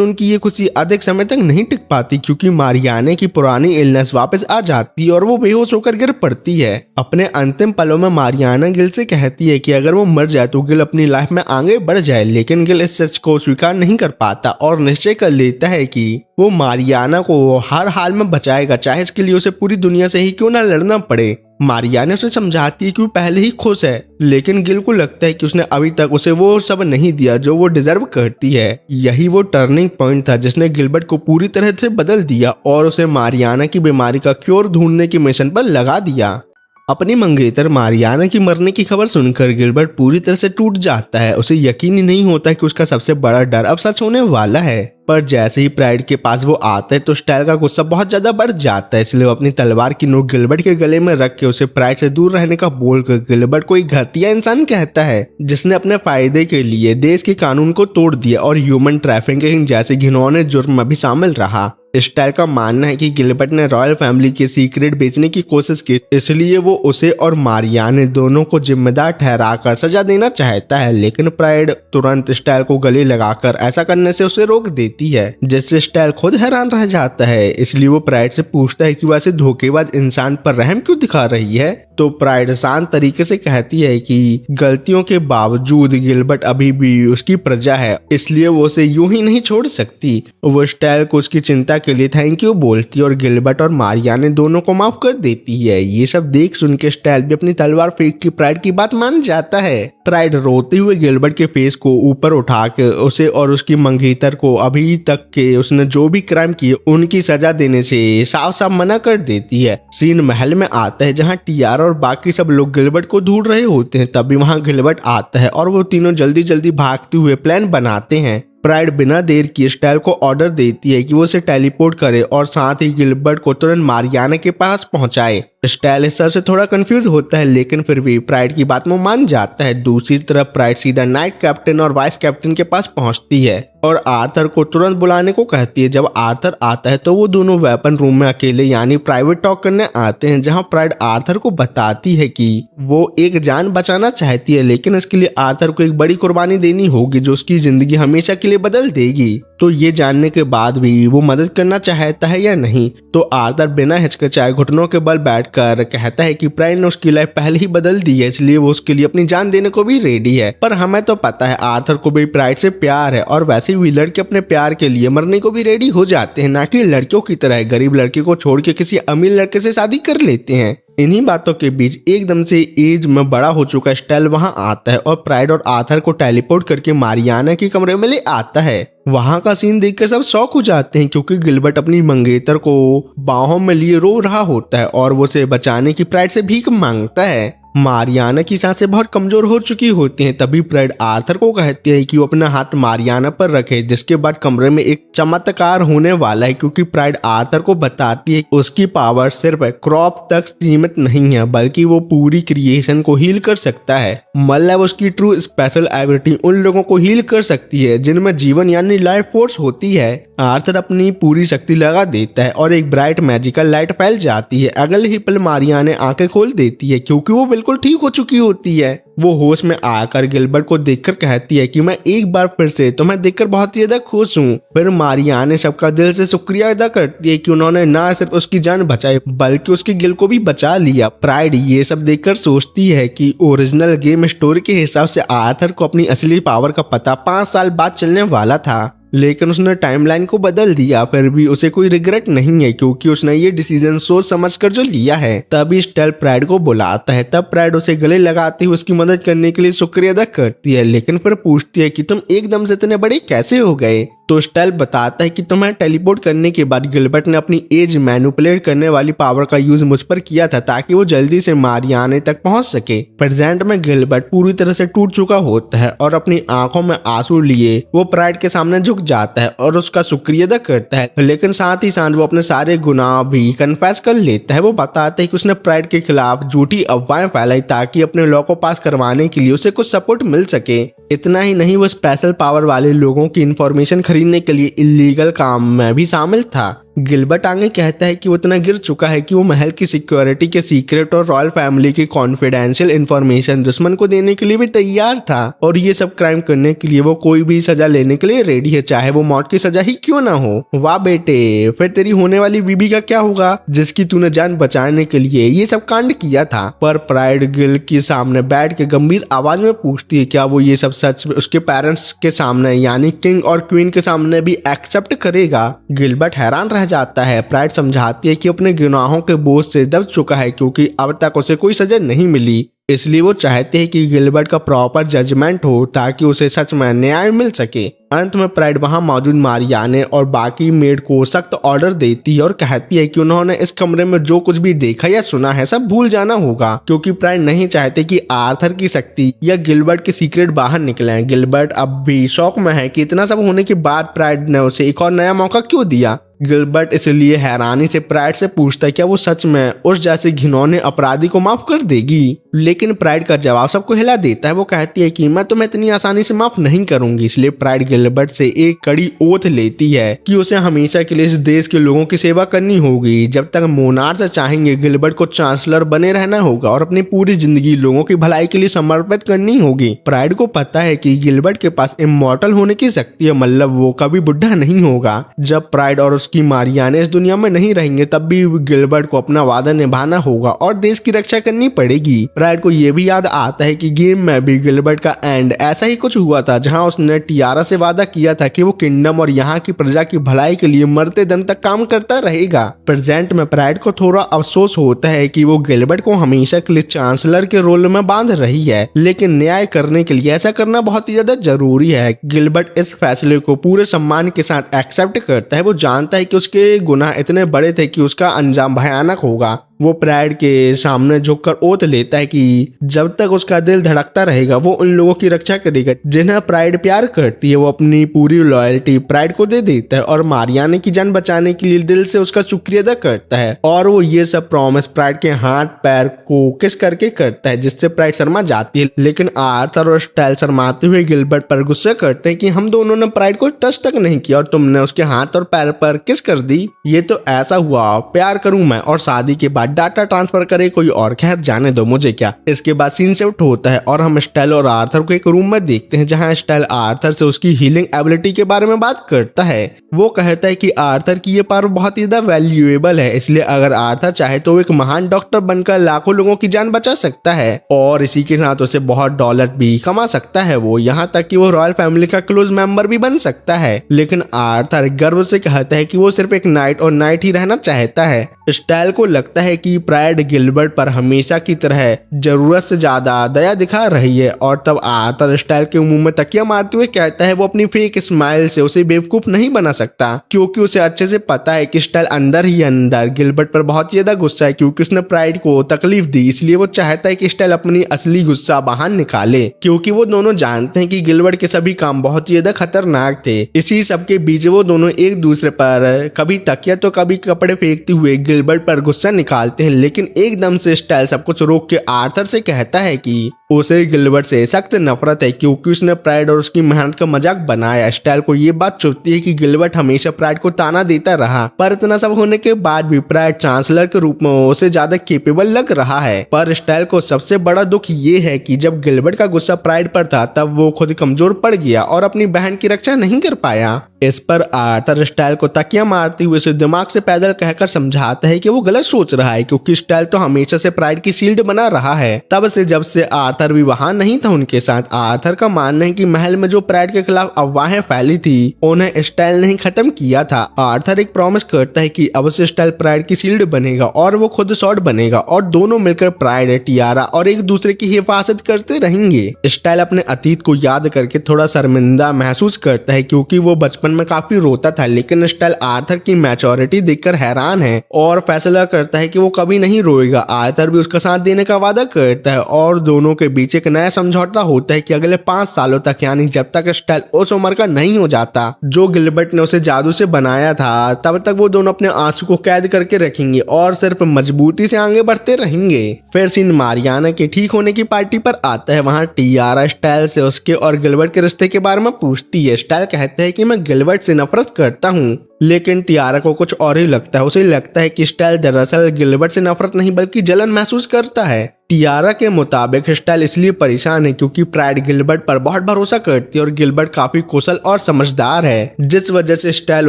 Speaker 1: उनकी ये खुशी अधिक समय तक नहीं टिक पाती क्योंकि मारियाने की पुरानी इलनेस वापस आ जाती है और वो बेहोश होकर गिर पड़ती है। अपने अंतिम पलों में मारियाना गिल से कहती है कि अगर वो मर जाए तो गिल अपनी लाइफ में आगे बढ़ जाए, लेकिन गिल इस सच को स्वीकार नहीं कर पाता और निश्चय कर लेता है कि वो मारियाना को हर हाल में बचाएगा, चाहे इसके लिए उसे पूरी दुनिया से ही क्यों ना लड़ना पड़े। मारियाने उसे समझाती है कि वो पहले ही खुश है, लेकिन गिल को लगता है कि उसने अभी तक उसे वो सब नहीं दिया जो वो डिजर्व करती है। यही वो टर्निंग पॉइंट था जिसने गिलबर्ट को पूरी तरह से बदल दिया और उसे मारियाना की बीमारी का क्योर ढूंढने की मिशन पर लगा दिया। अपनी मंगेतर मारियाना की मरने की खबर सुनकर गिलबर्ट पूरी तरह से टूट जाता है। उसे यकीन ही नहीं होता कि उसका सबसे बड़ा डर अब सच होने वाला है। पर जैसे ही प्राइड के पास वो आता है तो स्टाइल का गुस्सा बहुत ज्यादा बढ़ जाता है, इसलिए वो अपनी तलवार की नोक गिलबर्ट के गले में रख के उसे प्राइड से दूर रहने का बोलकर गिलबर्ट को एक घटिया इंसान कहता है जिसने अपने फायदे के लिए देश के कानून को तोड़ दिया और ह्यूमन ट्रैफिकिंग जैसे घिनौने जुर्म में भी शामिल रहा। स्टाइल का मानना है कि गिलबर्ट ने रॉयल फैमिली के सीक्रेट बेचने की कोशिश की, इसलिए वो उसे और मारियाने दोनों को जिम्मेदार ठहराकर सजा देना चाहता है, लेकिन प्राइड तुरंत स्टाइल को गले लगाकर ऐसा करने से उसे रोक देती है, जिससे स्टाइल खुद हैरान रह जाता है। इसलिए वो प्राइड से पूछता है कि वह ऐसे धोखेबाज इंसान पर रहम क्यों दिखा रही है, तो प्राइड शांत तरीके से कहती है कि गलतियों के बावजूद गिलबर्ट अभी भी उसकी प्रजा है, इसलिए वो उसे यूं ही नहीं छोड़ सकती। वो स्टाइल को उसकी चिंता के लिए थैंक यू बोलती और गिलबर्ट और मारियाने दोनों को माफ कर देती है। ये सब देख सुन के स्टाइल भी अपनी तलवार फेंक के प्राइड की बात मान जाता है। प्राइड रोते हुए गिलबर्ट के फेस को ऊपर उठा के उसे और उसकी मंगेतर को अभी तक के उसने जो भी क्राइम किए उनकी सजा देने से साफ साफ मना कर देती है। सीन महल में आता है जहाँ टीआर और बाकी सब लोग गिलबर्ट को ढूंढ रहे होते हैं। तभी वहाँ गिलबर्ट आता है और वो तीनों जल्दी जल्दी भागते हुए प्लान बनाते हैं। प्राइड बिना देर किए स्टाइल को ऑर्डर देती है कि वो उसे टेलीपोर्ट करे और साथ ही गिलबर्ट को तुरंत मारियाना के पास पहुंचाए। स्टाइल इस सबसे थोड़ा कंफ्यूज होता है, लेकिन फिर भी प्राइड की बात में मान जाता है। दूसरी तरफ प्राइड सीधा नाइट कैप्टन और वाइस कैप्टन के पास पहुंचती है और आर्थर को तुरंत बुलाने को कहती है। जब आर्थर आता है तो वो दोनों वेपन रूम में अकेले यानी प्राइवेट टॉक करने आते हैं, जहां प्राइड आर्थर को बताती है कि वो एक जान बचाना चाहती है, लेकिन इसके लिए आर्थर को एक बड़ी कुर्बानी देनी होगी जो उसकी जिंदगी हमेशा के लिए बदल देगी। तो ये जानने के बाद भी वो मदद करना चाहता है या नहीं, तो आर्थर बिना हिचकिचाए घुटनों के बल बैठकर कहता है कि प्राइड ने उसकी लाइफ पहले ही बदल दी है, इसलिए वो उसके लिए अपनी जान देने को भी रेडी है। पर हमें तो पता है आर्थर को भी प्राइड से प्यार है और वैसे भी लड़के अपने प्यार के लिए मरने को भी रेडी हो जाते हैं, ना कि लड़कियों की तरह गरीब लड़के को छोड़ के किसी अमीर लड़के से शादी कर लेते हैं। इन्हीं बातों के बीच एकदम से एज में बड़ा हो चुका स्टेल वहां आता है और प्राइड और आर्थर को टेलीपोर्ट करके मारियाना के कमरे में ले आता है। वहां का सीन देखकर सब शॉक हो जाते हैं क्योंकि गिलबर्ट अपनी मंगेतर को बाहों में लिए रो रहा होता है और वो उसे बचाने की प्राइड से भीख मांगता है। मारियाना की सांसें बहुत कमजोर हो चुकी होती हैं। तभी प्राइड आर्थर को कहती है कि वो अपना हाथ मारियाना पर रखे, जिसके बाद कमरे में एक चमत्कार होने वाला है क्योंकि प्राइड आर्थर को बताती है कि उसकी पावर सिर्फ क्रॉप तक सीमित नहीं है बल्कि वो पूरी क्रिएशन को हील कर सकता है। मतलब उसकी ट्रू स्पेशल एबिलिटी उन लोगों को हील कर सकती है जिनमें जीवन यानी लाइफ फोर्स होती है। आर्थर अपनी पूरी शक्ति लगा देता है और एक ब्राइट मैजिकल लाइट फैल जाती है। अगले ही पल मारियाना आंखें खोल देती है क्योंकि वो बिल्कुल ठीक हो चुकी होती है। वो होश में आकर गिलबर्ट को देखकर कहती है कि मैं एक बार फिर से तुम्हें देखकर बहुत ही ज्यादा खुश हूँ। फिर मारियाना सबका दिल से शुक्रिया अदा करती है कि उन्होंने न सिर्फ उसकी जान बचाई बल्कि उसकी गिल को भी बचा लिया। प्राइड ये सब देखकर सोचती है कि ओरिजिनल गेम स्टोरी के हिसाब से आर्थर को अपनी असली पावर का पता 5 साल बाद चलने वाला था, लेकिन उसने टाइमलाइन को बदल दिया। फिर भी उसे कोई रिग्रेट नहीं है क्योंकि उसने ये डिसीजन सोच समझकर जो लिया है। तभी स्टेल प्राइड को बुलाता है। तब प्राइड उसे गले लगाती हुई उसकी मदद करने के लिए शुक्रिया अदा करती है, लेकिन फिर पूछती है कि तुम एकदम से इतने बड़े कैसे हो गए। तो स्टेल बताता है कि तुम्हें टेलीपोर्ट करने के बाद गिलबर्ट ने अपनी एज मैनिपुलेट करने वाली पावर का यूज मुझ पर किया था ताकि वो जल्दी से मारियाने तक पहुंच सके। प्रेजेंट में गिलबर्ट पूरी तरह से टूट चुका होता है और अपनी आंखों में आंसू लिए वो प्राइड के सामने झुक जाता है और उसका शुक्रिया अदा करता है, लेकिन साथ ही साथ वो अपने सारे गुनाह भी कन्फेस कर लेता है। वो बताता है कि उसने प्राइड के खिलाफ झूठी अफवाहें फैलाई ताकि अपने लॉ को पास करवाने के लिए उसे कुछ सपोर्ट मिल सके। इतना ही नहीं, वो स्पेशल पावर वाले लोगों की इंफॉर्मेशन खरीदने के लिए इलीगल काम में भी शामिल था। गिलबर्ट आगे कहता है कि वो इतना गिर चुका है कि वो महल की सिक्योरिटी के सीक्रेट और रॉयल फैमिली की कॉन्फिडेंशियल इंफॉर्मेशन दुश्मन को देने के लिए भी तैयार था और ये सब क्राइम करने के लिए वो कोई भी सजा लेने के लिए रेडी है, चाहे वो मौत की सजा ही क्यों ना हो। वाह बेटे, फिर तेरी होने वाली बीबी का क्या होगा जिसकी तूने जान बचाने के लिए ये सब कांड किया था। पर प्राइड गिल के सामने बैठ के गंभीर आवाज में पूछती है क्या वो ये सब सच में उसके पेरेंट्स के सामने यानी किंग और क्वीन के सामने भी एक्सेप्ट करेगा। गिलबर्ट हैरान रह जाता है। प्राइड समझाती है कि अपने गुनाहों के बोझ से दब चुका है क्योंकि अब तक उसे कोई सजा नहीं मिली, इसलिए वो चाहते हैं कि गिलबर्ट का प्रॉपर जजमेंट हो ताकि उसे सच में न्याय मिल सके। अंत में प्राइड वहां मौजूद मारियाने और बाकी मेड को सख्त ऑर्डर देती है और कहती है कि उन्होंने इस कमरे में जो कुछ भी देखा या सुना है सब भूल जाना होगा क्योंकि प्राइड नहीं चाहते कि आर्थर की शक्ति या गिलबर्ट के सीक्रेट बाहर निकले। गिलबर्ट अब भी शौक में है कि इतना सब होने के बाद प्राइड ने उसे एक और नया मौका क्यों दिया। गिलबर्ट इसलिए हैरानी से प्राइड से पूछता है क्या वो सच में उस जैसे घिनौने अपराधी को माफ कर देगी, लेकिन प्राइड का जवाब सबको हिला देता है। वो कहती है कि मैं तुम्हें इतनी आसानी से माफ नहीं करूंगी। इसलिए प्राइड गिलबर्ट से एक कड़ी ओथ लेती है कि उसे हमेशा के लिए इस देश के लोगों की सेवा करनी होगी। जब तक मोनार्च चाहेंगे गिलबर्ट को चांसलर बने रहना होगा और अपनी पूरी जिंदगी लोगों की भलाई के लिए समर्पित करनी होगी। प्राइड को पता है कि गिलबर्ट के पास इमॉर्टल होने की शक्ति है, मतलब वो कभी बुढ़ा नहीं होगा। जब प्राइड और कि मारियाने इस दुनिया में नहीं रहेंगे तब भी गिलबर्ट को अपना वादा निभाना होगा और देश की रक्षा करनी पड़ेगी। प्राइड को यह भी याद आता है कि गेम में भी गिलबर्ट का एंड ऐसा ही कुछ हुआ था जहां उसने टियारा से वादा किया था कि वो किंगडम और यहाँ की प्रजा की भलाई के लिए मरते दम तक काम करता रहेगा। प्रेजेंट में प्राइड को थोड़ा अफसोस होता है कि वो गिलबर्ट को हमेशा के लिए चांसलर के रोल में बांध रही है, लेकिन न्याय करने के लिए ऐसा करना बहुत ही ज्यादा जरूरी है। गिलबर्ट इस फैसले को पूरे सम्मान के साथ एक्सेप्ट करता है। वो जानता है कि उसके गुनाह इतने बड़े थे कि उसका अंजाम भयानक होगा। वो प्राइड के सामने झुककर ओथ लेता है कि जब तक उसका दिल धड़कता रहेगा वो उन लोगों की रक्षा करेगा जिन्हें प्राइड प्यार करती है। वो अपनी पूरी लॉयल्टी प्राइड को दे देता है और मारियाने की जान बचाने के लिए दिल से उसका शुक्रिया अदा करता है और वो ये सब प्रॉमिस प्राइड के हाथ पैर को किस करके करता है, जिससे प्राइड शर्मा जाती है। लेकिन आर्थर और स्टाइल शर्माते हुए गिलबर्ट पर गुस्सा करते हैं कि हम दोनों ने प्राइड को टच तक नहीं किया और तुमने उसके हाथ और पैर पर किस कर दी। ये तो ऐसा हुआ प्यार करूं मैं और शादी के बाद डाटा ट्रांसफर करे कोई और, खैर जाने दो मुझे क्या। इसके बाद सीन शिफ्ट होता है और हम स्टाइल और आर्थर को एक रूम में देखते हैं जहां स्टाइल आर्थर से उसकी हीलिंग एबिलिटी के बारे में बात करता है। वो कहता है कि आर्थर की ये पावर बहुत ही ज्यादा वैल्यूएबल है, इसलिए अगर आर्थर चाहे तो एक महान डॉक्टर बनकर लाखों लोगों की जान बचा सकता है और इसी के साथ उसे बहुत डॉलर भी कमा सकता है। वो यहाँ तक कि वो रॉयल फैमिली का क्लोज मेंबर भी बन सकता है। लेकिन आर्थर गर्व से कहता है कि वो सिर्फ एक नाइट और नाइट ही रहना चाहता है। स्टाइल को लगता है कि प्राइड गिलबर्ट पर हमेशा की तरह जरूरत से ज्यादा दया दिखा रही है और तब आर्थर स्टाइल के मुंह में तकिया मारते हुए कहता है वो अपनी फेक स्माइल से उसे बेवकूफ नहीं बना सकता, क्योंकि उसे अच्छे से पता है कि स्टाइल अंदर ही अंदर गिलबर्ट पर बहुत ज्यादा गुस्सा है क्योंकि उसने प्राइड को तकलीफ दी। इसलिए वो चाहता है कि स्टाइल अपनी असली गुस्सा बाहर निकाले, क्योंकि वो दोनों जानते हैं कि गिलबर्ट के सभी काम बहुत ज्यादा खतरनाक थे। इसी सब के बीच वो दोनों एक दूसरे पर कभी तकिया तो कभी कपड़े फेंकते हुए गिलबर्ट पर गुस्सा निकालते हैं, लेकिन एकदम से स्टाइल सब कुछ रोक के आर्थर से कहता है कि उसे गिलबर्ट से सख्त नफरत है क्योंकि उसने प्राइड और उसकी मेहनत का मजाक बनाया। स्टाइल को ये बात चुभती है कि गिलबर्ट हमेशा प्राइड को ताना देता रहा, पर इतना सब होने के बाद भी प्राइड चांसलर के रूप में उसे ज्यादा केपेबल लग रहा है। पर स्टाइल को सबसे बड़ा दुख ये है कि जब गिलबर्ट का गुस्सा प्राइड पर था तब वो खुद कमजोर पड़ गया और अपनी बहन की रक्षा नहीं कर पाया। इस पर आर्थर स्टाइल को तकिया मारते हुए उसे दिमाग से पैदल कहकर समझाता है कि वो गलत सोच रहा है क्योंकि स्टाइल तो हमेशा से प्राइड की शील्ड बना रहा है। तब से जब से आर्थर भी वहां नहीं था उनके साथ, आर्थर का मानना है कि महल में जो प्राइड के खिलाफ अफवाहें फैली थी उन्हें स्टाइल ने ही खत्म किया था। आर्थर एक प्रॉमिस करता है कि अब से स्टाइल प्राइड की शील्ड बनेगा और वो खुद शॉर्ट बनेगा और दोनों मिलकर प्राइड, टियारा और एक दूसरे की हिफाजत करते रहेंगे। स्टाइल अपने अतीत को याद करके थोड़ा शर्मिंदा महसूस करता है क्योंकि वो बचपन में काफी रोता था, लेकिन स्टाइल आर्थर की मैच्योरिटी देखकर हैरान है और फैसला करता है कि वो कभी नहीं रोएगा। आर्थर भी उसका साथ देने का वादा करता है और दोनों के बीच एक नया समझौता होता है कि अगले 5 सालों तक, यानी जब तक स्टाइल उस उम्र का नहीं हो जाता जो गिलबर्ट ने उसे जादू से बनाया था, तब तक वो दोनों अपने आंसू को कैद करके रखेंगे और सिर्फ मजबूती से आगे बढ़ते रहेंगे। फिर सीन मारियाना के ठीक होने की पार्टी पर आता है। वहाँ टियारा स्टाइल से उसके और गिलबर्ट के रिश्ते के बारे में पूछती है। स्टाइल कहता है कि मैं गिलबर्ट से नफरत करता हूँ, लेकिन टियारा को कुछ और ही लगता है। उसे लगता है कि स्टाइल दरअसल गिलबर्ट से नफरत नहीं बल्कि जलन महसूस करता है। टियारा के मुताबिक स्टाइल इसलिए परेशान है क्योंकि प्राइड गिलबर्ट पर बहुत भरोसा करती है और गिलबर्ट काफी कुशल और समझदार है, जिस वजह से स्टाइल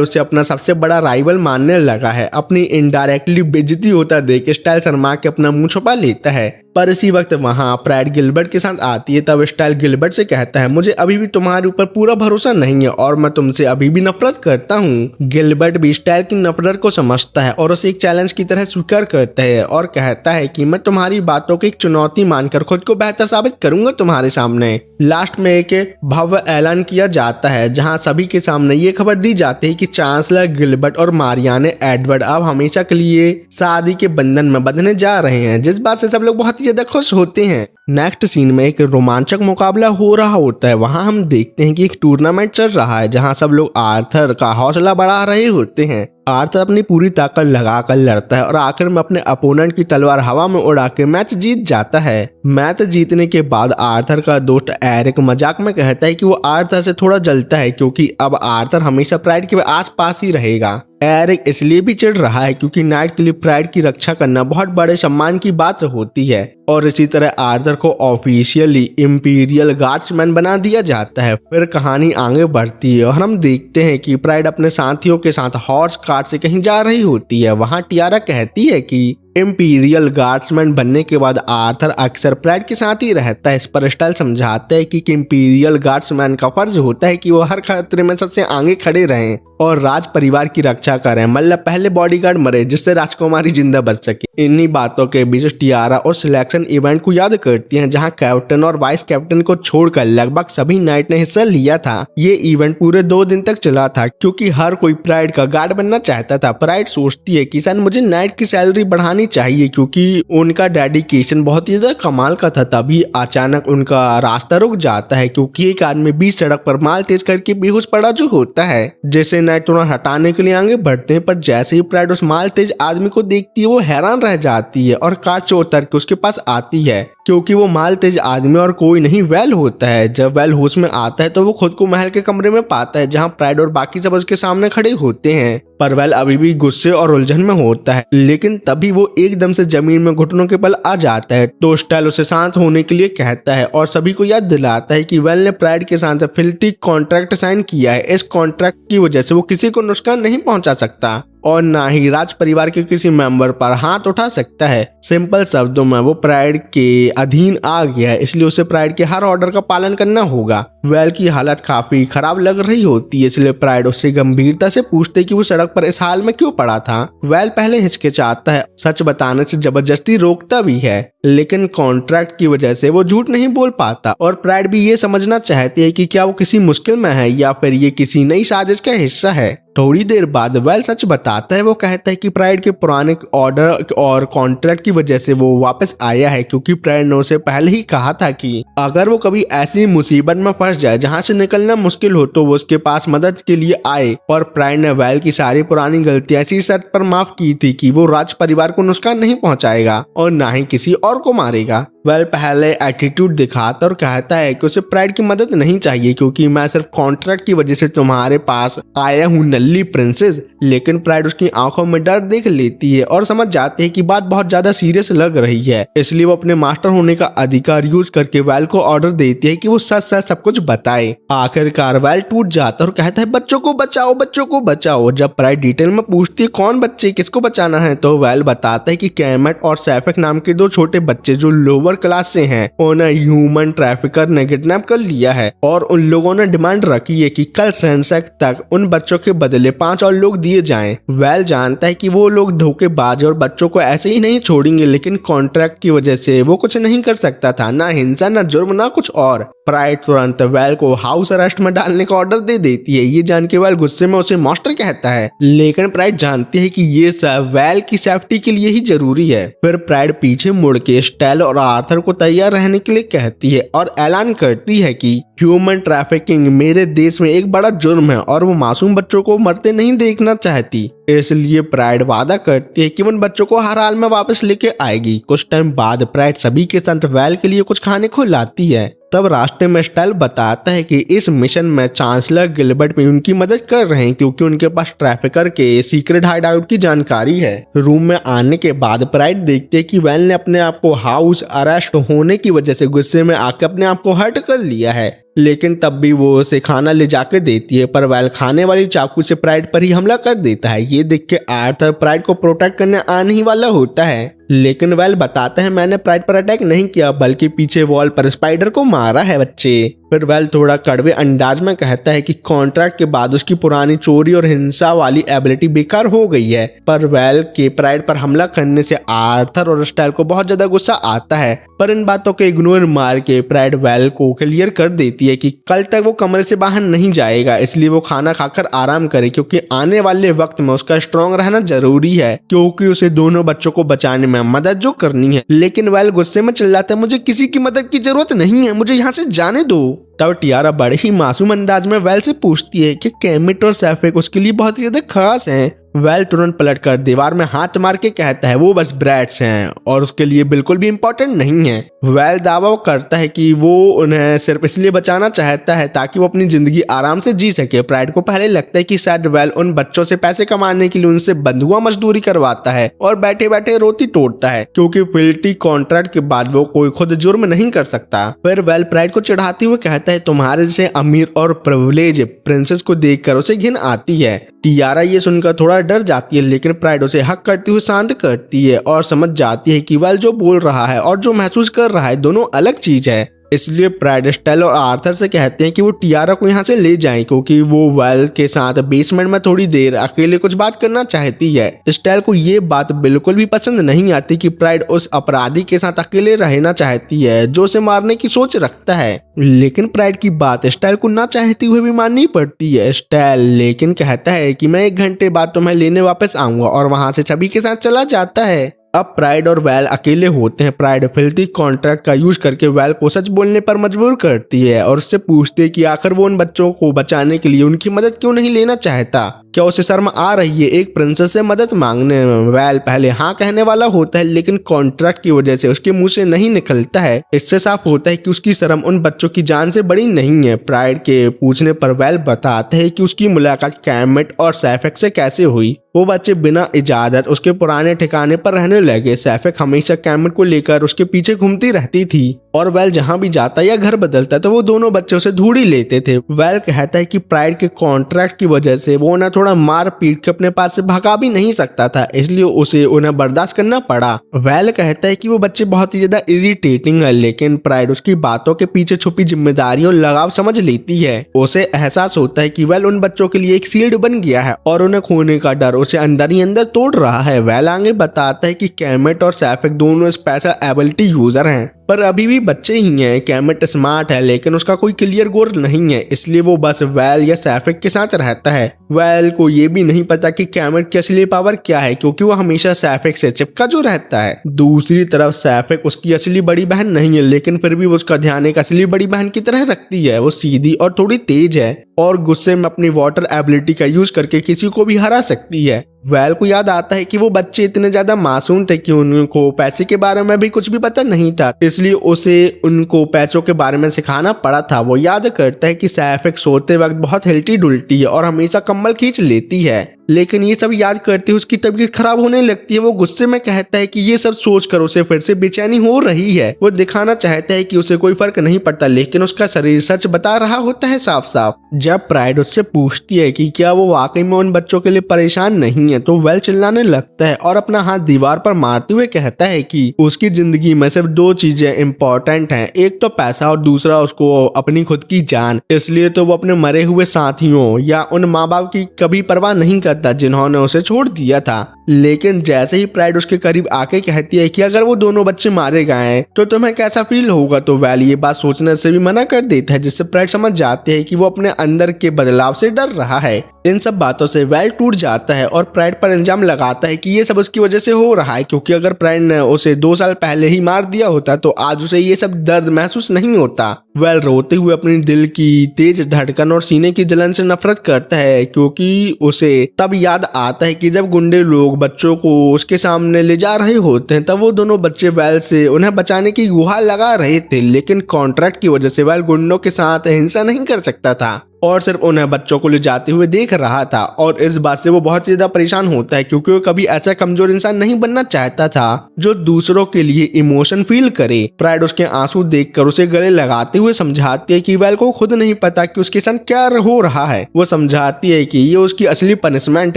Speaker 1: उसे अपना सबसे बड़ा राइवल मानने लगा है। अपनी इनडायरेक्टली बेइज्जती होता देख स्टाइल शर्मा के अपना मुंह छुपा लेता है। पर इसी वक्त वहाँ प्राइड गिलबर्ट के साथ आती है। तब स्टाइल गिलबर्ट से कहता है मुझे अभी भी तुम्हारे ऊपर पूरा भरोसा नहीं है और मैं तुमसे अभी भी नफरत करता हूँ। गिलबर्ट भी स्टाइल की नफरत को समझता है और उसे एक चैलेंज की तरह स्वीकार करता है और कहता है कि मैं तुम्हारी बातों की एक चुनौती मानकर खुद को बेहतर साबित करूंगा तुम्हारे सामने। लास्ट में एक भव्य ऐलान किया जाता है जहां सभी के सामने ये खबर दी जाती है कि चांसलर गिलबर्ट और मारियाने एडवर्ड अब हमेशा के लिए शादी के बंधन में बंधने जा रहे हैं, जिस बात से सब लोग बहुत ज्यादा खुश होते हैं। नेक्स्ट सीन में एक रोमांचक मुकाबला हो रहा होता है। वहां हम देखते हैं कि एक टूर्नामेंट चल रहा है जहां सब लोग आर्थर का हौसला बढ़ा रहे होते हैं। आर्थर अपनी पूरी ताकत लगाकर लड़ता है और आखिर में अपने अपोनेंट की तलवार हवा में उड़ा के मैच जीत जाता है। मैच जीतने के बाद आर्थर का दोस्त एरिक मजाक में कहता है कि वो आर्थर से थोड़ा जलता है क्योंकि अब आर्थर हमेशा प्राइड के आसपास ही रहेगा। एरिक इसलिए भी चिढ़ रहा है क्योंकि नाइट के लिए प्राइड की रक्षा करना बहुत बड़े सम्मान की बात होती है और इसी तरह आर्थर को ऑफिशियली इंपीरियल गार्ड्समैन बना दिया जाता है। फिर कहानी आगे बढ़ती है और हम देखते हैं कि प्राइड अपने साथियों के साथ हॉर्स कार्ट से कहीं जा रही होती है। वहां टियारा कहती है कि इंपीरियल गार्ड्समैन बनने के बाद आर्थर अक्सर प्राइड के साथ ही रहता है। इस पर स्टाइल समझाता है कि इंपीरियल गार्ड्समैन का फर्ज होता है कि वो हर खतरे में सबसे आगे खड़े रहें और राज परिवार की रक्षा करें, मतलब पहले बॉडीगार्ड मरे जिससे राजकुमारी जिंदा बच सके। इन्हीं बातों के बीच टियारा उस सिलेक्शन इवेंट को याद करती हैं जहां कैप्टन और वाइस कैप्टन को छोड़कर लगभग सभी नाइट ने हिस्सा लिया था। ये इवेंट पूरे 2 दिन तक चला था क्योंकि हर कोई प्राइड का गार्ड बनना चाहता था। प्राइड सोचती है कि सर मुझे नाइट की सैलरी बढ़ानी चाहिए क्योंकि उनका डेडिकेशन बहुत ही ज्यादा कमाल का था। तभी अचानक उनका रास्ता रुक जाता है क्योंकि एक आदमी बीच सड़क पर माल तेज करके बेहोश पड़ा जो होता है, जैसे नाइट तुरंत हटाने के लिए आगे बढ़ते हैं। पर जैसे ही प्राइड उस माल तेज आदमी को देखती है वो हैरान रह जाती है और कार से उतर के उसके पास आती है क्योंकि वो माल तेज आदमी और कोई नहीं वेल होता है। जब वेल होश में आता है तो वो खुद को महल के कमरे में पाता है जहां प्राइड और बाकी सब उसके सामने खड़े होते हैं। पर वेल अभी भी गुस्से और उलझन में होता है, लेकिन तभी वो एकदम से जमीन में घुटनों के बल आ जाता है। तो स्टाइल उसे शांत होने के लिए कहता है और सभी को याद दिलाता है कि वेल ने प्राइड के साथ फिल्टी कॉन्ट्रैक्ट साइन किया है। इस कॉन्ट्रैक्ट की वजह से वो किसी को नुकसान नहीं पहुंचा सकता और ना ही राज परिवार के किसी मेंबर पर हाथ उठा सकता है। सिंपल शब्दों में वो प्राइड के अधीन आ गया है, इसलिए उसे प्राइड के हर ऑर्डर का पालन करना होगा। वेल की हालत काफी खराब लग रही होती है, इसलिए प्राइड उससे गंभीरता से पूछते कि वो सड़क पर इस हाल में क्यों पड़ा था। वेल पहले हिचकिचाता है, सच बताने से जबरदस्ती रोकता भी है, लेकिन कॉन्ट्रैक्ट की वजह से वो झूठ नहीं बोल पाता। और प्राइड भी ये समझना चाहती है कि क्या वो किसी मुश्किल में है या फिर ये किसी नई साजिश का हिस्सा है। थोड़ी देर बाद वेल सच बताता है, वो कहता है कि प्राइड के पुराने ऑर्डर और कॉन्ट्रैक्ट की वजह से वो वापस आया है, क्योंकि प्राइड ने उसे पहले ही कहा था कि अगर वो कभी ऐसी मुसीबत में फंस जाए जहां से निकलना मुश्किल हो तो वो उसके पास मदद के लिए आए। और प्राइड ने वेल की सारी पुरानी गलतियां इसी शर्त पर माफ की थी कि वो राज परिवार को नुकसान नहीं पहुंचाएगा और ना ही किसी और को मारेगा। वेल पहले एटीट्यूड दिखाता और कहता है कि उसे प्राइड की मदद नहीं चाहिए, क्योंकि मैं सिर्फ कॉन्ट्रैक्ट की वजह से तुम्हारे पास आया हूँ नल्ली प्रिंसेस। लेकिन प्राइड उसकी आंखों में डर देख लेती है और समझ जाती है कि बात बहुत ज्यादा सीरियस लग रही है, इसलिए वो अपने मास्टर होने का अधिकार यूज करके वेल को ऑर्डर देती है कि वो सच सच सब कुछ बताए। आखिरकार वेल टूट जाता है और कहता है बच्चों को बचाओ, बच्चों को बचाओ। जब प्राइड डिटेल में पूछती है कौन बच्चे, किसको बचाना है, तो वेल बताता है कि कैमेट और सैफिक नाम के दो छोटे बच्चे जो लोअर क्लास से हैं, उन्हें ह्यूमन ट्रैफिकर ने किडनैप कर लिया है और उन लोगों ने डिमांड रखी है कि कल सनसेट तक उन बच्चों के बदले 5 और लोग दिए जाएं। वेल जानता है कि वो लोग धोखेबाज और बच्चों को ऐसे ही नहीं छोड़ेंगे, लेकिन कॉन्ट्रैक्ट की वजह से वो कुछ नहीं कर सकता था, ना हिंसा, ना जुर्म, ना कुछ और। प्राइड तुरंत वेल को हाउस अरेस्ट में डालने का ऑर्डर दे देती है। ये जान के वेल गुस्से में उसे मास्टर कहता है, लेकिन प्राइड जानती है कि ये सब वेल की सेफ्टी के लिए ही जरूरी है। फिर प्राइड पीछे मुड़ के स्टेल और आर्थर को तैयार रहने के लिए कहती है और ऐलान करती है कि ह्यूमन ट्रैफिकिंग मेरे देश में एक बड़ा जुर्म है और वो मासूम बच्चों को मरते नहीं देखना चाहती। इसलिए प्राइड वादा करती है कि उन बच्चों को हर हाल में वापस लेके आएगी। कुछ टाइम बाद प्राइड सभी के साथ वेल के लिए कुछ खाने को लाती है। तब रास्ते में स्टेल बताता है कि इस मिशन में चांसलर गिलबर्ट भी उनकी मदद कर रहे हैं, क्योंकि उनके पास ट्रैफिकर के सीक्रेट हाइड आउट की जानकारी है। रूम में आने के बाद प्राइड देखते है कि वेल ने अपने आप को हाउस अरेस्ट होने की वजह से गुस्से में आकर अपने आप को हर्ट कर लिया है, लेकिन तब भी वो उसे खाना ले जाकर देती है। पर वेल खाने वाली चाकू से प्राइड पर ही हमला कर देता है। ये देख के आर्थर प्राइड को प्रोटेक्ट करने आने ही वाला होता है, लेकिन वेल बताता है मैंने प्राइड पर अटैक नहीं किया, बल्कि पीछे वॉल पर स्पाइडर को मारा है बच्चे। फिर वेल थोड़ा कड़वे अंदाज में कहता है कि कॉन्ट्रैक्ट के बाद उसकी पुरानी चोरी और हिंसा वाली एबिलिटी बेकार हो गई है। पर वेल के प्राइड पर हमला करने से आर्थर और स्टाइल को बहुत ज्यादा गुस्सा आता है, पर इन बातों को इग्नोर मार के प्राइड वेल को क्लियर कर देती है कि कल तक वो कमरे से बाहर नहीं जाएगा, इसलिए वो खाना खाकर आराम करे, क्योंकि आने वाले वक्त में उसका स्ट्रॉन्ग रहना जरूरी है, क्योंकि उसे दोनों बच्चों को बचाने में मदद जो करनी है। लेकिन वेल गुस्से में चिल्लाता है मुझे किसी की मदद की जरूरत नहीं है, मुझे यहाँ से जाने दो। तब टियारा बड़े ही मासूम अंदाज में वेल से पूछती है कि कैमिट और सैफिक उसके लिए बहुत ही ज्यादा खास हैं। वेल तुरंत पलटकर दीवार में हाथ मार के कहता है वो बस ब्रैट्स हैं और उसके लिए बिल्कुल भी इम्पोर्टेंट नहीं है। वेल दावा करता है कि वो उन्हें सिर्फ इसलिए बचाना चाहता है ताकि वो अपनी जिंदगी आराम से जी सके। प्राइड को पहले लगता है कि शायद वेल उन बच्चों से पैसे कमाने के लिए उनसे बंधुआ मजदूरी करवाता है और बैठे बैठे रोती तोड़ता है, क्योंकि फिल्टी कॉन्ट्रैक्ट के बाद वो कोई खुद जुर्म नहीं कर सकता। फिर वेल प्राइड को चिढ़ाते हुए कहता है तुम्हारे जैसे अमीर और प्रिविलेज प्रिंसेस को देखकर उसे घिन आती है। टियारा ये सुनकर थोड़ा डर जाती है, लेकिन प्राइड उसे हक करते हुए शांत करती है और समझ जाती है कि वेल जो बोल रहा है और जो महसूस कर रहा है दोनों अलग चीज है। इसलिए प्राइड स्टेल और आर्थर से कहते हैं कि वो टियारा को यहाँ से ले जाएं, क्योंकि वो वेल के साथ बेसमेंट में थोड़ी देर अकेले कुछ बात करना चाहती है। स्टेल को ये बात बिल्कुल भी पसंद नहीं आती कि प्राइड उस अपराधी के साथ अकेले रहना चाहती है जो उसे मारने की सोच रखता है, लेकिन प्राइड की बात स्टेल को ना चाहती हुए भी माननी पड़ती है। स्टेल लेकिन कहता है कि मैं 1 घंटे बाद तुम्हें लेने वापस आऊंगा और वहां से छवि के साथ चला जाता है। अब प्राइड और वेल अकेले होते हैं। प्राइड फिल्थी कॉन्ट्रैक्ट का यूज करके वेल को सच बोलने पर मजबूर करती है और उससे पूछती है कि आखिर वो उन बच्चों को बचाने के लिए उनकी मदद क्यों नहीं लेना चाहता। क्या उसे शर्म आ रही है एक प्रिंसेस से मदद मांगने में? वेल पहले हाँ कहने वाला होता है, लेकिन कॉन्ट्रैक्ट की वजह से उसके मुंह से नहीं निकलता है। इससे साफ होता है कि उसकी शर्म उन बच्चों की जान से बड़ी नहीं है। प्राइड के पूछने पर वेल बताते हैं कि उसकी मुलाकात कैमिट और सैफिक से कैसे हुई। वो बच्चे बिना इजाजत उसके पुराने ठिकाने पर रहने लगे। सैफिक हमेशा कैमट को लेकर उसके पीछे घूमती रहती थी और वेल जहाँ भी जाता या घर बदलता तो वो दोनों बच्चे उसे ढूंढी लेते थे। वेल कहता है कि प्राइड के कॉन्ट्रैक्ट की वजह से वो उन्हें थोड़ा मार पीट के अपने पास से भगा भी नहीं सकता था, इसलिए उसे उन्हें बर्दाश्त करना पड़ा। वेल कहता है कि वो बच्चे बहुत ही ज्यादा इरिटेटिंग है, लेकिन प्राइड उसकी बातों के पीछे छुपी जिम्मेदारी और लगाव समझ लेती है। उसे एहसास होता है कि वेल उन बच्चों के लिए एक शील्ड बन गया है और उन्हें खोने का डर उसे अंदर ही अंदर तोड़ रहा है। वेल आगे बताता है कि कैमेट और सैफिक दोनों स्पेशल एबिलिटी यूजर हैं, पर अभी भी बच्चे ही हैं। कैमेट स्मार्ट है लेकिन उसका कोई क्लियर गोल नहीं है, इसलिए वो बस वेल या सैफिक के साथ रहता है। वेल को ये भी नहीं पता कि कैमेट की असली पावर क्या है, क्योंकि वो हमेशा सैफिक से चिपका जो रहता है। दूसरी तरफ सैफिक उसकी असली बड़ी बहन नहीं है, लेकिन फिर भी उसका ध्यान एक असली बड़ी बहन की तरह रखती है। वो सीधी और थोड़ी तेज है और गुस्से में अपनी वाटर एबिलिटी का यूज करके किसी को भी हरा सकती है। वेल को याद आता है कि वो बच्चे इतने ज्यादा मासूम थे कि उनको पैसे के बारे में भी कुछ भी पता नहीं था, इसलिए उसे उनको पैसों के बारे में सिखाना पड़ा था। वो याद करता है कि सैफिक सोते वक्त बहुत हिलती डुलती है और हमेशा कंबल खींच लेती है, लेकिन ये सब याद करते हुए उसकी तबीयत खराब होने लगती है। वो गुस्से में कहता है कि ये सब सोचकर उसे फिर से बेचैनी हो रही है। वो दिखाना चाहता है कि उसे कोई फर्क नहीं पड़ता, लेकिन उसका शरीर सच बता रहा होता है साफ साफ। जब प्राइड उससे पूछती है कि क्या वो वाकई में उन बच्चों के लिए परेशान नहीं है, तो वेल चिल्लाने लगता है और अपना हाथ दीवार पर मारते हुए कहता है कि उसकी जिंदगी में सिर्फ दो चीजें इम्पोर्टेंट हैं, एक तो पैसा और दूसरा उसको अपनी खुद की जान। इसलिए तो वो अपने मरे हुए साथियों या उन माँ बाप की कभी परवाह नहीं करता जिन्होंने उसे छोड़ दिया था। लेकिन जैसे ही प्राइड उसके करीब आके कहती है कि अगर वो दोनों बच्चे मारे गए तो तुम्हें कैसा फील होगा, तो वेल ये बात सोचने से भी मना कर देता है, जिससे प्राइड समझ जाती है कि वो अपने अंदर के बदलाव से डर रहा है। इन सब बातों से वेल टूट जाता है और प्राइड पर इल्जाम लगाता है कि ये सब उसकी वजह से हो रहा है, क्योंकि अगर प्राइड ने उसे 2 साल पहले ही मार दिया होता तो आज उसे ये सब दर्द महसूस नहीं होता। वेल रोते हुए अपने दिल की तेज धड़कन और सीने की जलन से नफरत करता है, क्योंकि उसे तब याद आता है कि जब गुंडे लोग बच्चों को उसके सामने ले जा रहे होते हैं तब वो दोनों बच्चे वेल से उन्हें बचाने की गुहार लगा रहे थे, लेकिन कॉन्ट्रैक्ट की वजह से वेल गुंडों के साथ हिंसा नहीं कर सकता था और सिर्फ उन्हें बच्चों को ले जाते हुए देख रहा था। और इस बात से वो बहुत ज्यादा परेशान होता है, क्योंकि वो कभी ऐसा कमजोर इंसान नहीं बनना चाहता था जो दूसरों के लिए इमोशन फील करे। प्राइड उसके आंसू देखकर उसे गले लगाते हुए समझाती है कि वेल को खुद नहीं पता कि उसके साथ क्या हो रहा है। वो समझाती है कि ये उसकी असली पनिशमेंट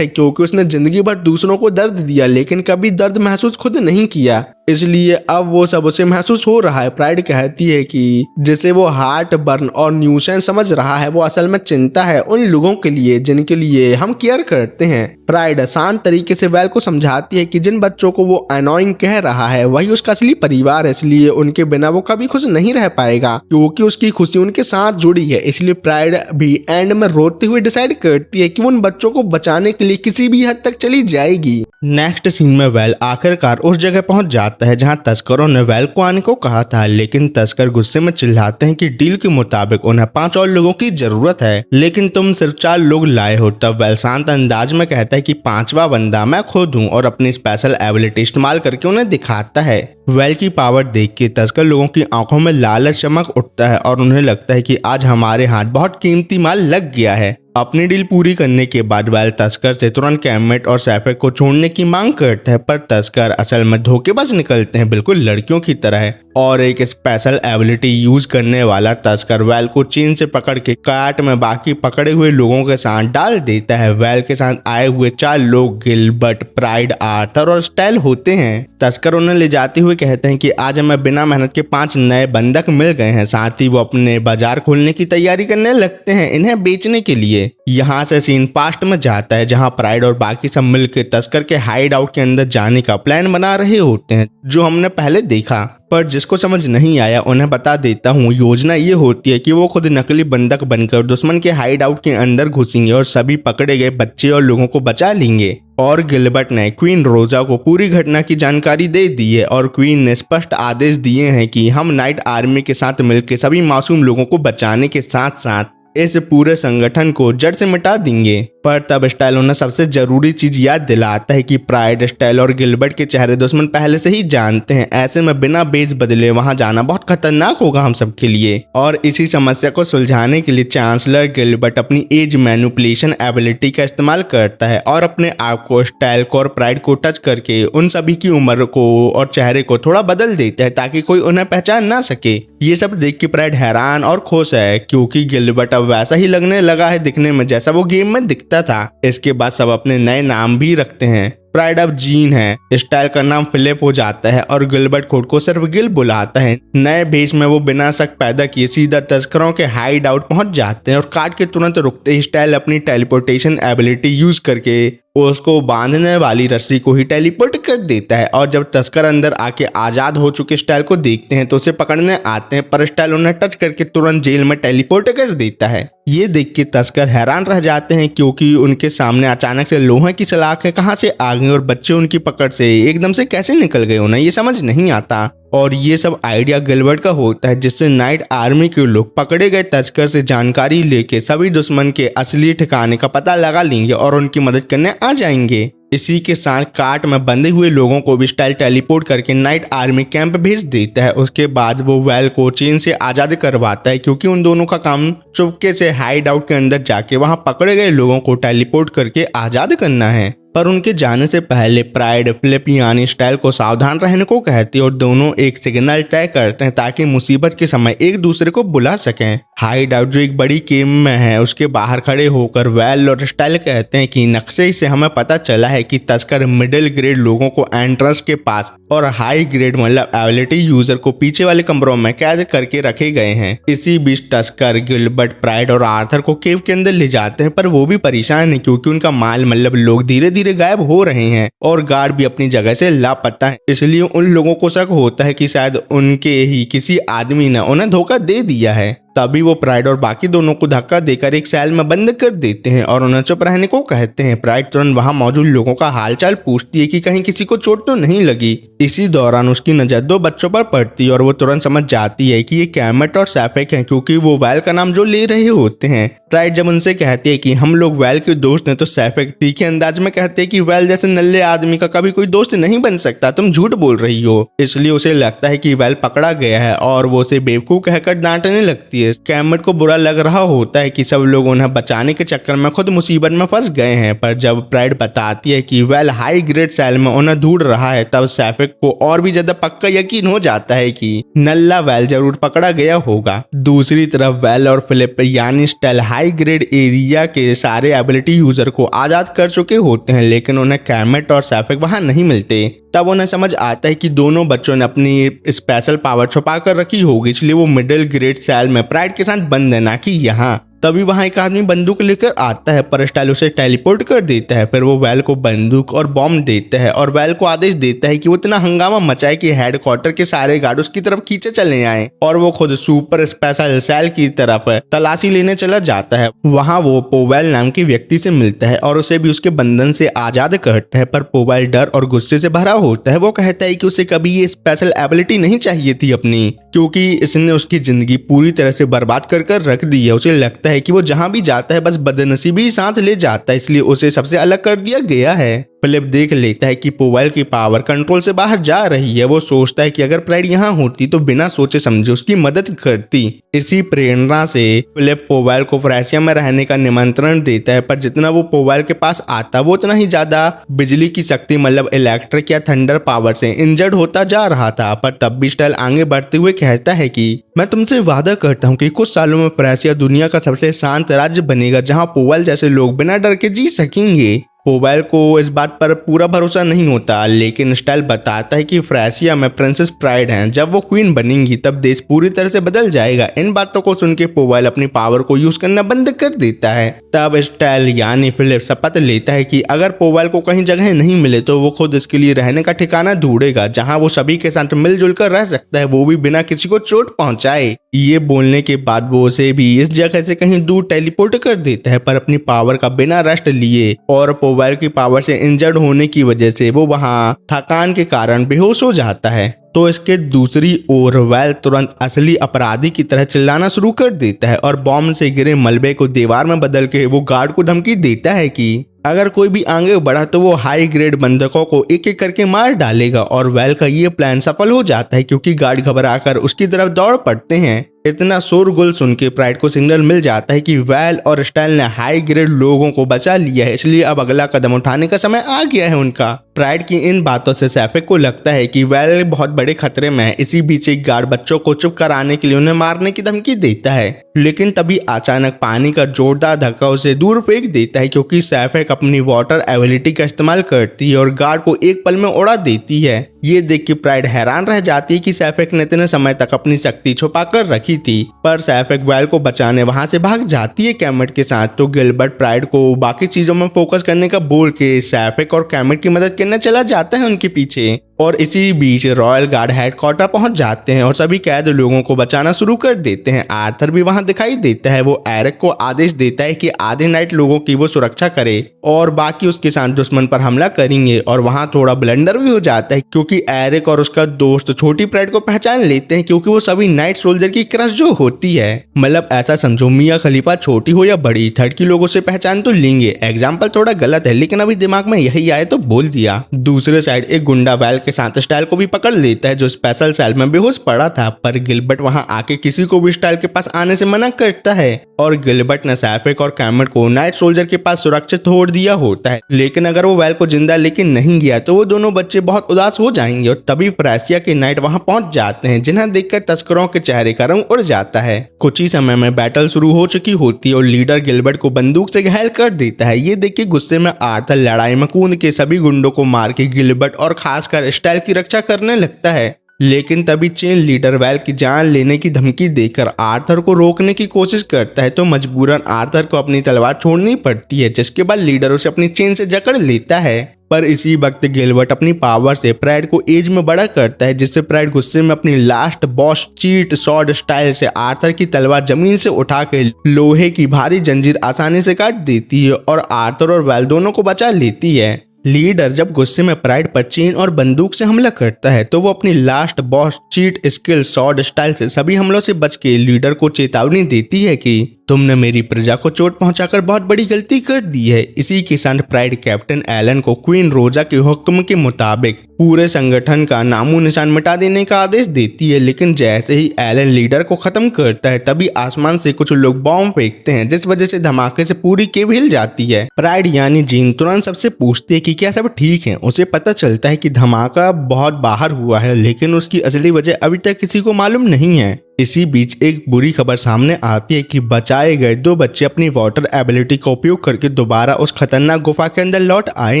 Speaker 1: है, क्योंकि उसने जिंदगी भर दूसरों को दर्द दिया लेकिन कभी दर्द महसूस खुद नहीं किया, इसलिए अब वो सब उसे महसूस हो रहा है। प्राइड कहती है कि जिसे वो हार्ट बर्न और न्यूसेंस समझ रहा है वो असल में चिंता है उन लोगों के लिए जिनके लिए हम केयर करते हैं। प्राइड आसान तरीके से वेल को समझाती है कि जिन बच्चों को वो अनोइंग कह रहा है वही उसका असली परिवार है, इसलिए उनके बिना वो कभी खुश नहीं रह पाएगा, क्योंकि उसकी खुशी उनके साथ जुड़ी है। इसलिए प्राइड भी एंड में रोते हुए डिसाइड करती है कि वो उन बच्चों को बचाने के लिए किसी भी हद तक चली जाएगी। नेक्स्ट सीन में वेल आखिरकार उस जगह पहुंच जाता है जहां तस्करों ने वेल को आने को कहा था, लेकिन तस्कर गुस्से में चिल्लाते हैं कि डील के मुताबिक उन्हें 5 और लोगों की जरूरत है, लेकिन तुम सिर्फ 4 लोग लाए हो। तब वेल शांत अंदाज में कहता है कि 5वां बंदा मैं खुद हूँ और अपनी स्पेशल एबिलिटी इस्तेमाल करके उन्हें दिखाता है। वेल की पावर देख के तस्कर लोगों की आंखों में लालच चमक उठता है और उन्हें लगता है कि आज हमारे हाथ बहुत कीमती माल लग गया है। अपनी डील पूरी करने के बाद वेल तस्कर से तुरंत कैमेट और सैफिक को छोड़ने की मांग करता है, पर तस्कर असल में धोखेबाज निकलते हैं, बिल्कुल लड़कियों की तरह। और एक स्पेशल एबिलिटी यूज करने वाला तस्कर वेल को चेन से पकड़ के काट में बाकी पकड़े हुए लोगों के साथ डाल देता है। वेल के साथ आए हुए 4 लोग गिलबर्ट, प्राइड, आर्थर और स्टाइल होते हैं। तस्कर उन्हें ले जाते हुए कहते हैं कि आज हमें बिना मेहनत के 5 नए बंधक मिल गए हैं, साथ ही वो अपने बाजार खोलने की तैयारी करने लगते हैं इन्हें बेचने के लिए। यहाँ से सीन पास्ट में जाता है जहाँ प्राइड और बाकी सब मिलकर तस्कर के हाइड आउट के अंदर जाने का प्लान बना रहे होते हैं, जो हमने पहले देखा। पर जिसको समझ नहीं आया उन्हें बता देता हूँ। योजना ये होती है कि वो खुद नकली बंधक बनकर दुश्मन के हाइड आउट के अंदर घुसेंगे और सभी पकड़े गए बच्चे और लोगों को बचा लेंगे। और गिलबर्ट ने क्वीन रोजा को पूरी घटना की जानकारी दे दी है और क्वीन ने स्पष्ट आदेश दिए हैं कि हम नाइट आर्मी के साथ मिलकर सभी मासूम लोगों को बचाने के साथ साथ इस पूरे संगठन को जड़ से मिटा देंगे। पर तब स्टाइल उन्हें सबसे जरूरी चीज याद दिलाता है कि प्राइड, स्टाइल और गिलबर्ट के चेहरे दुश्मन पहले से ही जानते हैं। ऐसे में बिना बेस बदले वहां जाना बहुत खतरनाक होगा हम सब के लिए। और इसी समस्या को सुलझाने के लिए चांसलर गिलबर्ट अपनी एज मैनिपुलेशन एबिलिटी का इस्तेमाल करता है और अपने आप को, स्टाइल को और प्राइड को टच करके उन सभी की उम्र को और चेहरे को थोड़ा बदल देता है ताकि कोई उन्हें पहचान ना सके। ये सब देख के प्राइड हैरान और खुश है क्योंकि गिलबर्ट अब वैसा ही लगने लगा है दिखने में जैसा वो गेम में दिखता था। इसके बाद सब अपने नए नाम भी रखते हैं। प्राइड अब जीन है, स्टाइल का नाम फिलिप हो जाता है और गिलबर्ट खुद को सिर्फ गिल बुलाता है। नए भेष में वो बिना शक पैदा किए सीधा तस्करों के हाइड आउट पहुंच जाते हैं और काट के तुरंत रुकते ही स्टाइल अपनी टेलीपोर्टेशन एबिलिटी यूज करके उसको बांधने वाली रस्सी को ही टेलीपोर्ट कर देता है। और जब तस्कर अंदर आके आजाद हो चुके स्टाइल को देखते हैं तो उसे पकड़ने आते हैं, पर स्टाइल उन्हें टच करके तुरंत जेल में टेलीपोर्ट कर देता है। ये देख के तस्कर हैरान रह जाते हैं क्योंकि उनके सामने अचानक से लोहे की सलाखें कहां से आ गई और बच्चे उनकी पकड़ से एकदम से कैसे निकल गए, उन्हें ये समझ नहीं आता। और ये सब आइडिया गिलबर्ट का होता है जिससे नाइट आर्मी के लोग पकड़े गए तस्कर से जानकारी लेके सभी दुश्मन के असली ठिकाने का पता लगा लेंगे और उनकी मदद करने आ जाएंगे। इसी के साथ काट में बंधे हुए लोगों को भी स्टाइल टेलीपोर्ट करके नाइट आर्मी कैंप भेज देता है। उसके बाद वो वेल को चेन से आजाद करवाता है क्योंकि उन दोनों का काम चुपके से हाइड आउट के अंदर जाके वहां पकड़े गए लोगों को टेलीपोर्ट करके आजाद करना है। पर उनके जाने से पहले प्राइड फिलिप यानी स्टाइल को सावधान रहने को कहती है और दोनों एक सिग्नल तय करते हैं ताकि मुसीबत के समय एक दूसरे को बुला सकें। हाइड आउट जो एक बड़ी केव में है उसके बाहर खड़े होकर वेल और स्टाइल कहते हैं कि नक्शे से हमें पता चला है कि तस्कर मिडिल ग्रेड लोगों को एंट्रेंस के पास और हाई ग्रेड मतलब एबिलिटी यूजर को पीछे वाले कमरों में कैद करके रखे गए हैं। इसी बीच तस्कर गिलबर्ट, प्राइड और आर्थर को केव के अंदर ले जाते हैं, पर वो भी परेशान है क्योंकि उनका माल मतलब लोग धीरे धीरे गायब हो रहे हैं और गार्ड भी अपनी जगह से लापता है। इसलिए उन लोगों को शक होता है कि शायद उनके ही किसी आदमी ने उन्हें धोखा दे दिया है। तभी वो प्राइड और बाकी दोनों को धक्का देकर एक सेल में बंद कर देते हैं और उन्हें चुप रहने को कहते हैं। प्राइड तुरंत वहां मौजूद लोगों का हालचाल पूछती है कि कहीं किसी को चोट तो नहीं लगी। इसी दौरान उसकी नजर दो बच्चों पर पड़ती है और वो तुरंत समझ जाती है कि ये कैमेट और सैफिक हैं क्योंकि वो वेल का नाम जो ले रहे होते हैं। प्राइड जब उनसे कहती है कि हम लोग वेल के दोस्त हैं तो सैफिक तीखे अंदाज में कहते हैं कि वेल जैसे नल्ले आदमी का कभी कोई दोस्त नहीं बन सकता, तुम झूठ बोल रही हो। इसलिए उसे लगता है कि वेल पकड़ा गया है और वो उसे बेवकूफ कहकर डांटने लगती है। कैमेट को बुरा लग रहा होता है कि सब लोग उन्हें बचाने के चक्कर में खुद मुसीबत में फंस गए हैं, पर जब प्राइड बताती है कि वेल हाई ग्रेड सेल में उन्हें ढूंढ रहा है तब सैफिक को और भी ज्यादा पक्का यकीन हो जाता है कि नल्ला वेल जरूर पकड़ा गया होगा। दूसरी तरफ वेल और फिलिप यानी स्टाइल हाई ग्रेड एरिया के सारे एबिलिटी यूजर को आजाद कर चुके होते हैं, लेकिन उन्हें कैमेट और सैफिक वहां नहीं मिलते। तब उन्हें समझ आता है कि दोनों बच्चों ने अपनी स्पेशल पावर छुपा कर रखी होगी, इसलिए वो मिडिल ग्रेड सेल में प्राइड के साथ बंद है, ना कि यहाँ। तभी वहां एक आदमी बंदूक लेकर आता है पर स्टाइल उसे टेलीपोर्ट कर देता है। फिर वो वेल को बंदूक और बॉम्ब देता है और वेल को आदेश देता है कि वो इतना हंगामा मचाए कि हेडक्वार्टर के सारे गार्ड उसकी तरफ खींचे चले आए और वो खुद सुपर स्पेशल सेल की तरफ तलाशी लेने चला जाता है। वहां वो पोवेल नाम के व्यक्ति से मिलता है और उसे भी उसके बंधन से आजाद करता है, पर पोवेल डर और गुस्से से भरा होता है। वो कहता है कि उसे कभी ये स्पेशल एबिलिटी नहीं चाहिए थी अपनी, क्योंकि इसने उसकी जिंदगी पूरी तरह से बर्बाद कर रख दी है। उसे लगता है कि वो जहां भी जाता है बस बदनसीबी साथ ले जाता है, इसलिए उसे सबसे अलग कर दिया गया है। फिलिप देख लेता है कि पोवेल की पावर कंट्रोल से बाहर जा रही है। वो सोचता है कि अगर प्राइड यहाँ होती तो बिना सोचे समझे उसकी मदद करती। इसी प्रेरणा से फिलिप पोवेल को फ्रेशिया में रहने का निमंत्रण देता है, पर जितना वो पोवेल के पास आता वो उतना ही ज्यादा बिजली की शक्ति मतलब इलेक्ट्रिक या थंडर पावर से इंजर्ड होता जा रहा था। पर तब भी स्टाइल आगे बढ़ते हुए कहता है कि मैं तुमसे वादा करता हूँ कि कुछ सालों में फ्रेशिया दुनिया का सबसे शांत राज्य बनेगा जहाँ पोवेल जैसे लोग बिना डर के जी सकेंगे। पोवेल को इस बात पर पूरा भरोसा नहीं होता, लेकिन स्टाइल बताता है कि फ्रेशिया में प्रिंसेस प्राइड हैं, जब वो क्वीन बनेंगी तब देश पूरी तरह से बदल जाएगा। इन बातों को सुन के पोवेल अपनी पावर को यूज करना बंद कर देता है। तब स्टाइल यानी फिलिप शपथ लेता है कि अगर पोवेल को कहीं जगह नहीं मिले तो वो खुद इसके लिए रहने का ठिकाना ढूंढेगा जहाँ वो सभी के साथ मिलजुल कर रह सकता है, वो भी बिना किसी को चोट पहुंचाए। ये बोलने के बाद वो उसे भी इस जगह से कहीं दूर टेलीपोर्ट कर देता है, पर अपनी पावर का बिना रेस्ट लिए और वेल की पावर से इंजर्ड होने की वजह से वो वहाँ थकान के कारण बेहोश हो जाता है। तो इसके दूसरी ओर वेल तुरंत असली अपराधी की तरह चिल्लाना शुरू कर देता है और बॉम्ब से गिरे मलबे को दीवार में बदल के वो गार्ड को धमकी देता है कि अगर कोई भी आगे बढ़ा तो वो हाई ग्रेड बंदूकों को एक एक करके मार डालेगा। और वेल का ये प्लान सफल हो जाता है क्योंकि गार्ड घबराकर उसकी तरफ दौड़ पड़ते हैं। इतना शोरगुल सुन के प्राइड को सिग्नल मिल जाता है कि वेल और स्टाइल ने हाई ग्रेड लोगों को बचा लिया है, इसलिए अब अगला कदम उठाने का समय आ गया है उनका। प्राइड की इन बातों से सैफिक को लगता है कि वेल बहुत बड़े खतरे में है। इसी बीच एक गार्ड बच्चों को चुप कराने के लिए उन्हें मारने की धमकी देता है, लेकिन तभी अचानक पानी का जोरदार धक्का उसे दूर फेंक देता है क्योंकि सैफिक अपनी वाटर एबिलिटी का इस्तेमाल करती है और गार्ड को एक पल में उड़ा देती है। ये देख के प्राइड हैरान रह जाती है कि सैफिक ने इतने समय तक अपनी शक्ति छुपा कर रखी थी, पर सैफिक वेल को बचाने वहां से भाग जाती है कैमेट के साथ। तो गिलबर्ट प्राइड को बाकी चीजों में फोकस करने का बोल के सैफिक और कैमेट की मदद करने चला जाता है उनके पीछे। और इसी बीच रॉयल गार्ड हेडक्वार्टर पहुंच जाते हैं और सभी कैद लोगों को बचाना शुरू कर देते हैं। आर्थर भी वहां दिखाई देता है। वो एरिक को आदेश देता है कि आधे नाइट लोगों की वो सुरक्षा करे और बाकी उसके साथ दुश्मन पर हमला करेंगे। और वहां थोड़ा ब्लंडर भी हो जाता है क्योंकि एरिक और उसका दोस्त छोटी प्राइड को पहचान लेते हैं क्योंकि वो सभी नाइट सोल्जर की क्रश जो होती है। मतलब ऐसा समझो मियां खलीफा छोटी हो या बड़ी, थर्ड की लोगों से पहचान तो लेंगे। एग्जाम्पल थोड़ा गलत है लेकिन अभी दिमाग में यही आए तो बोल दिया। दूसरे साइड एक गुंडा वेल के साथ स्टाइल को भी पकड़ लेता है जो स्पेशल सेल में बेहोश पड़ा था, पर गिलबर्ट वहां आके किसी को भी स्टाइल के पास आने से मना करता है। और गिलबर्ट ने सैफिक और कैमेट को नाइट सोल्जर के पास सुरक्षित छोड़ दिया होता है, लेकिन अगर वो वेल को जिंदा लेके नहीं गया तो वो दोनों बच्चे बहुत उदास हो जाएंगे। और तभी फ्रेसिया के नाइट वहां पहुंच जाते हैं जिन्हें देखकर तस्करों के चेहरे का रंग उड़ जाता है। कुछ ही समय में बैटल शुरू हो चुकी होती है और लीडर गिलबर्ट को बंदूक से घायल कर देता है। ये देख के गुस्से में आर्थर लड़ाई में कूद के सभी गुंडों को मार के गिलबर्ट और खासकर स्टाइल की रक्षा करने लगता है, लेकिन तभी चेन लीडर वेल की जान लेने की धमकी देकर आर्थर को रोकने की कोशिश करता है। तो मजबूरन आर्थर को अपनी तलवार छोड़नी पड़ती है, जिसके बाद लीडर उसे अपनी चेन से जकड़ लेता है। पर इसी वक्त गिलबर्ट अपनी पावर से प्राइड को एज में बड़ा करता है, जिससे प्राइड गुस्से में अपनी last boss cheat sword style से आर्थर की तलवार जमीन से उठा के लोहे की भारी जंजीर आसानी से काट देती है और आर्थर और वेल दोनों को बचा लेती है। लीडर जब गुस्से में प्राइड पर चेन और बंदूक से हमला करता है तो वो अपनी last boss cheat skill sword style से सभी हमलों से बच के लीडर को चेतावनी देती है कि तुमने मेरी प्रजा को चोट पहुंचाकर बहुत बड़ी गलती कर दी है। इसी के साथ प्राइड कैप्टन एलन को क्वीन रोजा के हुक्म के मुताबिक पूरे संगठन का नामो निशान मिटा देने का आदेश देती है, लेकिन जैसे ही एलन लीडर को खत्म करता है तभी आसमान से कुछ लोग बॉम्ब फेंकते हैं, जिस वजह से धमाके से पूरी केव हिल जाती है। प्राइड यानी जीन तुरंत सबसे पूछती है कि क्या सब ठीक है। उसे पता चलता है कि धमाका बहुत बाहर हुआ है, लेकिन उसकी असली वजह अभी तक किसी को मालूम नहीं है। इसी बीच एक बुरी खबर सामने आती है कि बचाए गए 2 बच्चे अपनी वाटर एबिलिटी का उपयोग करके दोबारा उस खतरनाक गुफा के अंदर लौट आए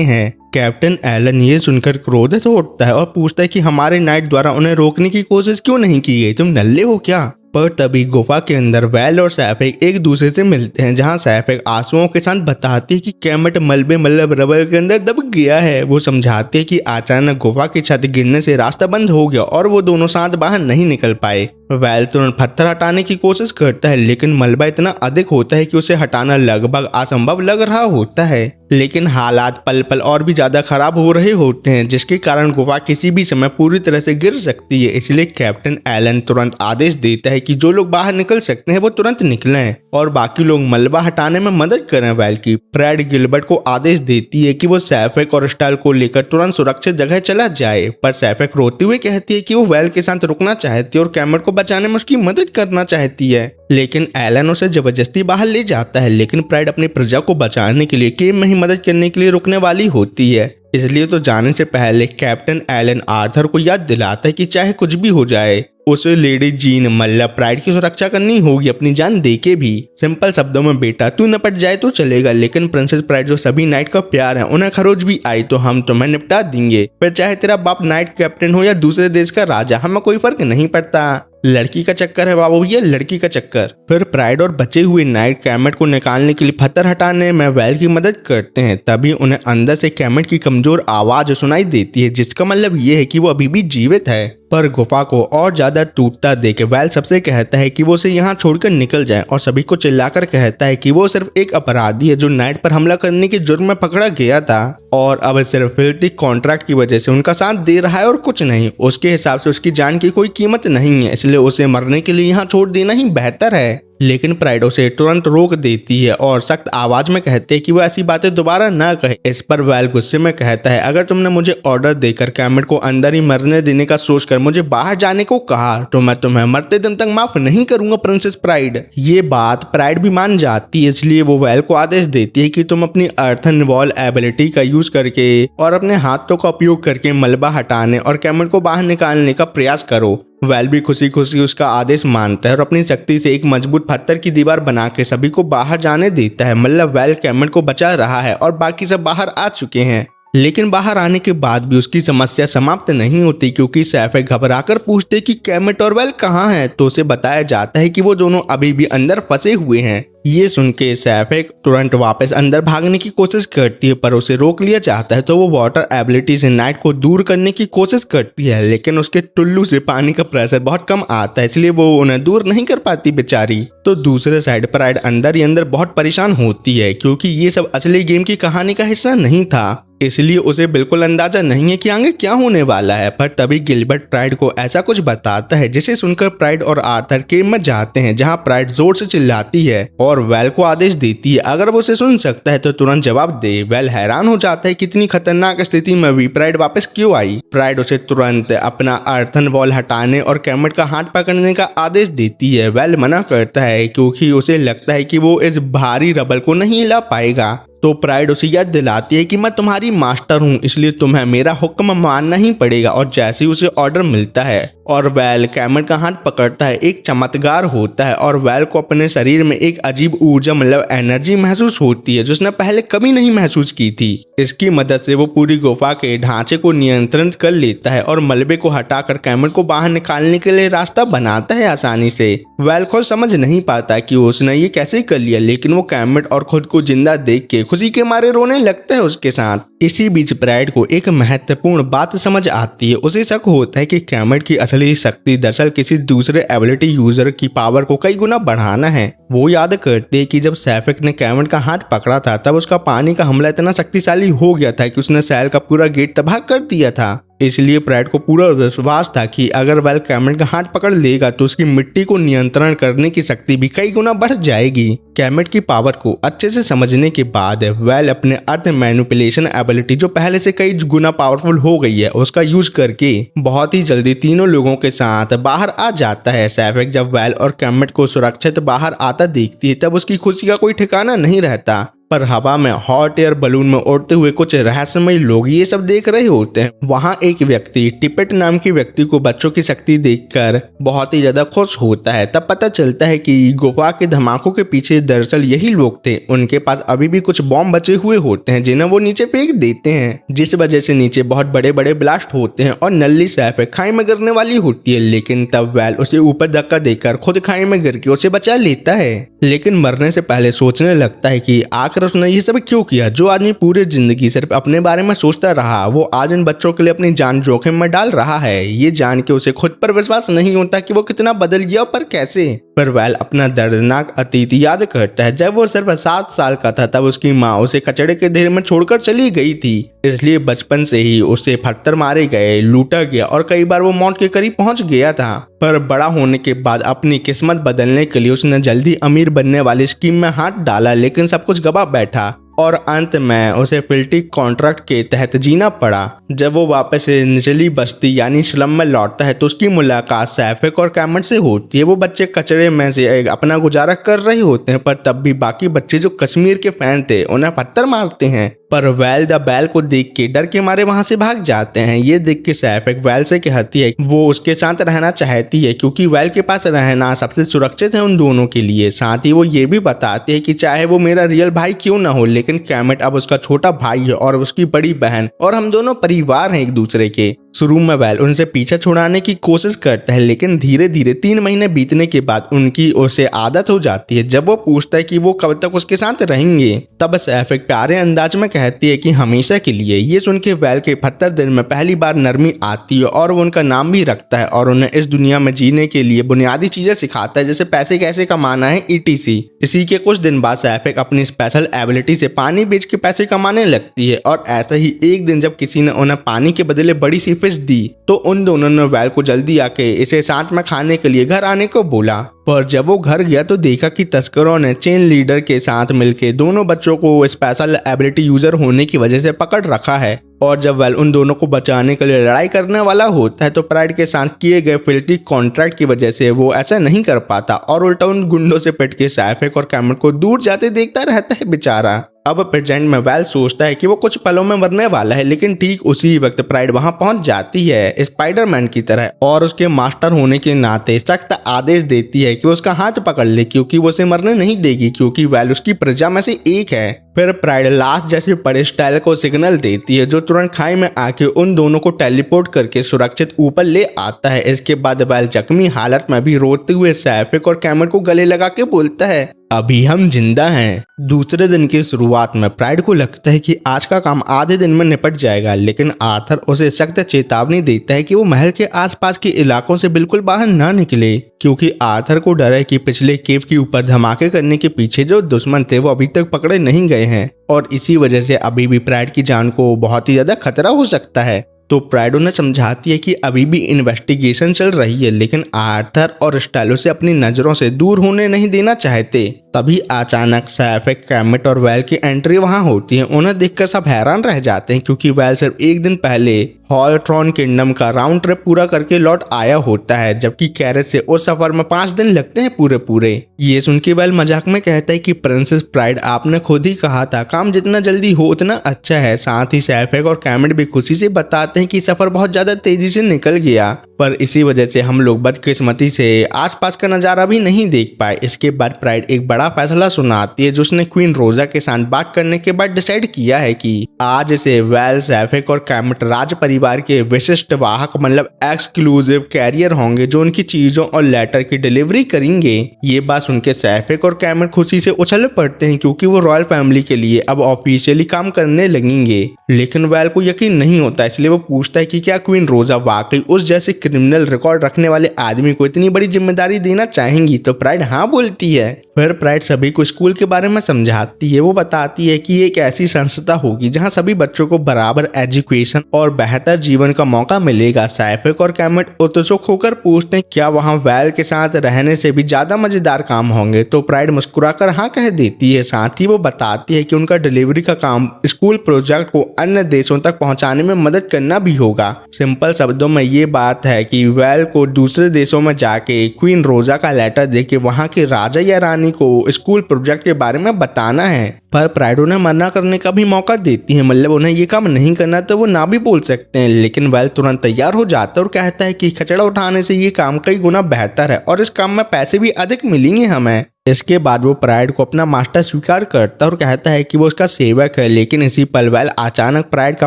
Speaker 1: हैं। कैप्टन एलन ये सुनकर क्रोधित होता है और पूछता है कि हमारे नाइट द्वारा उन्हें रोकने की कोशिश क्यों नहीं की गई, तुम नल्ले हो क्या। पर तभी गुफा के अंदर वेल और सैफिक एक दूसरे से मिलते हैं, जहां सैफिक आंसुओं के साथ बताती है कि कैमेट मलबे मतलब रबर के अंदर दब गया है। वो समझाते हैं कि अचानक गुफा की छत गिरने से रास्ता बंद हो गया और वो दोनों साथ बाहर नहीं निकल पाए। वेल तुरंत पत्थर हटाने की कोशिश करता है, लेकिन मलबा इतना अधिक होता है कि उसे हटाना लगभग असंभव लग रहा होता है। लेकिन हालात पल पल और भी ज्यादा खराब हो रहे होते हैं, जिसके कारण गुफा किसी भी समय पूरी तरह से गिर सकती है। इसलिए कैप्टन एलन तुरंत आदेश देता है कि जो लोग बाहर निकल सकते हैं वो तुरंत निकलें और बाकी लोग मलबा हटाने में मदद करें। वेल की प्राइड गिलबर्ट को आदेश देती है कि वो सैफिक और स्टाइल को लेकर तुरंत सुरक्षित जगह चला जाए, पर सैफिक रोते हुए कहती है कि वो वेल के साथ रुकना चाहती है और कैमेट को बचाने में उसकी मदद करना चाहती है। लेकिन एलन उसे जबरदस्ती बाहर ले जाता है, लेकिन प्राइड अपनी प्रजा को बचाने के लिए केव में ही मदद करने के लिए रुकने वाली होती है। इसलिए तो जाने से पहले कैप्टन एलन आर्थर को याद दिलाता है कि चाहे कुछ भी हो जाए उसे लेडी जीन मतलब प्राइड की सुरक्षा करनी होगी, अपनी जान देके भी। सिंपल शब्दों में बेटा तू निपट जाए तो चलेगा, लेकिन प्रिंसेस प्राइड जो सभी नाइट का प्यार है उन्हें खरोच भी आई तो हम तुम्हें निपटा देंगे। फिर चाहे तेरा बाप नाइट कैप्टन हो या दूसरे देश का राजा, हमें कोई फर्क नहीं पड़ता। लड़की का चक्कर है बाबू भैया, लड़की का चक्कर। फिर प्राइड और बचे हुए नाइट कैमेट को निकालने के लिए पत्थर हटाने में वेल की मदद करते हैं। तभी उन्हें अंदर से कैमेट की कमजोर आवाज सुनाई देती है, जिसका मतलब ये है कि वो अभी भी जीवित है। पर गुफा को और ज्यादा टूटता देख वेल सबसे कहता है कि वो उसे यहाँ छोड़कर निकल जाए और सभी को चिल्लाकर कहता है कि वो सिर्फ एक अपराधी है जो नाइट पर हमला करने के जुर्म में पकड़ा गया था और अब सिर्फ फिल्थी कॉन्ट्रैक्ट की वजह से उनका साथ दे रहा है और कुछ नहीं। उसके हिसाब से उसकी जान की कोई कीमत नहीं है, इसलिए उसे मरने के लिए यहाँ छोड़ देना ही बेहतर है। लेकिन प्राइड उसे तुरंत रोक देती है और सख्त आवाज में कहते हैं कि वो ऐसी बातें दोबारा ना कहे। इस पर वेल गुस्से में कहता है, अगर तुमने मुझे ऑर्डर देकर कैमेट को अंदर ही मरने देने का सोचकर मुझे बाहर जाने को कहा तो मैं तुम्हें मरते दम तक माफ नहीं करूंगा प्रिंसेस प्राइड। ये बात प्राइड भी मान जाती है, इसलिए वो वेल को आदेश देती है कि तुम अपनी अर्थन वॉल एबिलिटी का यूज करके और अपने हाथों का उपयोग करके मलबा हटाने और कैमेट को बाहर निकालने का प्रयास करो। वेल भी खुशी खुशी उसका आदेश मानता है और अपनी शक्ति से एक मजबूत पत्थर की दीवार बना के सभी को बाहर जाने देता है। मतलब वेल कैमेट को बचा रहा है और बाकी सब बाहर आ चुके हैं। लेकिन बाहर आने के बाद भी उसकी समस्या समाप्त नहीं होती, क्योंकि सैफिक घबराकर पूछते कि कैमेट और वेल कहाँ हैं, तो उसे बताया जाता है कि वो दोनों अभी भी अंदर फंसे हुए हैं। ये सुन के सैफिक तुरंत वापस अंदर भागने की कोशिश करती है, पर उसे रोक लिया जाता है। तो वो वाटर एबिलिटी से नाइट को दूर करने की कोशिश करती है, लेकिन उसके टुल्लू से पानी का प्रेशर बहुत कम आता है, इसलिए वो उन्हें दूर नहीं कर पाती बेचारी। तो दूसरे साइड प्राइड अंदर ही अंदर बहुत परेशान होती है, क्योंकि ये सब असली गेम की कहानी का हिस्सा नहीं था, इसलिए उसे बिल्कुल अंदाजा नहीं है कि आगे क्या होने वाला है। पर तभी गिलबर्ट प्राइड को ऐसा कुछ बताता है, जिसे सुनकर प्राइड और आर्थर केव में जाते हैं, जहां प्राइड जोर से चिल्लाती है और वेल को आदेश देती है अगर वो उसे सुन सकता है तो तुरंत जवाब दे। वेल हैरान हो जाता है कितनी खतरनाक स्थिति में भी प्राइड वापस क्यों आई। प्राइड उसे तुरंत अपना अर्थन वॉल हटाने और कैमेट का हाथ पकड़ने का आदेश देती है। वेल मना करता है क्योंकि उसे लगता है कि वो इस भारी रबल को नहीं हिला पाएगा। तो प्राइड उसे याद दिलाती है कि मैं तुम्हारी मास्टर हूँ, इसलिए तुम्हें मेरा हुक्म मानना ही पड़ेगा। और जैसे ही उसे ऑर्डर मिलता है और वेल कैमेट का हाथ पकड़ता है, एक चमत्कार होता है और वेल को अपने शरीर में एक अजीब ऊर्जा मतलब एनर्जी महसूस होती है जो उसने पहले कभी नहीं महसूस की थी। इसकी मदद से वो पूरी गुफा के ढांचे को नियंत्रित कर लेता है और मलबे को हटाकर कैमेट को बाहर निकालने के लिए रास्ता बनाता है आसानी से। वेल खुद समझ नहीं पाता कि उसने ये कैसे कर लिया, लेकिन वो कैमेट और खुद को जिंदा देख के खुशी के मारे रोने लगता है उसके साथ। इसी बीच प्राइड को एक महत्वपूर्ण बात समझ आती है। उसे शक होता है कि कैमेट की असली शक्ति दरअसल किसी दूसरे एबिलिटी यूजर की पावर को कई गुना बढ़ाना है। वो याद करते हैं कि जब सैफिक ने कैमेट का हाथ पकड़ा था तब उसका पानी का हमला इतना शक्तिशाली हो गया था कि उसने सैल का पूरा गेट तबाह कर दिया था। इसलिए प्राइड को पूरा विश्वास था कि अगर वेल कैमेट का हाथ पकड़ लेगा तो उसकी मिट्टी को नियंत्रण करने की शक्ति भी कई गुना बढ़ जाएगी। कैमेट की पावर को अच्छे से समझने के बाद वेल अपने अर्थ मैनिपुलेशन एबिलिटी जो पहले से कई गुना पावरफुल हो गई है उसका यूज करके बहुत ही जल्दी तीनों लोगों के साथ बाहर आ जाता है। सैफिक जब वेल और कैमेट को सुरक्षित बाहर आता देखती है तब उसकी खुशी का कोई ठिकाना नहीं रहता। पर हवा में हॉट एयर बलून में उड़ते हुए कुछ रहस्यमयी लोग ये सब देख रहे होते हैं। वहाँ एक व्यक्ति टिपेट नाम के व्यक्ति को बच्चों की शक्ति देखकर बहुत ही ज्यादा खुश होता है। तब पता चलता है कि गुफा के धमाकों के पीछे दरअसल यही लोग थे। उनके पास अभी भी कुछ बॉम्ब बचे हुए होते हैं जिन्हें वो नीचे फेंक देते हैं, जिस वजह से नीचे बहुत बड़े बड़े ब्लास्ट होते हैं और नल्ली सैफिक खाई में गिरने वाली होती है। लेकिन तब वेल उसे ऊपर धक्का देकर खुद खाई में गिर के उसे बचा लेता है, लेकिन मरने से पहले सोचने लगता है कि आखिर उसने ये सब क्यों किया। जो आदमी पूरी जिंदगी सिर्फ अपने बारे में सोचता रहा वो आज इन बच्चों के लिए अपनी जान जोखिम में डाल रहा है। ये जान के उसे खुद पर विश्वास नहीं होता कि वो कितना बदल गया, पर कैसे। पर वेल अपना दर्दनाक अतीत याद करता है। जब वो सिर्फ 7 साल का था तब उसकी माँ उसे कचड़े के ढेर में छोड़कर चली गई थी, इसलिए बचपन से ही उसे पत्थर मारे गए, लूटा गया और कई बार वो मौत के करीब पहुंच गया था। पर बड़ा होने के बाद अपनी किस्मत बदलने के लिए उसने जल्दी अमीर बनने वाली स्कीम में हाथ डाला, लेकिन सब कुछ गवा बैठा और अंत में उसे फिल्टी कॉन्ट्रैक्ट के तहत जीना पड़ा। जब वो वापस निचली बस्ती यानी स्लम में लौटता है तो उसकी मुलाकात सैफिक और कैमेट से होती है। वो बच्चे कचरे में से अपना गुजारा कर रहे होते हैं, पर तब भी बाकी बच्चे जो कश्मीर के फैन थे उन्हें पत्थर मारते हैं। पर वेल द बैल को देख के डर के मारे वहां से भाग जाते हैं। ये देख के सैफिक वेल से कहती है वो उसके साथ रहना चाहती है क्योंकि वेल के पास रहना सबसे सुरक्षित है उन दोनों के लिए। साथ ही वो ये भी बताती है कि चाहे वो मेरा रियल भाई क्यों ना हो, लेकिन कैमेट अब उसका छोटा भाई है और उसकी बड़ी बहन, और हम दोनों परिवार हैं एक दूसरे के। शुरू में वेल उनसे पीछा छुड़ाने की कोशिश करता है, लेकिन धीरे धीरे 3 महीने बीतने के बाद उनकी उसे आदत हो जाती है। जब वो पूछता है कि वो कब तक उसके साथ रहेंगे, तब सैफिक प्यारे अंदाज में कहती है कि हमेशा के लिए। ये सुन के वेल के 72 दिन में पहली बार नरमी आती है और वो उनका नाम भी रखता है और उन्हें इस दुनिया में जीने के लिए बुनियादी चीजें सिखाता है, जैसे पैसे कैसे कमाना है, ETC। इसी के कुछ दिन बाद सैफिक अपनी स्पेशल एबिलिटी से पानी बेच के पैसे कमाने लगती है और ऐसा ही एक दिन जब किसी ने उन्हें पानी के बदले बड़ी सी फिश दी तो उन दोनों ने वेल को जल्दी आके इसे साथ में खाने के लिए घर आने को बोला। पर जब वो घर गया तो देखा कि तस्करों ने चेन लीडर के साथ मिलकर दोनों बच्चों को स्पेशल एबिलिटी यूजर होने की वजह से पकड़ रखा है। और जब वेल उन दोनों को बचाने के लिए लड़ाई करने वाला होता है तो प्राइड के साथ किए गए फिल्टी कॉन्ट्रैक्ट की वजह से वो ऐसा नहीं कर पाता और उल्टा उन गुंडों से पिट के सैफिक और कैमरन को दूर जाते देखता रहता है बेचारा। अब प्रेजेंट में वेल सोचता है कि वो कुछ पलों में मरने वाला है, लेकिन ठीक उसी वक्त प्राइड वहां पहुंच जाती है स्पाइडरमैन की तरह और उसके मास्टर होने के नाते सख्त आदेश देती है कि वो उसका हाथ पकड़ ले, क्योंकि वो उसे मरने नहीं देगी, क्योंकि वेल उसकी प्रजा में से एक है। फिर प्राइड लास्ट जैसे बड़े स्टाइल को सिग्नल देती है जो तुरंत खाई में आके उन दोनों को टेलीपोर्ट करके सुरक्षित ऊपर ले आता है। इसके बाद वेल जख्मी हालत में भी रोते हुए सैफिक और कैमरन को गले लगा के बोलता है, अभी हम जिंदा हैं। दूसरे दिन की शुरुआत में प्राइड को लगता है कि आज का काम आधे दिन में निपट जाएगा, लेकिन आर्थर उसे सख्त चेतावनी देता है कि वो महल के आसपास के इलाकों से बिल्कुल बाहर ना निकले, क्योंकि आर्थर को डर है कि पिछले केव के ऊपर धमाके करने के पीछे जो दुश्मन थे वो अभी तक पकड़े नहीं गए हैं और इसी वजह से अभी भी प्राइड की जान को बहुत ही ज्यादा खतरा हो सकता है। तो प्राइड उन्हें समझाती है कि अभी भी इन्वेस्टिगेशन चल रही है, लेकिन आर्थर और स्टाइलो से अपनी नजरों से दूर होने नहीं देना चाहते। तभी अचानक सैफिक, कैमिट और वेल की एंट्री वहां होती है। उन्हें देखकर सब हैरान रह जाते हैं, क्योंकि वेल सिर्फ एक दिन पहले हॉलट्रॉन किंगडम का राउंड ट्रिप पूरा करके लौट आया होता है, जबकि कैरेट से उस सफर में 5 दिन लगते हैं पूरे पूरे। ये सुन के वेल मजाक में कहता है कि प्रिंसेस प्राइड, आपने खुद ही कहा था काम जितना जल्दी हो उतना अच्छा है। साथ ही सैफिक और कैमिट भी खुशी से बताते हैं कि सफर बहुत ज्यादा तेजी से निकल गया, पर इसी वजह से हम लोग बदकिस्मती से आसपास का नजारा भी नहीं देख पाए। इसके बाद प्राइड एक बड़ा फैसला सुनाती है जो उसने क्वीन रोजा के साथ बात करने के बाद डिसाइड किया है कि आज से वेल, सैफिक और कैमिट राज परिवार के विशिष्ट वाहक मतलब एक्सक्लूसिव कैरियर होंगे जो उनकी चीजों और लेटर की डिलीवरी करेंगे। ये बात सुनकर सैफिक और कैमिट खुशी से उछल पड़ते हैं, क्योंकि वो रॉयल फैमिली के लिए अब ऑफिशियली काम करने लगेंगे। लेकिन वेल को यकीन नहीं होता, इसलिए वो पूछता है कि क्या क्वीन रोजा वाकई उस जैसे क्रिमिनल रिकॉर्ड रखने वाले आदमी को इतनी बड़ी जिम्मेदारी देना चाहेंगी। तो प्राइड हाँ बोलती है। फिर प्राइड सभी को स्कूल के बारे में समझाती है। वो बताती है कि एक ऐसी संस्था होगी जहां सभी बच्चों को बराबर एजुकेशन और बेहतर जीवन का मौका मिलेगा। सैफिक और कैमिट उत्सुक होकर पूछते हैं क्या वहां वेल के साथ रहने से भी ज्यादा मजेदार काम होंगे। तो प्राइड मुस्कुराकर हाँ कह देती है। साथ ही वो बताती है कि उनका डिलीवरी का काम स्कूल प्रोजेक्ट को अन्य देशों तक पहुंचाने में मदद करना भी होगा। सिंपल शब्दों में ये बात है कि वेल को दूसरे देशों में जाके क्वीन रोजा का लेटर देके वहां के राजा या रानी को स्कूल प्रोजेक्ट के बारे में बताना है। पर प्राइड उन्हें मना करने का भी मौका देती है, मतलब उन्हें ये काम नहीं करना तो वो ना भी बोल सकते हैं। लेकिन वेल तुरंत तैयार हो जाता है और कहता है कि खचड़ा उठाने से ये काम कई गुना बेहतर है और इस काम में पैसे भी अधिक मिलेंगे हमें। इसके बाद वो प्राइड को अपना मास्टर स्वीकार करता है और कहता है कि वो उसका सेवक है। लेकिन इसी पल वेल अचानक प्राइड का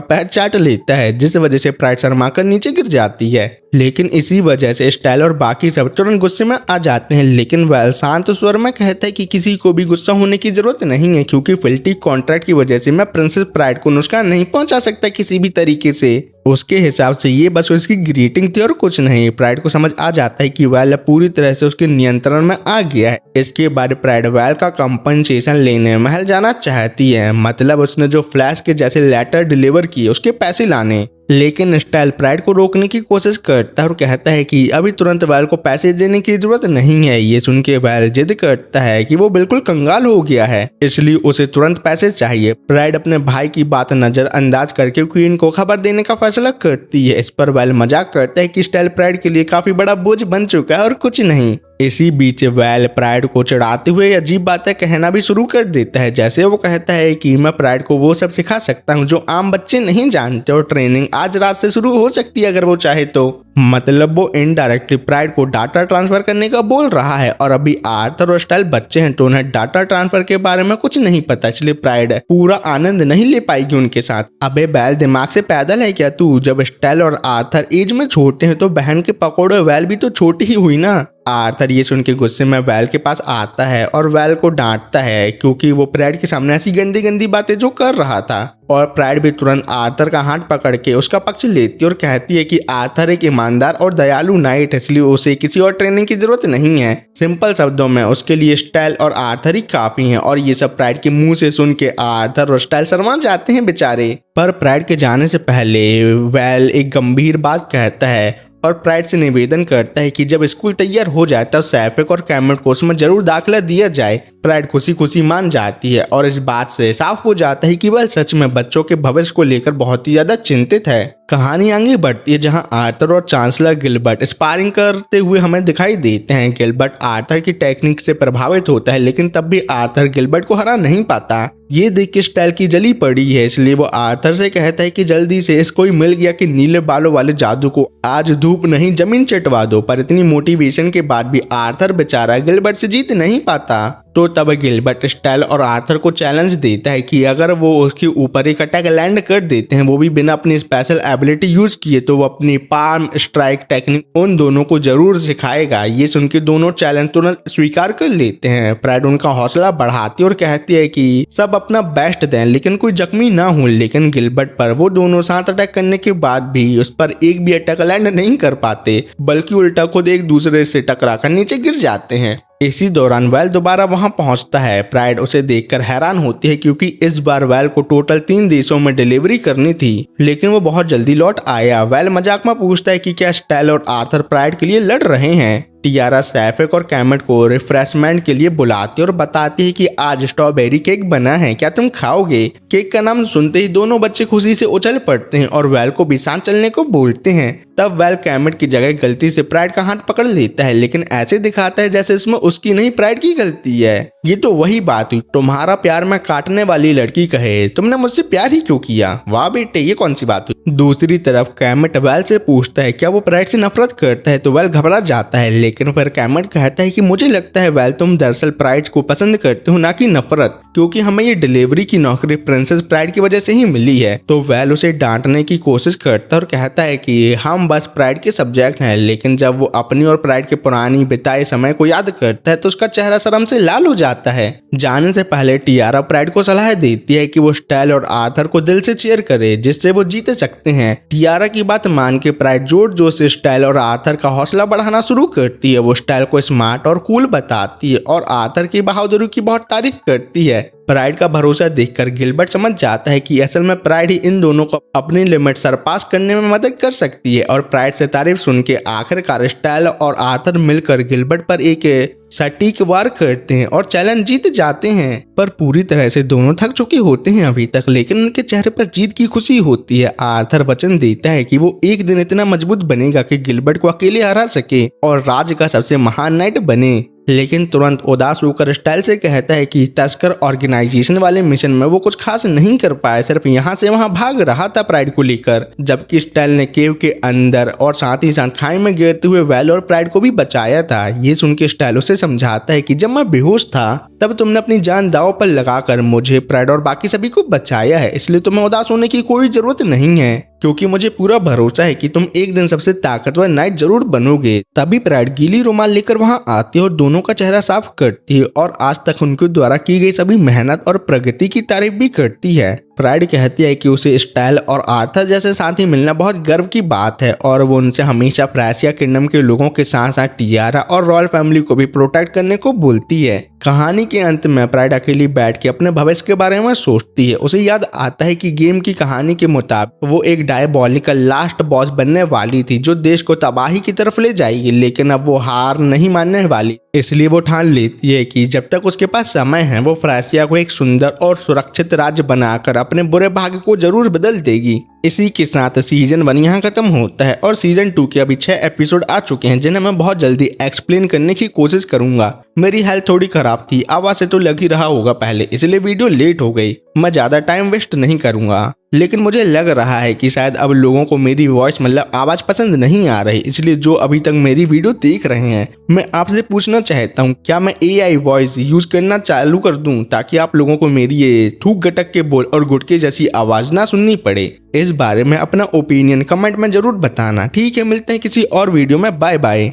Speaker 1: पैर चाट लेता है, जिस वजह से प्राइड शर्माकर नीचे गिर जाती है। लेकिन इसी वजह से स्टाइल और बाकी सब तुरंत गुस्से में आ जाते हैं। लेकिन वेल शांत स्वर में कहता है कि किसी को भी गुस्सा होने की जरूरत नहीं है, क्योंकि फिल्टी कॉन्ट्रैक्ट की वजह से मैं प्रिंसेस प्राइड को नुकसान नहीं पहुंचा सकता किसी भी तरीके से। उसके हिसाब से ये बस उसकी ग्रीटिंग थी और कुछ नहीं। प्राइड को समझ आ जाता है कि वेल पूरी तरह से उसके नियंत्रण में आ गया है। इसके बाद प्राइड वेल का कंपनसेशन लेने महल जाना चाहती है, मतलब उसने जो फ्लैश के जैसे लेटर डिलीवर किए उसके पैसे लाने। लेकिन स्टाइल प्राइड को रोकने की कोशिश करता है और कहता है कि अभी तुरंत वेल को पैसे देने की जरूरत नहीं है। ये सुन के वेल जिद करता है कि वो बिल्कुल कंगाल हो गया है, इसलिए उसे तुरंत पैसे चाहिए। प्राइड अपने भाई की बात नजरअंदाज करके क्वीन को खबर देने का फैसला करती है। इस पर वेल मजाक करता है कि स्टाइल प्राइड के लिए काफी बड़ा बोझ बन चुका है और कुछ नहीं। इसी बीच वेल प्राइड को चिढ़ाते हुए अजीब बातें कहना भी शुरू कर देता है, जैसे वो कहता है कि मैं प्राइड को वो सब सिखा सकता हूँ जो आम बच्चे नहीं जानते और ट्रेनिंग आज रात से शुरू हो सकती है अगर वो चाहे तो। मतलब वो इनडायरेक्टली प्राइड को डाटा ट्रांसफर करने का बोल रहा है और अभी आर्थर और स्टाइल बच्चे हैं तो उन्हें डाटा ट्रांसफर के बारे में कुछ नहीं पता, इसलिए प्राइड पूरा आनंद नहीं ले पाएगी उनके साथ। अबे बैल दिमाग से पैदल है क्या तू? जब स्टाइल और आर्थर एज में छोटे हैं तो बहन के पकौड़े वैल भी तो छोटी ही हुई ना। आर्थर ये सुन के गुस्से में वैल के पास आता है और वैल को डांटता है क्योंकि वो प्राइड के सामने ऐसी गंदी गंदी बातें जो कर रहा था। और प्राइड भी तुरंत आर्थर का हाथ पकड़ के उसका पक्ष लेती है और कहती है कि आर्थर एक ईमानदार और दयालु नाइट है, इसलिए उसे किसी और ट्रेनिंग की जरूरत नहीं है। सिंपल शब्दों में उसके लिए स्टाइल और आर्थर ही काफी हैं। और ये सब प्राइड के मुंह से सुन के आर्थर और स्टाइल शर्मा जाते हैं बेचारे। पर प्राइड के जाने से पहले वैल एक गंभीर बात कहता है और प्राइड से निवेदन करता है कि जब स्कूल तैयार हो जाए तब सैफिक और कैमेट को उसमें जरूर दाखिला दिया जाए। प्राइड खुशी खुशी मान जाती है और इस बात से साफ हो जाता है कि वह सच में बच्चों के भविष्य को लेकर बहुत ही ज्यादा चिंतित है। कहानी आगे बढ़ती है जहां आर्थर और चांसलर गिलबर्ट स्पारिंग करते हुए हमें दिखाई देते हैं। गिलबर्ट आर्थर की टेक्निक से प्रभावित होता है लेकिन तब भी आर्थर गिलबर्ट को हरा नहीं पाता। ये देख के स्टाइल की जली पड़ी है, इसलिए वो आर्थर से कहता है कि जल्दी से इसको ही मिल गया कि नीले बालों वाले जादू को आज धूप नहीं जमीन चटवा दो। पर इतनी मोटिवेशन के बाद भी आर्थर बेचारा गिलबर्ट से जीत नहीं पाता। तो तब गिलबर्ट स्टाइल और आर्थर को चैलेंज देता है कि अगर वो उसके ऊपर एक अटैक लैंड कर देते हैं वो भी बिना अपनी स्पेशल एबिलिटी यूज किए तो वो अपनी पाम स्ट्राइक टेक्निक उन दोनों को जरूर सिखाएगा। ये सुन के दोनों चैलेंज तुरंत स्वीकार कर लेते हैं। प्राइड उनका हौसला बढ़ाती और कहती है कि सब अपना बेस्ट दें लेकिन कोई जख्मी ना हो। लेकिन गिलबर्ट पर वो दोनों साथ अटैक करने के बाद भी उस पर एक भी अटैक लैंड नहीं कर पाते बल्कि उल्टा खुद एक दूसरे से टकरा कर नीचे गिर जाते हैं। इसी दौरान वैल दोबारा वहां पहुंचता है। प्राइड उसे देखकर हैरान होती है क्योंकि इस बार वैल को टोटल 3 देशों में डिलीवरी करनी थी लेकिन वो बहुत जल्दी लौट आया। वैल मजाक में पूछता है कि क्या स्टाइल और आर्थर प्राइड के लिए लड़ रहे हैं। टियारा सैफिक और कैमेट को रिफ्रेशमेंट के लिए बुलाती और बताती है कि आज स्ट्रॉबेरी केक बना है, क्या तुम खाओगे? केक का नाम सुनते ही दोनों बच्चे खुशी से उछल पड़ते हैं और वैल को भी साथ चलने को बोलते हैं। तब वैल कैमेट की जगह गलती से प्राइड का हाथ पकड़ लेता है लेकिन ऐसे दिखाता है जैसे इसमें उसकी नहीं प्राइड की गलती है। ये तो वही बात हुई, तुम्हारा प्यार में काटने वाली लड़की कहे तुमने मुझसे प्यार ही क्यों किया? वाह बेटे, ये कौन सी बात हुई? दूसरी तरफ कैमेट वैल से पूछता है क्या वो प्राइड से नफरत करता है तो वैल घबरा जाता है लेकिन फिर कैमेट कहता है कि मुझे लगता है वैल तुम दरअसल प्राइड को पसंद करते हो ना कि नफरत, क्योंकि हमें ये डिलीवरी की नौकरी प्रिंसेस प्राइड की वजह से ही मिली है। तो वैल उसे डांटने की कोशिश करता है और कहता है कि हम बस प्राइड के सब्जेक्ट हैं। लेकिन जब वो अपनी और प्राइड के पुरानी बिताए समय को याद करता है तो उसका चेहरा शर्म से लाल हो जाता है। जाने से पहले टियारा प्राइड को सलाह देती है कि वो स्टाइल और आर्थर को दिल से चीयर करे जिससे वो जीत सकते हैं। टियारा की बात मान के प्राइड जोर जोर से स्टाइल और आर्थर का हौसला बढ़ाना शुरू करती है। वो स्टाइल को स्मार्ट और कूल बताती है और आर्थर की बहादुरी की बहुत तारीफ करती है। प्राइड का भरोसा देखकर गिलबर्ट समझ जाता है कि असल में प्राइड ही इन दोनों को अपनी लिमिट सरपास करने में मदद कर सकती है। और प्राइड से तारीफ सुन के आखिरकार स्टाइल और आर्थर मिलकर गिलबर्ट पर एक सटीक वार करते हैं और चैलेंज जीत जाते हैं। पर पूरी तरह से दोनों थक चुके होते हैं अभी तक, लेकिन उनके चेहरे पर जीत की खुशी होती है। आर्थर वचन देता है कि वो एक दिन इतना मजबूत बनेगा कि गिलबर्ट को अकेले हरा सके और राज्य का सबसे महान नाइट बने। लेकिन तुरंत उदास होकर स्टाइल से कहता है कि तस्कर ऑर्गेनाइजेशन वाले मिशन में वो कुछ खास नहीं कर पाए, सिर्फ यहाँ से वहाँ भाग रहा था प्राइड को लेकर। जबकि स्टाइल ने केव के अंदर और साथ ही साथ खाई में गिरते हुए वैल और प्राइड को भी बचाया था। ये सुन के स्टाइल उसे समझाता है कि जब मैं बेहोश था तब तुमने अपनी जान दांव पर लगाकर मुझे, प्राइड और बाकी सभी को बचाया है, इसलिए तुम्हें उदास होने की कोई जरूरत नहीं है क्योंकि मुझे पूरा भरोसा है कि तुम एक दिन सबसे ताकतवर नाइट जरूर बनोगे। तभी प्राइड गीली रुमाल लेकर वहां आती है और दोनों का चेहरा साफ करती है और आज तक उनके द्वारा की गई सभी मेहनत और प्रगति की तारीफ भी करती है। प्राइड कहती है कि उसे स्टाइल और आर्थर जैसे साथी मिलना बहुत गर्व की बात है और वो उनसे हमेशा फ्रेशिया किंगडम के लोगों के साथ साथ टियारा और रॉयल फैमिली को भी प्रोटेक्ट करने को बोलती है। कहानी के अंत में प्राइड अकेली बैठ के अपने भविष्य के बारे में सोचती है। उसे याद आता है कि गेम की कहानी के मुताबिक वो एक डायबॉलिकल लास्ट बॉस बनने वाली थी जो देश को तबाही की तरफ ले जाएगी, लेकिन अब वो हार नहीं मानने वाली। इसलिए वो ठान लेती है कि जब तक उसके पास समय है वो फ्रेशिया को एक सुंदर और सुरक्षित राज्य बनाकर अपने बुरे भाग्य को जरूर बदल देगी। इसी के साथ सीजन 1 यहाँ खत्म होता है और सीजन 2 के अभी 6 एपिसोड आ चुके हैं जिन्हें मैं बहुत जल्दी एक्सप्लेन करने की कोशिश करूंगा। मेरी हेल्थ थोड़ी खराब थी, आवाज से तो लग ही रहा होगा पहले, इसलिए वीडियो लेट हो गई। मैं ज्यादा टाइम वेस्ट नहीं करूंगा। लेकिन मुझे लग रहा है कि शायद अब लोगों को मेरी वॉइस मतलब आवाज़ पसंद नहीं आ रही, इसलिए जो अभी तक मेरी वीडियो देख रहे हैं मैं आपसे पूछना चाहता हूँ, क्या मैं AI वॉइस यूज़ करना चालू कर दूँ ताकि आप लोगों को मेरी ये थूक गटक के बोल और गुटके जैसी आवाज़ ना सुननी पड़े। इस बारे में अपना ओपिनियन कमेंट में ज़रूर बताना। ठीक है, मिलते हैं किसी और वीडियो में। Bye bye.